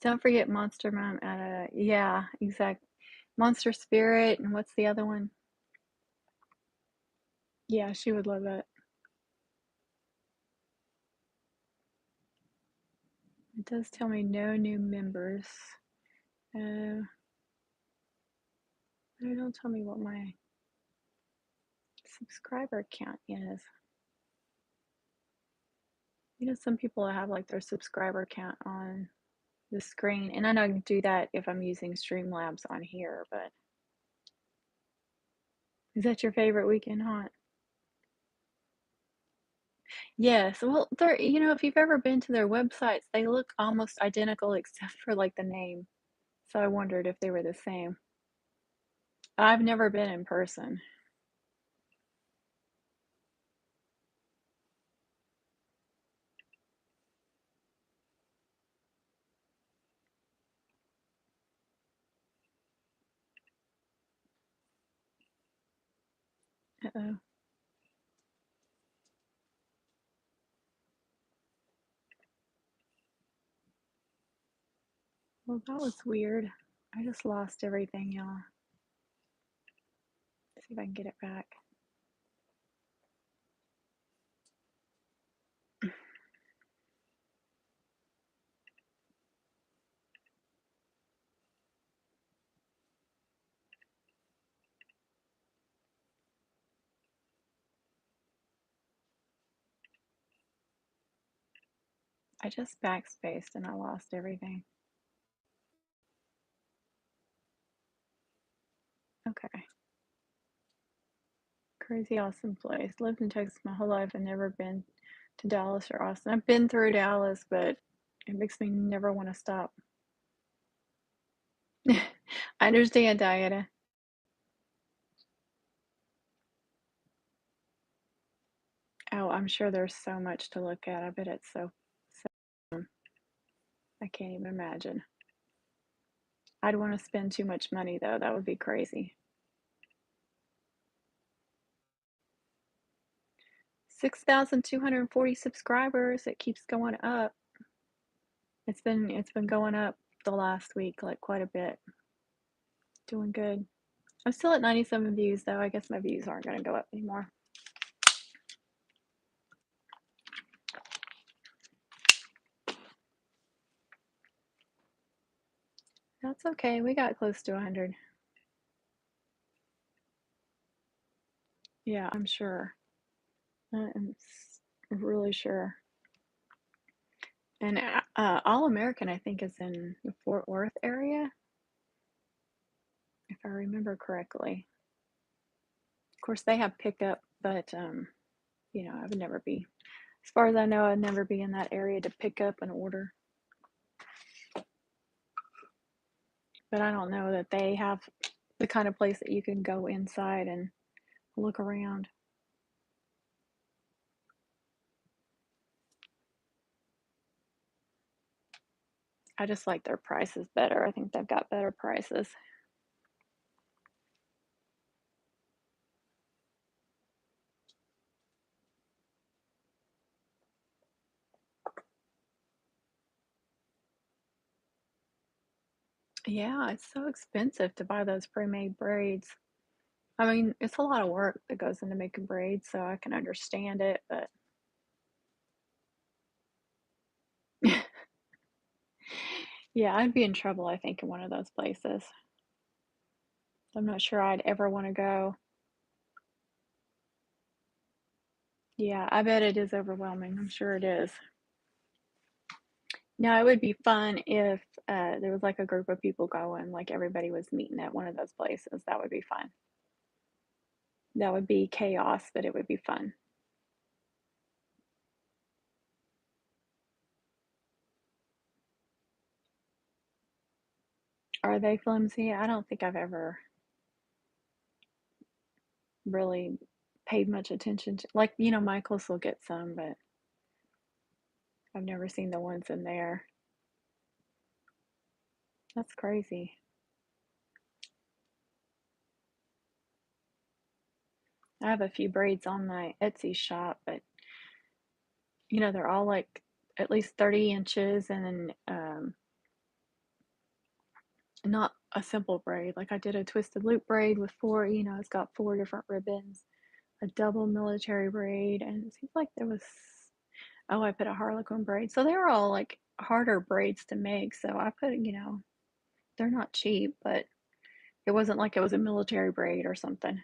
Don't forget Monster Mom, yeah, exact Monster Spirit, and what's the other one? Yeah, she would love that. It does tell me no new members. Uh, but it don't tell me what my subscriber count is. You know, some people have like their subscriber count on the screen, and I know I can do that if I'm using Streamlabs on here, but is that your favorite weekend haunt? Yes, well, they're, you know, if you've ever been to their websites, they look almost identical except for like the name. So I wondered if they were the same. I've never been in person. Uh-oh. Well, that was weird. I just lost everything, y'all. See if I can get it back. I just backspaced and I lost everything. Okay. Crazy awesome place. Lived in Texas my whole life and never been to Dallas or Austin. I've been through Dallas, but it makes me never want to stop. I understand, Diana. Oh, I'm sure there's so much to look at. I bet it's so I can't even imagine. I'd want to spend too much money though. That would be crazy. 6,240 subscribers. It keeps going up. It's been going up the last week like quite a bit. Doing good. I'm still at 97 views though. I guess my views aren't going to go up anymore. That's okay. We got close to 100. Yeah, I'm sure. I'm really sure. And All American, I think, is in the Fort Worth area, if I remember correctly. Of course, they have pickup, but you know, I would never be. As far as I know, I'd never be in that area to pick up an order. But I don't know that they have the kind of place that you can go inside and look around. I just like their prices better. I think they've got better prices. Yeah, it's so expensive to buy those pre-made braids. I mean, it's a lot of work that goes into making braids, so I can understand it, but yeah, I'd be in trouble, I think, in one of those places. I'm not sure I'd ever want to go. Yeah, I bet it is overwhelming. I'm sure it is. Now, it would be fun if there was like a group of people going, like everybody was meeting at one of those places. That would be fun. That would be chaos, but it would be fun. Are they flimsy? I don't think I've ever really paid much attention to, like, you know, Michael's will get some, but I've never seen the ones in there. That's crazy. I have a few braids on my Etsy shop, but they're all like at least 30 inches and then not a simple braid. Like I did a twisted loop braid with four, it's got four different ribbons, a double military braid, and it seems like there was, oh, I put a harlequin braid. So they were all like harder braids to make. So I put, they're not cheap, but it wasn't like it was a military braid or something.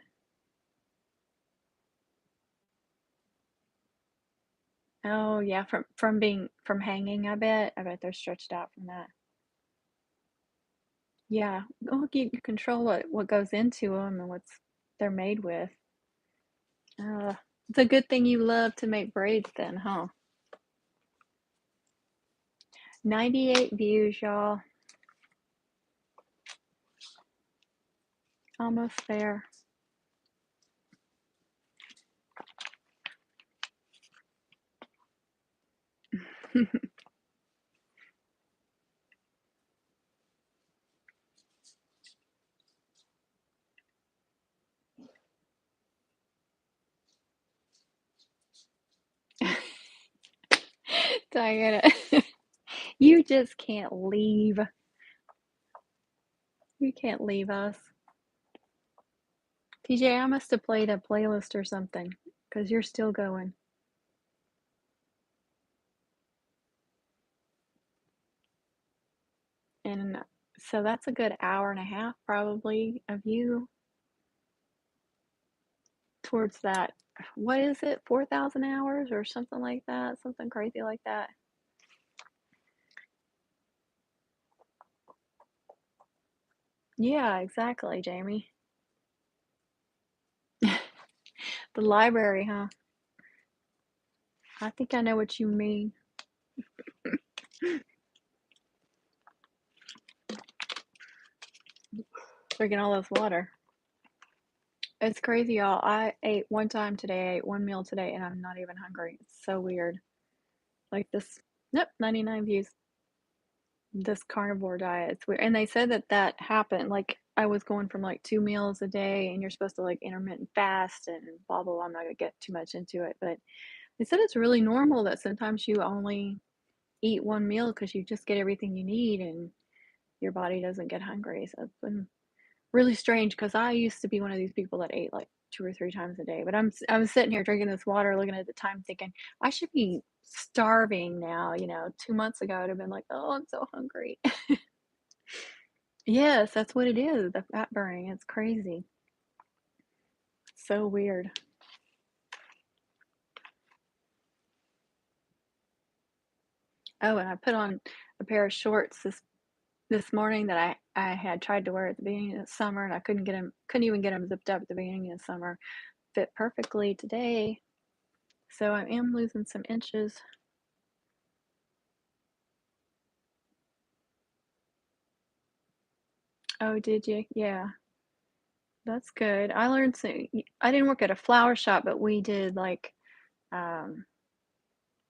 Oh yeah, from hanging, I bet. I bet they're stretched out from that. Yeah. Oh, you can control what goes into them and what's they're made with. Uh, it's a good thing you love to make braids then, huh? 98 views, y'all. Almost there. Diana, you just can't leave. You can't leave us. TJ, I must have played a playlist or something because you're still going. And so that's a good hour and a half probably of you towards that. What is it? 4,000 hours or something like that? Something crazy like that. Yeah, exactly, Jamie. The library, huh? I think I know what you mean. Drinking all this water. It's crazy, y'all. I ate one time today, I ate one meal today, and I'm not even hungry. It's so weird. Like this, nope, 99 views. This carnivore diet. It's weird. And they said that happened. Like I was going from like 2 meals a day, and you're supposed to like intermittent fast and blah, blah, blah. I'm not gonna get too much into it, but they said it's really normal that sometimes you only eat one meal because you just get everything you need and your body doesn't get hungry. So it's been really strange because I used to be one of these people that ate like 2 or 3 times a day. But I'm sitting here drinking this water, looking at the time, thinking I should be starving now. 2 months ago I'd have been like, oh, I'm so hungry. Yes, that's what it is. The fat burning. It's crazy. So weird. Oh, and I put on a pair of shorts this morning that I had tried to wear at the beginning of the summer and I couldn't even get them zipped up at the beginning of the summer. Fit perfectly today. So I am losing some inches. Oh, did you? Yeah, that's good. I didn't work at a flower shop, but we did like um,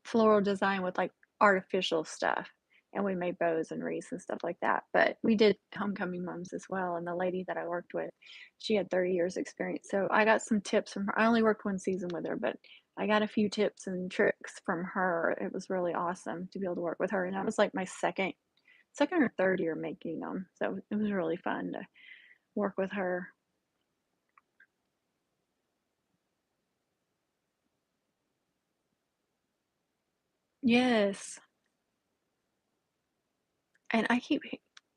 floral design with like artificial stuff. And we made bows and wreaths and stuff like that. But we did homecoming mums as well. And the lady that I worked with, she had 30 years experience. So I got some tips from her. I only worked one season with her, but I got a few tips and tricks from her. It was really awesome to be able to work with her. And that was like my second or third year making them. So it was really fun to work with her. Yes. And I keep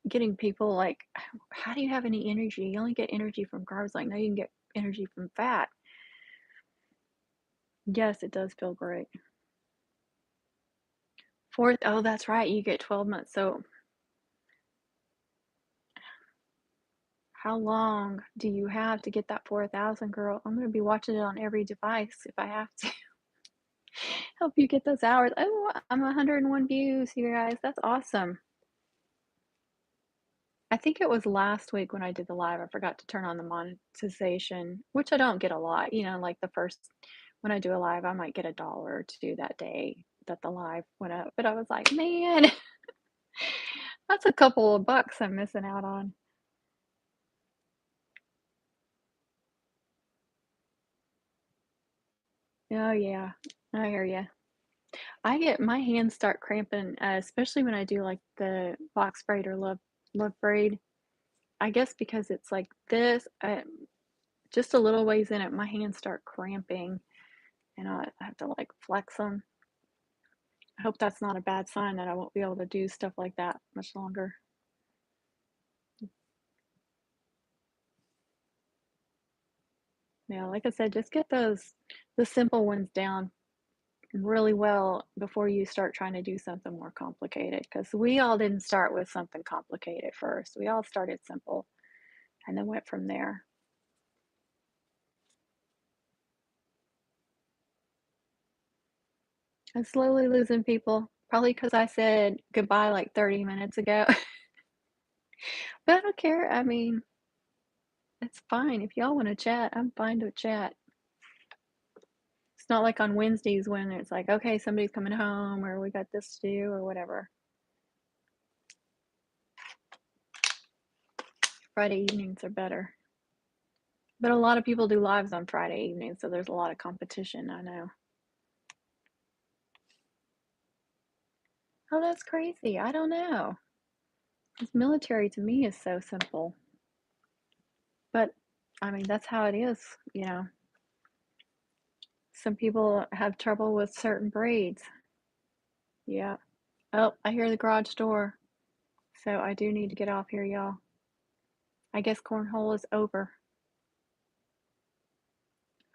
getting people like, how do you have any energy? You only get energy from carbs. Like, no, you can get energy from fat. Yes, it does feel great. Fourth, oh, that's right. You get 12 months. So, how long do you have to get that 4,000, girl? I'm going to be watching it on every device if I have to help you get those hours. Oh, I'm 101 views, you guys. That's awesome. I think it was last week when I did the live, I forgot to turn on the monetization, which I don't get a lot. Like the first, when I do a live, I might get $1 or two that day that the live went up. But I was like, man, that's a couple of bucks I'm missing out on. Oh, yeah. I hear you. I get my hands start cramping, especially when I do, like, the box braid or love braid. I guess because it's like this, just a little ways in it, my hands start cramping, and I have to, like, flex them. I hope that's not a bad sign that I won't be able to do stuff like that much longer. Yeah, like I said, just get the simple ones down really well before you start trying to do something more complicated. Because we all didn't start with something complicated first. We all started simple and then went from there. I'm slowly losing people, probably because I said goodbye like 30 minutes ago. But I don't care. I mean, it's fine. If y'all want to chat, I'm fine to chat. It's not like on Wednesdays when it's like, okay, somebody's coming home or we got this to do or whatever. Friday evenings are better. But a lot of people do lives on Friday evenings, so there's a lot of competition, I know. Oh, that's crazy. I don't know. This military to me is so simple. But I mean, that's how it is, you know. Some people have trouble with certain braids. Yeah. Oh, I hear the garage door. So I do need to get off here, y'all. I guess cornhole is over.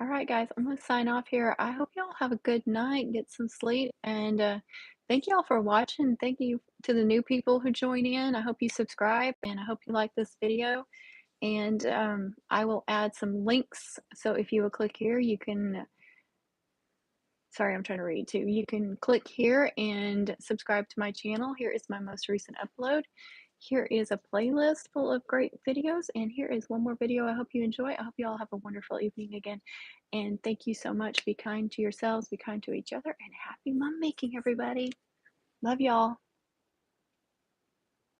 All right, guys, I'm going to sign off here. I hope y'all have a good night, get some sleep, and thank y'all for watching. Thank you to the new people who join in. I hope you subscribe, and I hope you like this video. And I will add some links. So if you will click here, you can, sorry, I'm trying to read too. You can click here and subscribe to my channel. Here is my most recent upload. Here is a playlist full of great videos, and here is one more video I hope you enjoy. I hope you all have a wonderful evening again, and thank you so much. Be kind to yourselves, be kind to each other, and happy mom making, everybody. Love y'all.